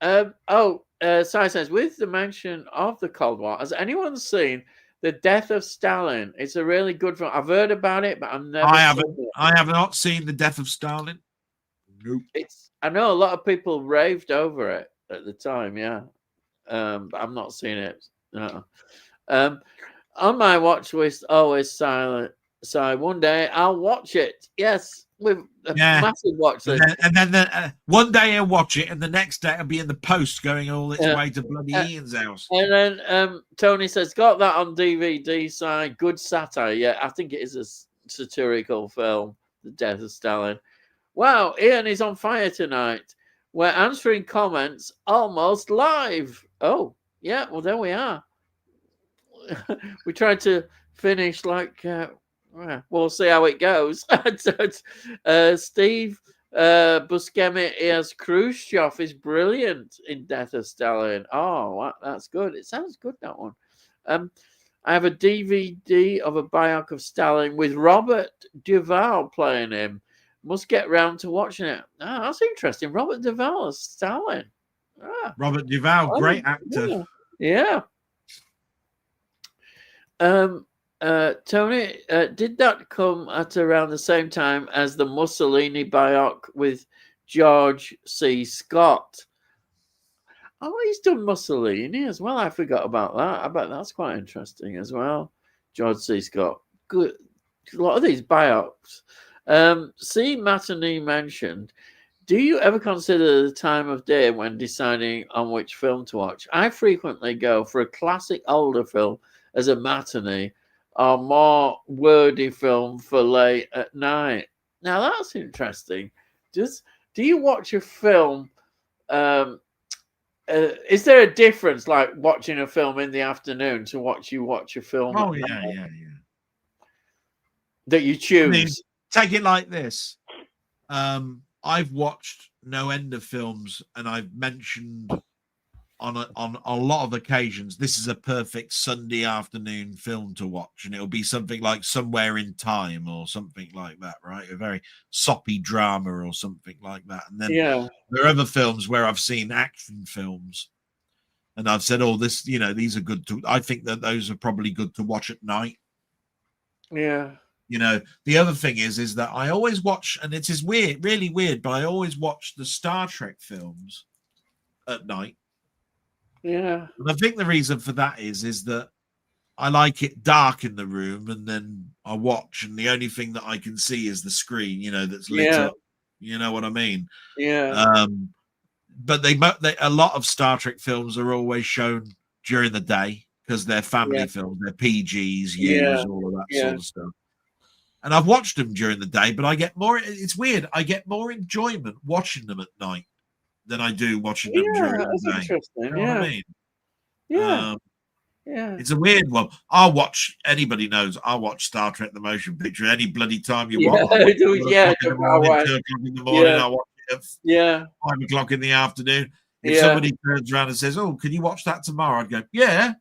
Sai says, with the mention of the Cold War, has anyone seen The Death of Stalin? It's a really good film. I've heard about it, but I have not seen The Death of Stalin. Nope. I know a lot of people raved over it at the time. Yeah. But I've not seen it. No. On my watch list, always silent. So one day I'll watch it. Yes, with a massive watch list. And then one day I'll watch it, and the next day I'll be in the post going all its way to bloody Ian's house. And then Tony says, got that on DVD side. Good satire. Yeah, I think it is a satirical film, The Death of Stalin. Wow, Ian is on fire tonight. We're answering comments almost live. Oh, yeah, well, there we are. We tried to finish like, we'll see how it goes. Steve Buscemi as Khrushchev is brilliant in Death of Stalin. Oh, that's good. It sounds good, that one. I have a DVD of a biopic of Stalin with Robert Duvall playing him. Must get round to watching it. Ah, that's interesting. Robert Duvall as Stalin. Ah, Robert Duvall, great actor. yeah. Tony, did that come at around the same time as the Mussolini biopic with George C. Scott? Oh, he's done Mussolini as well. I forgot about that. I bet that's quite interesting as well. George C. Scott. Good. A lot of these biopics. See, Matinee mentioned, do you ever consider the time of day when deciding on which film to watch? I frequently go for a classic older film as a matinee or more wordy film for late at night. Now, that's interesting. Do you watch a film? Is there a difference, like watching a film in the afternoon to watch a film? Oh yeah. That you choose. I mean, take it like this. I've watched no end of films, and I've mentioned on a lot of occasions this is a perfect Sunday afternoon film to watch, and it'll be something like Somewhere in Time or something like that, right? A very soppy drama or something like that. And then there are other films where I've seen action films, and I've said, "Oh, this, these are good to." I think that those are probably good to watch at night. Yeah. The other thing is that I always watch, and it is weird, really weird, but I always watch the Star Trek films at night. Yeah. And I think the reason for that is that I like it dark in the room, and then I watch, and the only thing that I can see is the screen, that's lit up. You know what I mean? Yeah. But a lot of Star Trek films are always shown during the day because they're family films, they're PGs, U's, all of that sort of stuff. And I've watched them during the day, but I get more. It's weird. I get more enjoyment watching them at night than I do watching them during the day. Interesting. You know what I mean? Yeah. It's a weird one. I'll watch. Anybody knows. I'll watch Star Trek: The Motion Picture any bloody time you want. 2 o'clock in the morning. I'll watch it at 5 o'clock in the afternoon. If somebody turns around and says, "Oh, can you watch that tomorrow?" I'd go, "Yeah."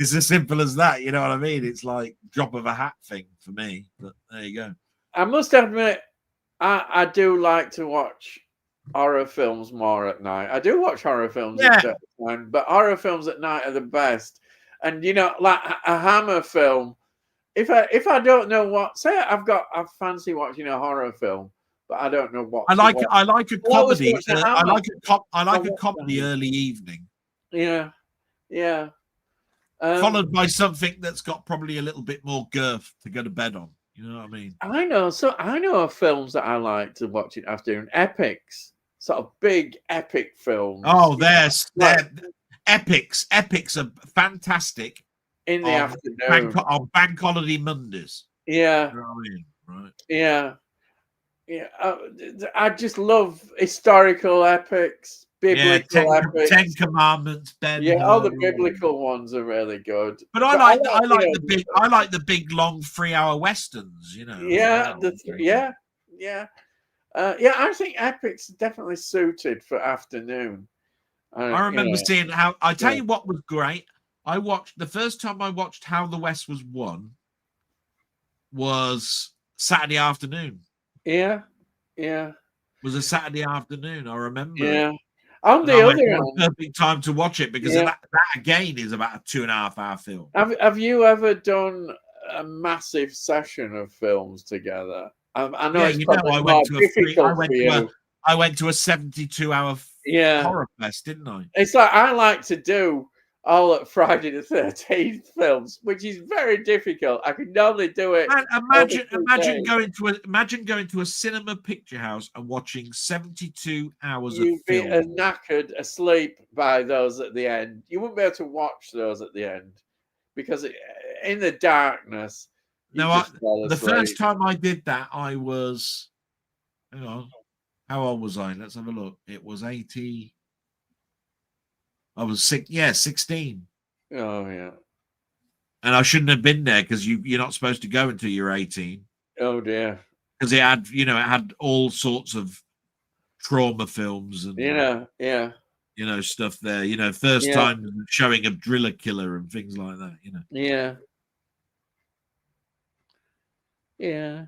It's as simple as that. You know what I mean? It's like drop of a hat thing for me. But there you go. I must admit, I do like to watch horror films more at night. I do watch horror films at time, but horror films at night are the best. And like a Hammer film, if I don't know what, say I fancy watching a horror film, but I don't know what. I like a comedy. I like a comedy early evening. Yeah. Followed by something that's got probably a little bit more girth to go to bed on. You know what I mean? I know of films that I like to watch in afternoon. Epics, sort of big epic films. Oh, they're epics. Epics are fantastic in the afternoon on bank holiday Mondays. Yeah. You know what I mean? Right. Yeah. I just love historical epics. Biblical epics. 10 Commandments, Ben. All the biblical ones are really good. But I like the big long 3-hour westerns. I think epics definitely suited for afternoon. I remember seeing how. I tell you what was great. The first time I watched How the West Was Won was Saturday afternoon. Yeah. Was a Saturday afternoon. I remember. Yeah. On the other hand, perfect time to watch it because that again is about a 2.5-hour film. Have you ever done a massive session of films together? I know it's probably difficult for you. I went to a 72-hour horror fest, didn't I? It's like I like to do all at Friday the 13th films, which is very difficult. I could normally do it. Imagine going to a cinema picture house and watching 72 hours of film. You'd be knackered, asleep by those at the end. You wouldn't be able to watch those at the end because in the darkness. No, the first time I did that, I was. Hang on, how old was I? Let's have a look. It was 80. I was 16. Oh, yeah. And I shouldn't have been there because you're not supposed to go until you're 18. Oh, dear. Because it had all sorts of trauma films. And yeah. stuff there. First time showing of Driller Killer and things like that. Yeah. Yeah.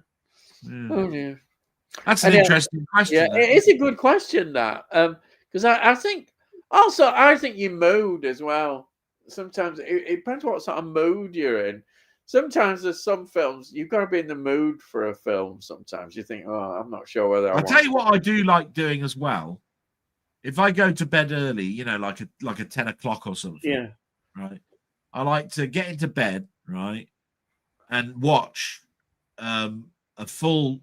Oh dear. That's an interesting question. Yeah, it is a good question, that. Because I think your mood as well. Sometimes it depends what sort of mood you're in. Sometimes there's some films you've got to be in the mood for a film. Sometimes you think, oh, I'm not sure whether I'll tell you what I do like doing as well. If I go to bed early, like a 10 o'clock or something, yeah, right? I like to get into bed, right, and watch a full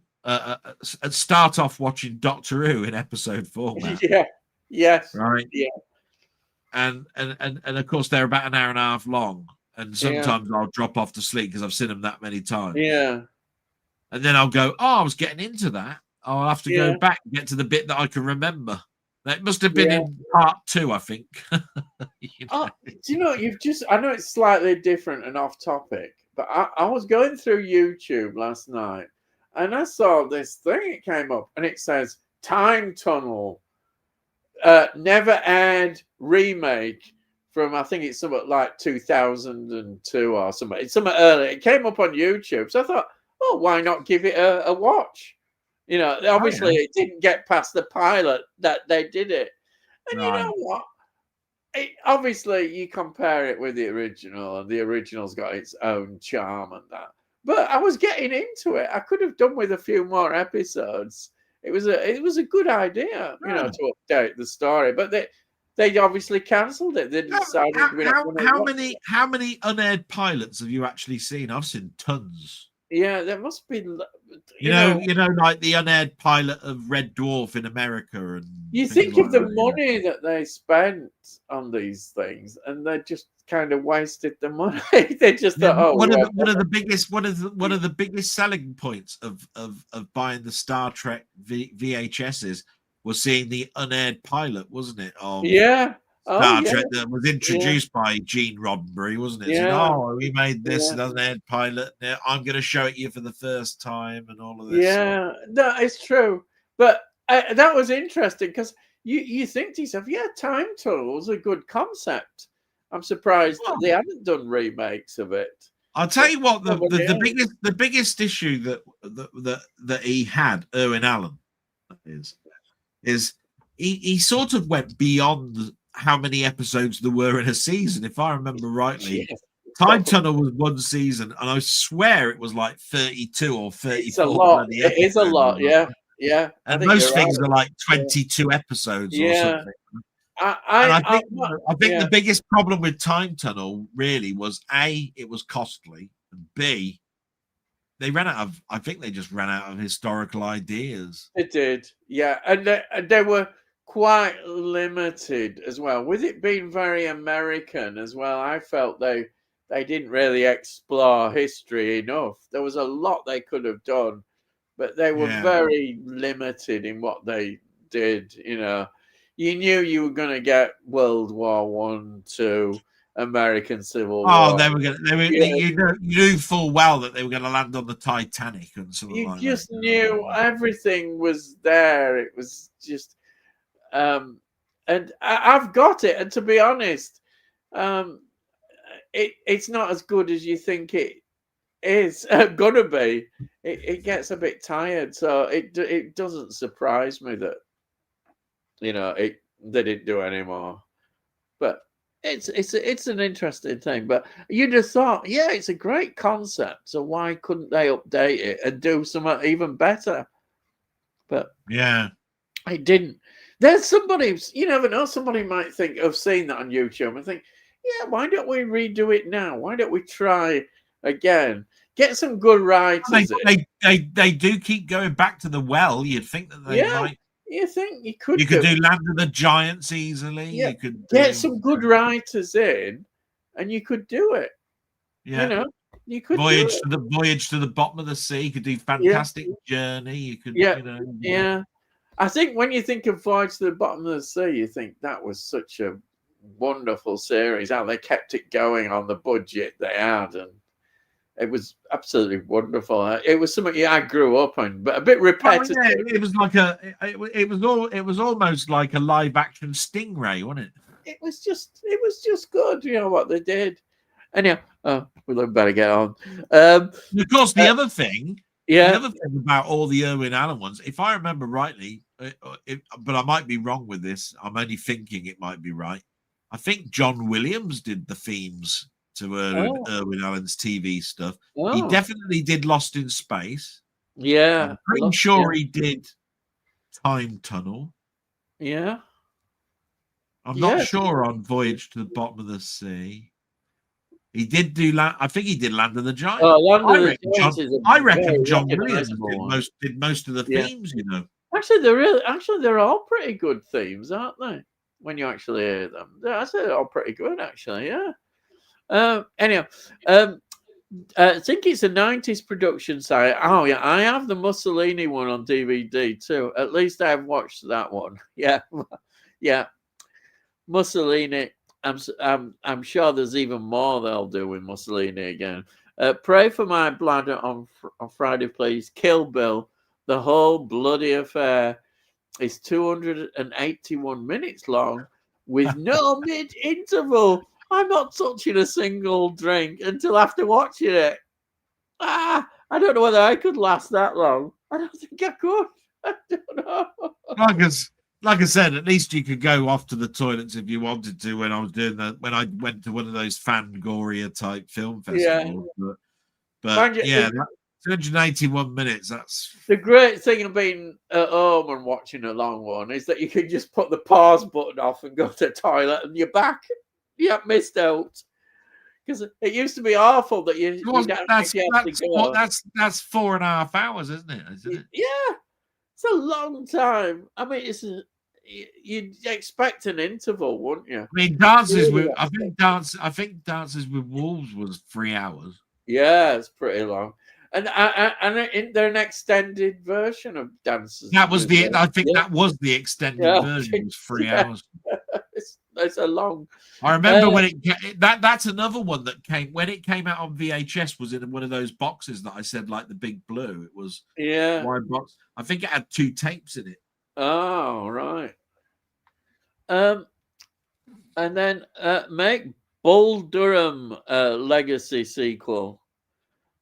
start off watching Doctor Who in episode 4. yeah, yes, right, yeah, and of course they're about an hour and a half long, and sometimes I'll drop off to sleep because I've seen them that many times. Yeah, and then I'll go, I was getting into that. I'll have to go back and get to the bit that I can remember. That must have been in part 2, I think. Do you know, I know it's slightly different and off topic, but I was going through YouTube last night and I saw this thing. It came up and it says Time Tunnel, never aired remake from, I think it's something like 2002 or something. It's something early. It came up on YouTube. So I thought, oh, why not give it a watch? Obviously it didn't get past the pilot that they did it. And you know what? Obviously, you compare it with the original, and the original's got its own charm and that. But I was getting into it. I could have done with a few more episodes. It was a good idea, to update the story. But they obviously cancelled it. They decided how many unaired pilots have you actually seen? I've seen tons. Yeah, there must be. You know, like the unaired pilot of Red Dwarf in America, and you think of the money that they spent on these things, and they just kind of wasted the money. They just thought, one of the biggest selling points of buying the Star Trek VHSs was seeing the unaired pilot, wasn't it? Star Trek that was introduced by Gene Roddenberry, wasn't it? Yeah. We made this unaired pilot. Now I'm going to show it you for the first time, and all of this. Yeah, no, it's true. But that was interesting because you think to yourself, Time Tunnel is a good concept. I'm surprised that they haven't done remakes of it. I'll tell you what, the biggest issue that he had, Irwin Allen, is he sort of went beyond how many episodes there were in a season. If I remember rightly, Time Tunnel was one season, and I swear it was like 32 or 34. It's a lot. It is a lot, yeah. And most things are like 22 episodes or something. I think the biggest problem with Time Tunnel really was A, it was costly, and B, they just ran out of historical ideas. It did, yeah, and they were quite limited as well. With it being very American as well, I felt they didn't really explore history enough. There was a lot they could have done, but they were very limited in what they did. You knew you were going to get World War One, II, American Civil War. Oh, you knew full well that they were going to land on the Titanic and something like that. You just knew everything was there. It was just, and I've got it. And to be honest, it's not as good as you think it is gonna be. It gets a bit tired, so it doesn't surprise me that they didn't do anymore. But it's an interesting thing. But you just thought, it's a great concept. So why couldn't they update it and do something even better? But it didn't. There's somebody, you never know. Somebody might think of seeing that on YouTube and think, why don't we redo it now? Why don't we try again? Get some good writers. They do keep going back to the well. You'd think that they might. You think you could do Land of the Giants easily. Yeah. You could get some good writers in, and you could do it. Yeah, you could Voyage to the Bottom of the Sea. You could do Fantastic Journey. You could, I think when you think of Voyage to the Bottom of the Sea, you think that was such a wonderful series. How they kept it going on the budget they had, and It was absolutely wonderful. It was something I grew up on, but a bit repetitive. Well, yeah, it was like it was almost like a live action Stingray, wasn't it? It was just good, what they did. Anyhow, we better get on. And of course, the uh, other thing yeah, about all the Irwin Allen ones, if I remember rightly, but I might be wrong with this. I'm only thinking it might be right. I think John Williams did the themes to Irwin Allen's TV stuff. He definitely did Lost in Space. Yeah, I'm pretty sure he did Time Tunnel. Yeah. I'm not sure on Voyage to the Bottom of the Sea. He did do I think he did Land of the Giants. I reckon John Williams did most of the themes, Actually, they're all pretty good themes, aren't they? When you actually hear them, I say they're all pretty good, actually. Yeah. Anyhow, I think it's a 90s production site. Oh yeah, I have the Mussolini one on DVD too. At least I've watched that one. Yeah, yeah. Mussolini. I'm sure there's even more they'll do with Mussolini again. Pray for my bladder on Friday, please. Kill Bill. The whole bloody affair is 281 minutes long with no mid-interval. I'm not touching a single drink until after watching it. I don't know whether I could last that long. I don't think I could. I don't know. Like I said, at least you could go off to the toilets if you wanted to. When I was doing that, when I went to one of those Fangoria type film festivals, but yeah, 281 minutes. That's the great thing of being at home and watching a long one is that you can just put the pause button off and go to the toilet, and you're back. You haven't missed out. Because it used to be awful that you. That's 4.5 hours, isn't it? Yeah. It's a long time. I mean, you'd expect an interval, wouldn't you? I mean, I think Dances with Wolves was 3 hours. Yeah, it's pretty long. And isn't there an extended version of Dances? That was that was the extended version. It was 3 hours. It's a long. I remember when that's another one that when it came out on VHS was in one of those boxes that I said, like the Big Blue. It was wide box. I think it had 2 tapes in it. Oh, right. And then make Bull Durham legacy sequel.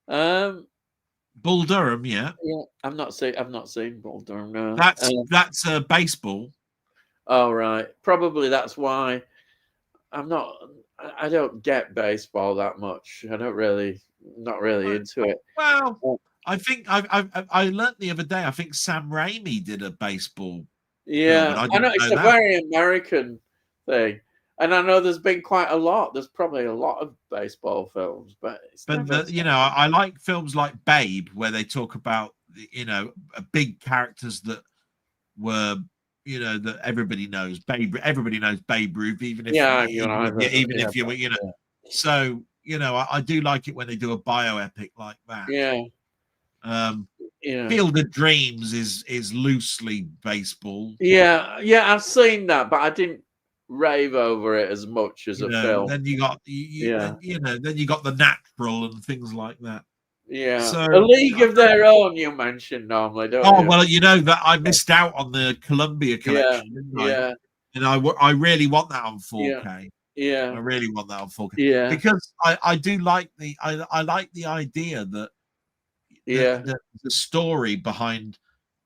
Bull Durham, yeah. I've not seen Bull Durham. No. That's baseball. Oh, right. Probably that's why I don't get baseball that much. Not really into it. Well, I think I learned the other day. I think Sam Raimi did a baseball. Yeah, I know it's a very American thing, and I know there's been quite a lot. There's probably a lot of baseball films, but I like films like Babe, where they talk about big characters that were. That everybody knows. Everybody knows Babe Ruth, even if So I do like it when they do a bioepic like that. Field of Dreams is loosely baseball. Yeah, I've seen that, but I didn't rave over it as much as a film. Then you got then you got The Natural and things like that. Yeah, so, A League of Their Own you mentioned normally, don't you? Well, that I missed out on the Columbia collection, didn't I? Yeah. And I really want that on 4K. Yeah. I really want that on 4K. Yeah. Because I do like I like the idea that the story behind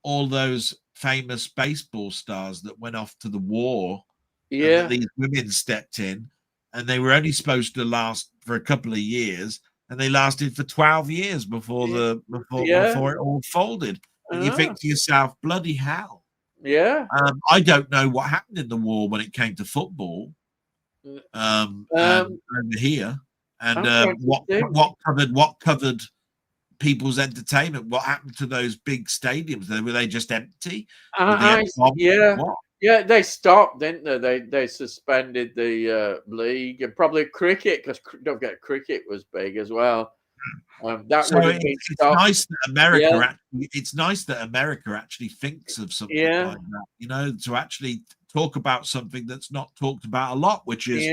all those famous baseball stars that went off to the war. Yeah. And these women stepped in, and they were only supposed to last for a couple of years. And they lasted for 12 years before it all folded. And you think to yourself, bloody hell. Yeah. I don't know what happened in the war when it came to football. And over here. And what covered people's entertainment? What happened to those big stadiums? Were they just empty? Yeah, they stopped, didn't they? They suspended the league, and probably cricket, because don't forget cricket was big as well. It's nice that America. It's nice that America actually thinks of something like that. To actually talk about something that's not talked about a lot, which is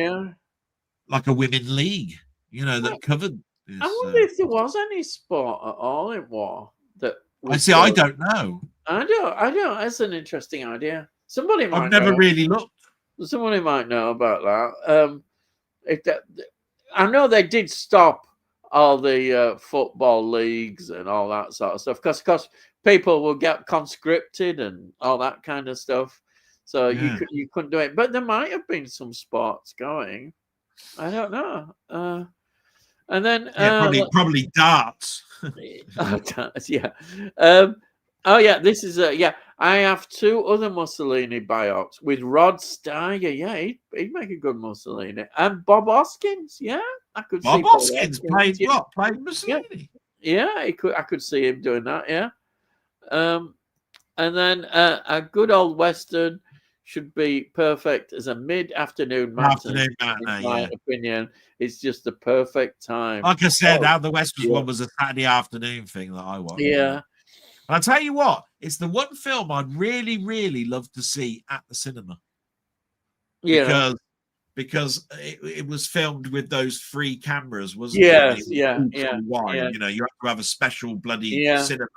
like a women league. That covered I wonder if there was any sport at all in war that I was see. I don't know. I don't. That's an interesting idea. Somebody might I've never know. really looked. Somebody might know about that. If that, I know they did stop all the football leagues and all that sort of stuff because people will get conscripted and all that kind of stuff. So Yeah. you couldn't do it. But there might have been some sports going. I don't know. And then probably darts. yeah. Oh yeah, this is yeah. I have two other Mussolini biops with Rod Steiger. Yeah, he'd make a good Mussolini. And Bob Hoskins. Yeah, I could see Bob Hoskins played yeah. what? Played Mussolini. Yeah, I could see him doing that. Yeah. And then a good old Western should be perfect as a mid-afternoon matinee. In my opinion, it's just the perfect time. Like I said, Out of the West one was a Saturday afternoon thing that I watched. Yeah. And I'll tell you what, it's the one film I'd really, really love to see at the cinema. Yeah. Because it was filmed with those 3 cameras, wasn't it? Yeah. Wide. You know, you have to have a special bloody cinema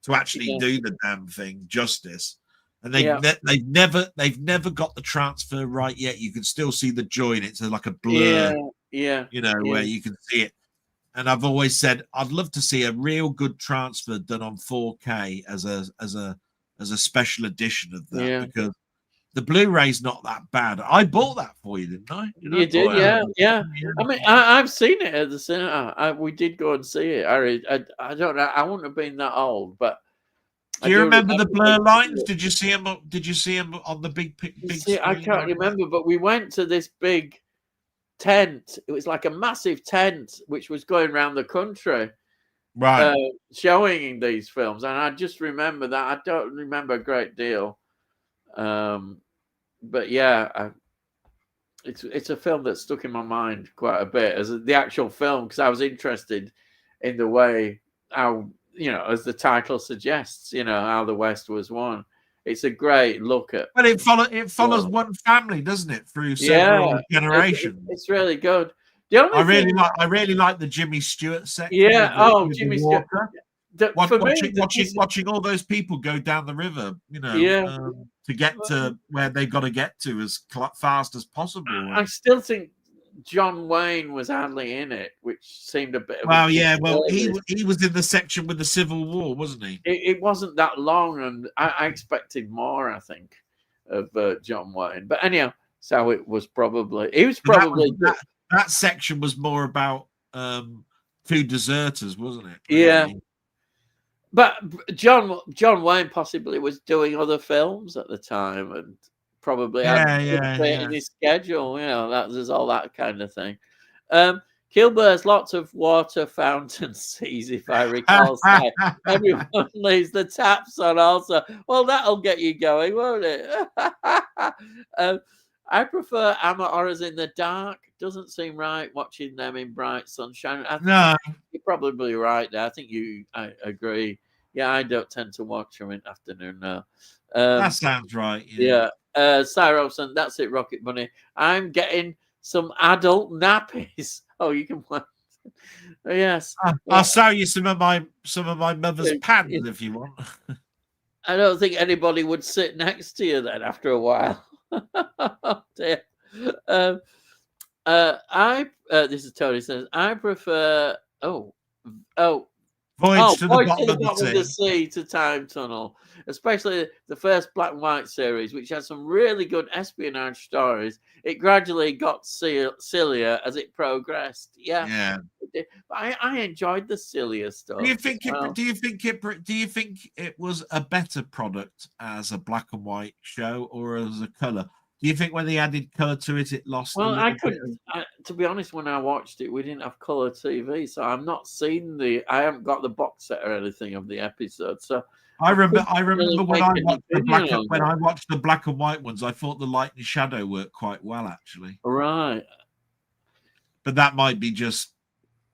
to actually do the damn thing justice. And they've never got the transfer right yet. You can still see the joint. It's like a blur. Where you can see it. And I've always said I'd love to see a real good transfer done on 4K as a special edition of that because the Blu-ray's not that bad. I bought that for you, didn't I? You did, yeah. I mean, I've seen it at the cinema. We did go and see it. I don't know. I wouldn't have been that old, but do you remember the blur lines? Did you see them? Did you see them on the big screen? I can't remember, but we went to this big tent. It was like a massive tent which was going around the country, right, showing these films. And I just remember that. I don't remember a great deal, but yeah, it's a film that stuck in my mind quite a bit as the actual film because I was interested in the way how, as the title suggests, how the West was won. It's a great look at. Well, it follows one family, doesn't it, through several generations? It's really good. I really like the Jimmy Stewart section. Yeah. Jimmy Stewart. Watching all those people go down the river, to get to where they've got to get to as fast as possible. I still think John Wayne was hardly in it, which seemed a bit. He was in the section with the Civil War, wasn't he? It wasn't that long, and I expected more. I think of John Wayne, but anyhow, so it was probably. He was probably that section was more about two deserters, wasn't it? Really? Yeah. But John Wayne possibly was doing other films at the time and probably had in his schedule. There's all that kind of thing. Kilbur's lots of water fountain seas, if I recall. Everyone leaves the taps on also. Well, that'll get you going, won't it? I prefer amateur horrors in the dark. Doesn't seem right watching them in bright sunshine. No, you're probably right there. I think I agree. Yeah, I don't tend to watch them in the afternoon now. That sounds right. Yeah. Cy Robson, that's it, Rocket Bunny. I'm getting some adult nappies. Oh, you can watch. Yes. I'll sell you some of my mother's pants if you want. I don't think anybody would sit next to you then after a while. Oh, dear. This is Tony says, I prefer Voyage to the bottom of the sea to Time Tunnel, especially the first black and white series, which had some really good espionage stories. It gradually got sillier as it progressed. Yeah. I enjoyed the sillier stuff. Do you think it was a better product as a black and white show or as a color? Do you think when they added color to it, it lost? Well, to be honest, when I watched it, we didn't have color TV, so I'm not seen I haven't got the box set or anything of the episode. So I remember when I watched the black and white ones, I thought the light and shadow worked quite well, actually. Right. But that might be just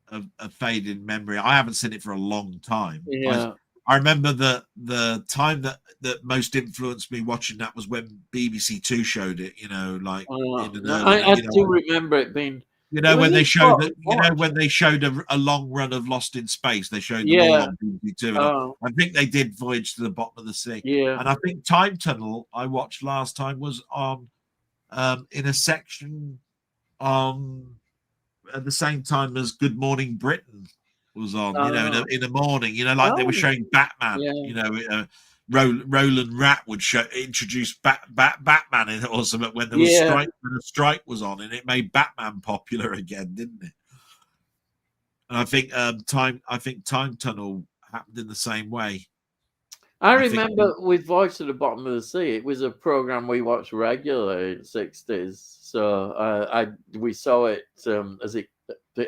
a faded memory. I haven't seen it for a long time. Yeah. I remember the time that most influenced me watching that was when BBC Two showed it. I do remember it being. You know, when they each showed one. when they showed a long run of Lost in Space, they showed them all Yeah. on BBC2. Oh, I think they did Voyage to the Bottom of the Sea. yeah. And I think Time Tunnel I watched last time was on in a section on at the same time as Good Morning Britain was on, you know, in the morning, you know, like they were showing Batman, Yeah. you know, Roland Rat would introduce Batman in it or something when there was a strike was on, and it made Batman popular again, didn't it? And I think Time Tunnel happened in the same way. I remember with Voice to the Bottom of the Sea, it was a program we watched regularly in the 60s. So we saw it as it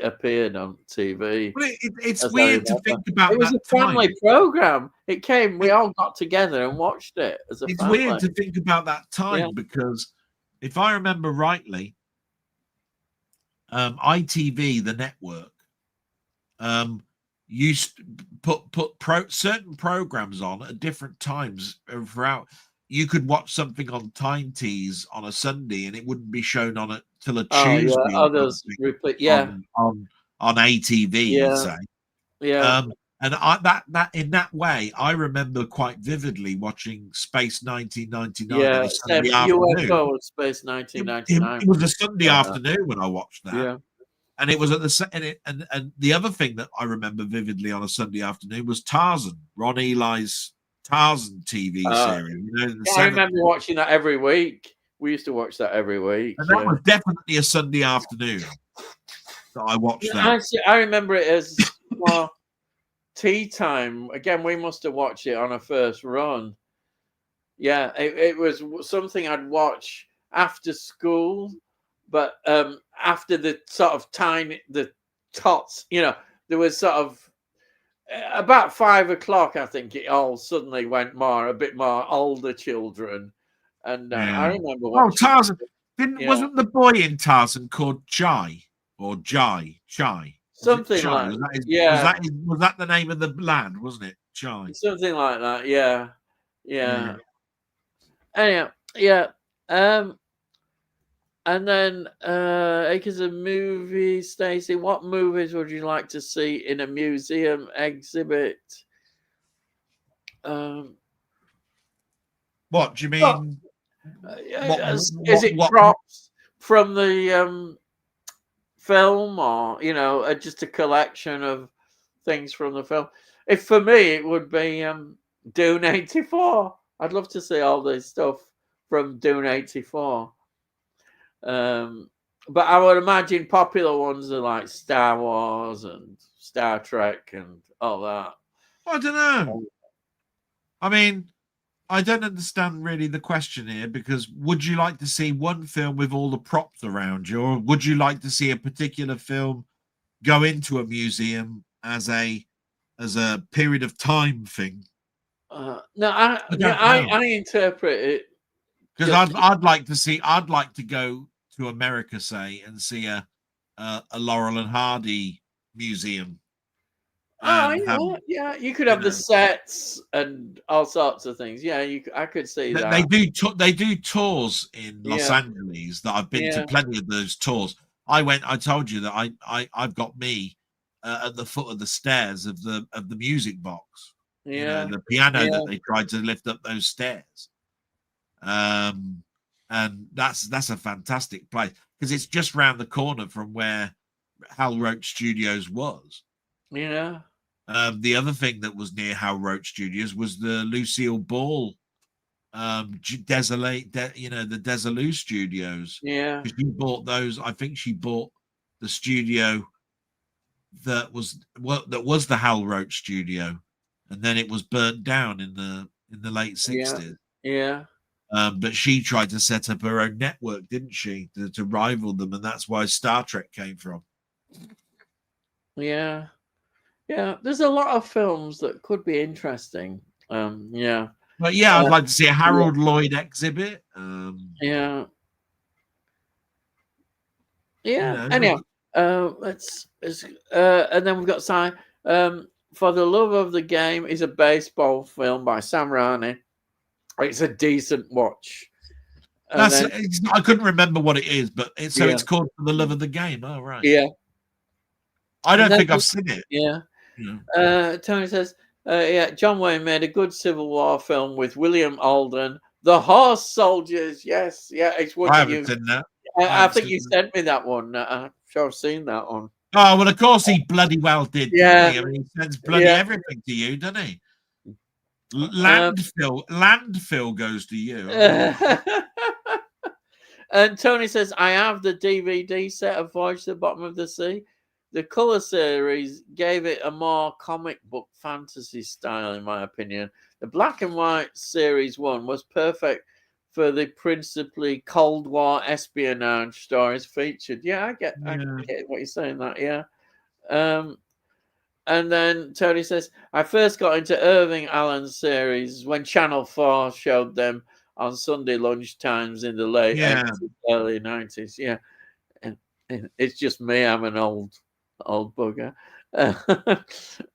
appeared on TV. Well, it's weird to think about. It was that a family time. program. It came, we all got together and watched it as a family. It's weird to think about that time because if I remember rightly, ITV, the network, used to put certain programs on at different times throughout. You could watch something on Time Tees on a Sunday, and it wouldn't be shown on it till a Tuesday. Others repeat, on ATV, say. Yeah. And that in that way, I remember quite vividly watching Space 1999 on a Sunday afternoon. UFO Space 1999. It was a Sunday afternoon when I watched that. Yeah. And it was at and the other thing that I remember vividly on a Sunday afternoon was Tarzan, Ron Eli's Tarzan TV series. You know, I remember watching that every week. We used to watch that every week. And that was definitely a Sunday afternoon that I watched that. I remember it as tea time. Again, we must have watched it on a first run. Yeah, it was something I'd watch after school, but after the sort of the tots, you know, there was sort of about 5 o'clock, I think it all suddenly went a bit more older children. And I remember watching. Oh, Tarzan. Wasn't the boy in Tarzan called Chai or Jai? Something Chai? like that. Was that the name of the land, wasn't it? Chai. Something like that, yeah. Anyhow, yeah. And then acres of movies, Stacey. What movies would you like to see in a museum exhibit? What do you mean? Is it props from the film, or just a collection of things from the film? If for me, it would be Dune 84. I'd love to see all this stuff from Dune 84. But I would imagine popular ones are like Star Wars and Star Trek and all that. I don't know. I mean, I don't understand really the question here, because would you like to see one film with all the props around you, or would you like to see a particular film go into a museum as a period of time thing? No, I interpret it because I'd like to go to America, say, and see a Laurel and Hardy museum. You could have the sets and all sorts of things. Yeah, I could see that. They do tours in Los Angeles that I've been to plenty of those tours. I told you that I've got me at the foot of the stairs of the music box. The piano that they tried to lift up those stairs. And that's a fantastic place, because it's just round the corner from where Hal Roach Studios was. Yeah. The other thing that was near Hal Roach Studios was the Lucille Ball, the Desilu Studios. Yeah. She bought those. I think she bought the studio that was the Hal Roach Studio, and then it was burnt down in the late 60s. Yeah. But she tried to set up her own network, didn't she, to rival them, and that's why Star Trek came from. Yeah. There's a lot of films that could be interesting. But I'd like to see a Harold Lloyd exhibit. Anyhow, let's and then we've got For the Love of the Game is a baseball film by Sam Raimi. It's a decent watch. And then, I couldn't remember what it is, but it's yeah, called For the Love of the Game. Oh, right. yeah. I And don't then, think I've seen it. yeah. You know. Tony says, yeah, John Wayne made a good Civil War film with William Alden, The Horse Soldiers. Yes, yeah, it's one I that haven't you. seen that. I think you sent me that one. I'm sure I've seen that one. Oh, well, of course he bloody well did, Yeah, didn't he? I mean, he sends bloody yeah. everything to you, doesn't he? Landfill goes to you. And Tony says, I have the DVD set of Voyage to the Bottom of the Sea. The color series gave it a more comic book fantasy style, in my opinion. The black and white series one was perfect for the principally Cold War espionage stories featured. Yeah, I get what you're saying. That and then Tony says, I first got into Irving Allen's series when Channel 4 showed them on Sunday lunchtimes in the late 80s, early 90s. Yeah. And it's just me. I'm an old bugger.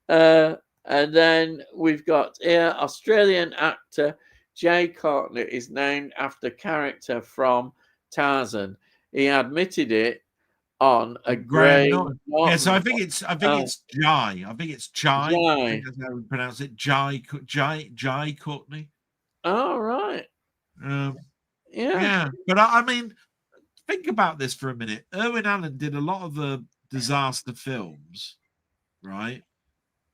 And then we've got here Australian actor Jay Courtney is named after character from Tarzan. He admitted it on a Graham Norton. Yeah, so I think it's Jai. I think it's Chai. I think that's how we pronounce it. Jai Courtney. Oh, right. Yeah. But I mean, think about this for a minute. Irwin Allen did a lot of the disaster films, right?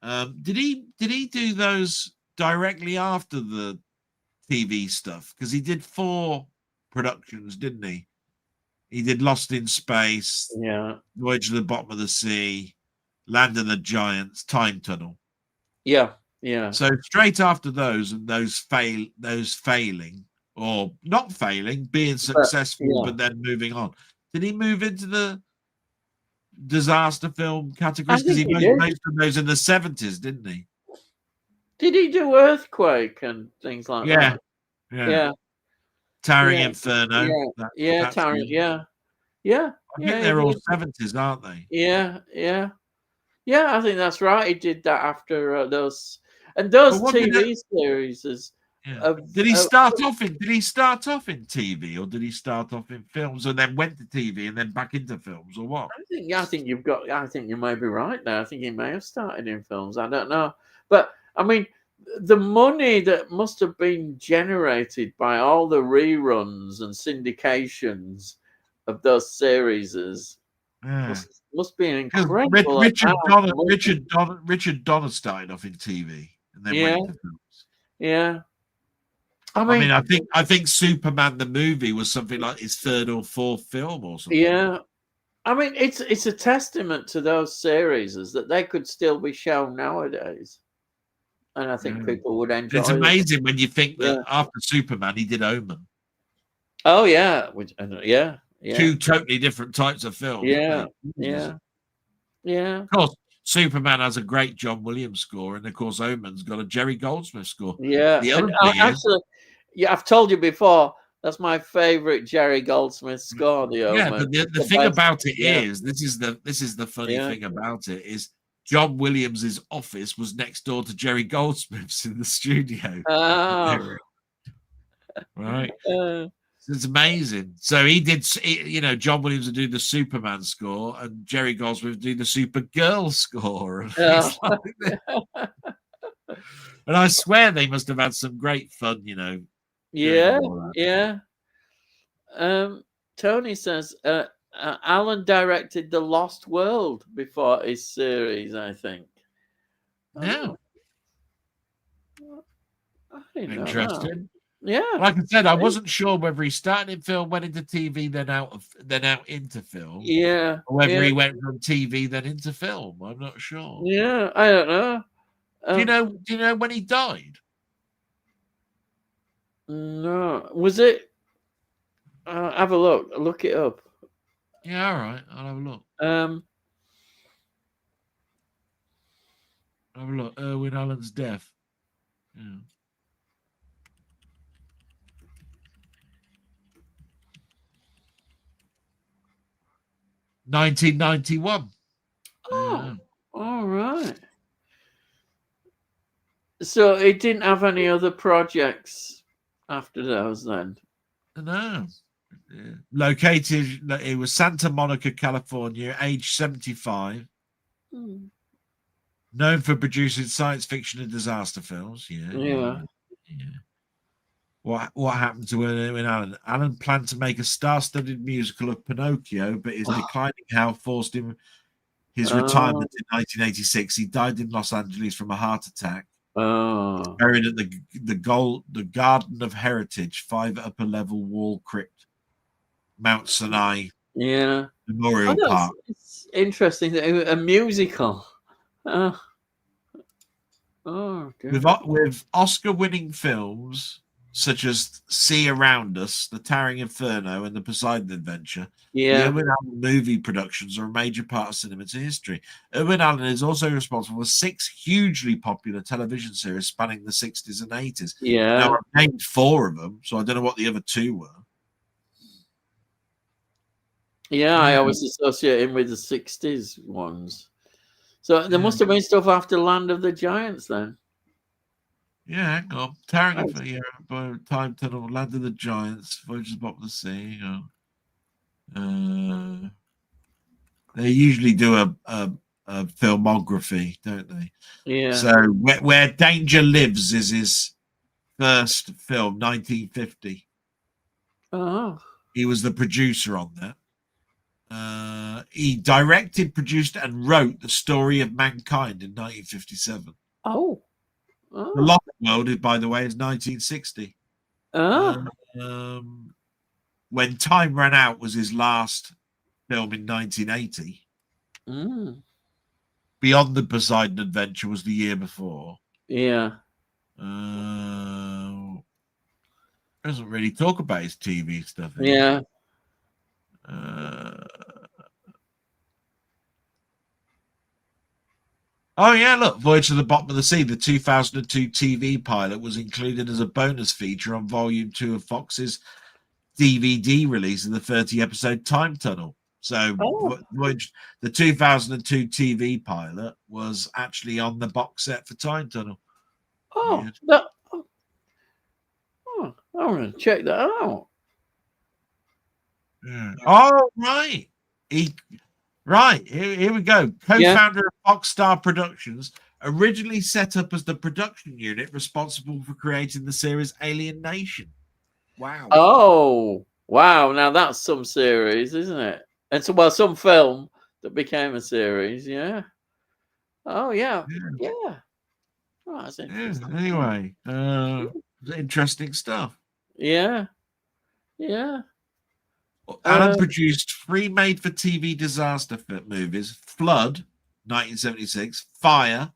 Did he do those directly after the TV stuff? Because he did 4 productions, didn't he? He did Lost in Space, Voyage to the Bottom of the Sea, Land of the Giants, Time Tunnel. Yeah. So straight after those and those failing or not failing, being successful, but then moving on. Did he move into the disaster film categories? Because he made most of those in the 70s, didn't he? Did he do Earthquake and things like that? Yeah. Towering Inferno. Towering. Yeah. I think they're all 70s, aren't they? Yeah. I think that's right. He did that after those TV series. Did he start off in TV, or did he start off in films and then went to TV and then back into films, or what? I think you may be right there. I think he may have started in films. I don't know, but I mean, the money that must have been generated by all the reruns and syndications of those series must be an incredible. Richard Donner started off in TV and then went into films. Yeah. I mean, I think Superman the movie was something like his 3rd or 4th film or something. Yeah. I mean, it's a testament to those series that they could still be shown nowadays. And I think people would enjoy it. It's amazing when you think that after Superman, he did Omen. Oh, yeah. 2 totally different types of films. Yeah. Of course, Superman has a great John Williams score, and of course, Omen's got a Jerry Goldsmith score. Yeah. I've told you before, that's my favorite Jerry Goldsmith score. The Omen. Yeah, but the thing about it is, this is the funny thing about it is, John Williams's office was next door to Jerry Goldsmith's in the studio. Oh. Right. It's amazing. So he did, John Williams would do the Superman score and Jerry Goldsmith would do the Supergirl score. And I swear they must have had some great fun, Yeah. Tony says, Alan directed The Lost World before his series, I think. Yeah. Interesting. Yeah. Like I said, I wasn't sure whether he started in film, went into TV, then out into film. Yeah. Or whether he went from TV then into film. I'm not sure. Yeah, I don't know. Do you know when he died? No. Was it? Have a look. Look it up. Yeah, all right. I'll have a look. Have a look. Irwin Allen's death. Yeah. 1991. Oh, all right. So it didn't have any other projects after those then? No. Located, it was Santa Monica, California, age 75. Known for producing science fiction and disaster films. Yeah. What happened to Irwin Allen? Allen planned to make a star-studded musical of Pinocchio, but his declining health forced him his retirement in 1986. He died in Los Angeles from a heart attack. Buried at the Garden of Heritage, 5 upper level wall crypt, Mount Sinai Memorial Park. It's interesting that a musical. With Oscar-winning films such as See Around Us, The Towering Inferno, and The Poseidon Adventure, the Irwin Allen movie productions are a major part of cinema's history. Irwin Allen is also responsible for 6 hugely popular television series spanning the 60s and 80s. Now, I've named 4 of them, so I don't know what the other 2 were. I always associate him with the 60s ones. So there must have been stuff after Land of the Giants then. Yeah, hang on. Towering Inferno, Time Tunnel, Land of the Giants, Voyages of the Sea. They usually do a filmography, don't they? Yeah. So Where Danger Lives is his first film, 1950. He was the producer on that. He directed, produced, and wrote The Story of Mankind in 1957. The Lost World, by the way, is 1960. When Time Ran Out was his last film in 1980. Beyond the Poseidon Adventure was the year before. Doesn't really talk about his TV stuff. Look, Voyage to the Bottom of the Sea, the 2002 TV pilot, was included as a bonus feature on Volume 2 of Fox's DVD release of the 30-episode Time Tunnel. So Voyage, the 2002 TV pilot was actually on the box set for Time Tunnel. I'm going to check that out. Oh, right. Here we go. Co-founder of Foxstar Productions, originally set up as the production unit responsible for creating the series Alien Nation. Wow. Oh, wow. Now that's some series, isn't it? And so, some film that became a series. Yeah. Oh, yeah. Oh, that's interesting. Anyway, interesting stuff. Yeah. Allen produced 3 made-for-TV disaster movies: Flood, 1976, Fire,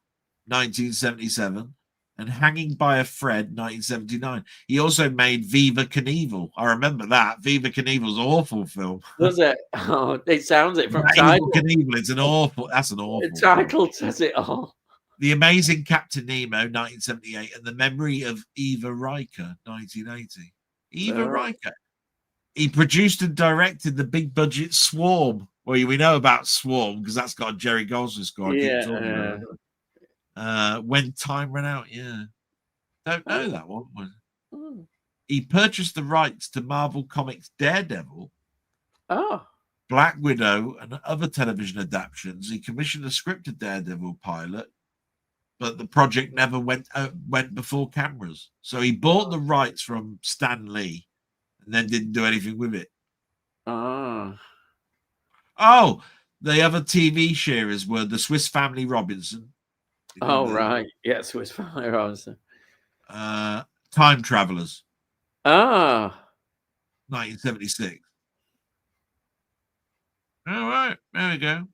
1977, and Hanging by a Thread, 1979. He also made Viva Knievel. I remember that. Viva Knievel's an awful film. Was it? Oh, it sounds it from title. Knievel, that's an awful the title film. Says it all. The Amazing Captain Nemo, 1978, and The Memory of Eva Riker, 1980. Eva Riker. He produced and directed the big-budget Swarm. Well, we know about Swarm because that's got a Jerry Goldsmith score. When Time Ran Out, don't know that one. He purchased the rights to Marvel Comics' Daredevil, Black Widow, and other television adaptations. He commissioned a scripted Daredevil pilot, but the project never went before cameras. So he bought the rights from Stan Lee and then didn't do anything with it. The other TV sharers were the Swiss Family Robinson. Right. Yeah, Swiss Family Robinson. Time Travelers. 1976. All right, there we go.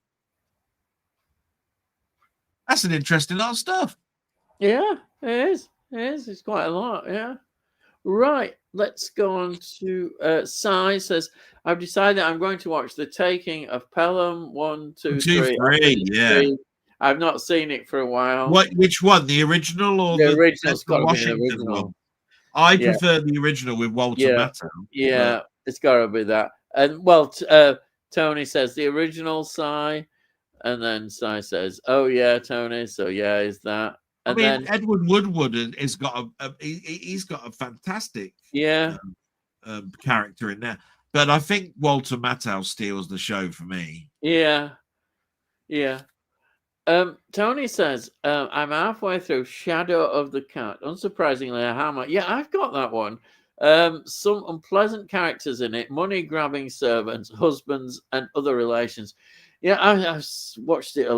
That's an interesting lot of stuff. Yeah, it is. It's quite a lot, yeah. Right, let's go on to Sai says, I've decided I'm going to watch The Taking of Pelham 1, 2, 3. Yeah. I've not seen it for a while. Which one? The original or the original's got to be the Washington original one? I prefer the original with Walter Matthau. Yeah, it's got to be that. And Tony says the original, Sai, and then Sai says, "Oh yeah, Tony." So is that? And Edward Woodward has got he's got a fantastic character in there. But I think Walter Matthau steals the show for me. Yeah. Tony says, I'm halfway through Shadow of the Cat. Unsurprisingly, how much? Yeah, I've got that one. Some unpleasant characters in it, money grabbing servants, husbands, and other relations. Yeah, I watched it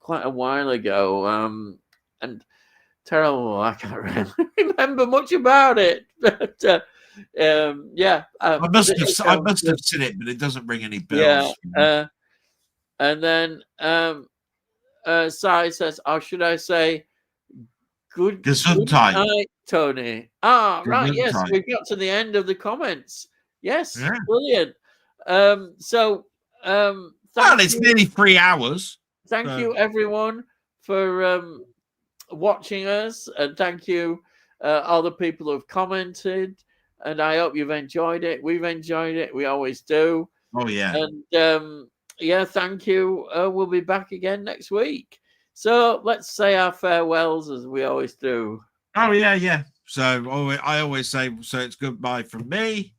quite a while ago. And terrible. I can't really remember much about it. But yeah. I must have seen it, but it doesn't ring any bells. Yeah. And then Sai says, or should I say, good night, Tony. Right. Yes, we've got to the end of the comments. Yes, yeah. Brilliant. Well, it's nearly 3 hours. Thank you, everyone, for watching us, and thank you, all the people who've commented. And I hope you've enjoyed it. We've enjoyed it. We always do. Oh yeah. And yeah, thank you. We'll be back again next week. So let's say our farewells as we always do. Oh yeah. So I always say, so it's goodbye from me,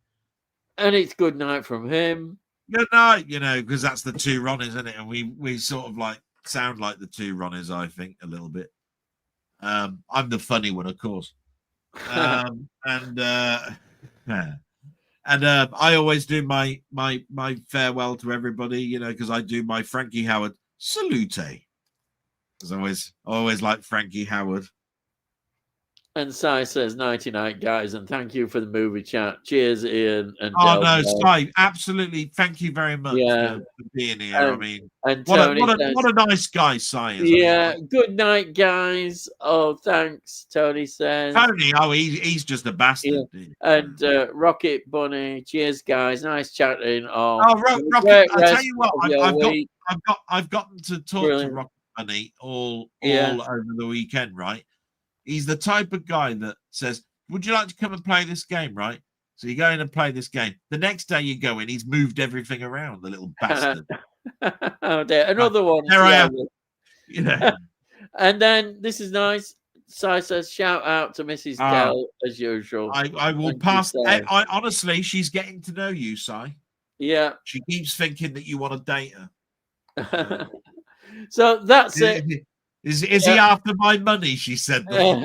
and it's good night from him. Good night, because that's the two Ronnies, isn't it? And we sort of like sound like the two Ronnies, I think, a little bit. I'm the funny one, of course. And I always do my farewell to everybody, because I do my Frankie Howard salute. Because I always like Frankie Howard. And Sai says 99 guys, and thank you for the movie chat. Cheers, Ian. And no, Sai, absolutely. Thank you very much for being here. And Tony what a nice guy Sai is. Yeah, good night, guys. Oh, thanks, Tony says. Tony, he's just a bastard. Yeah. And Rocket Bunny, cheers, guys. Nice chatting. Rocket, I tell you what, I've gotten to talk to Rocket Bunny all over the weekend, right? He's the type of guy that says, would you like to come and play this game, right? So you go in and play this game. The next day you go in, he's moved everything around, the little bastard. Oh, dear. Another one. There I am. And then this is nice. Sai says, shout out to Mrs. Dell, as usual. I will pass. Honestly, she's getting to know you, Sai. Yeah. She keeps thinking that you want to date her. So that's it. Is he after my money? She said. Well,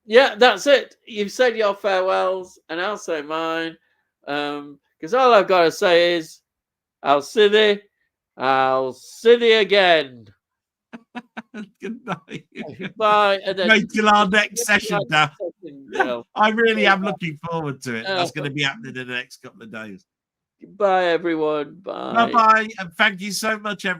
yeah, that's it. You've said your farewells, and I'll say mine. Because all I've got to say is, I'll see thee again. Good night. Bye. And then wait till our next session now. I really am looking forward to it. That's going to be happening in the next couple of days. Bye, everyone. Bye. Bye-bye. And thank you so much, everyone.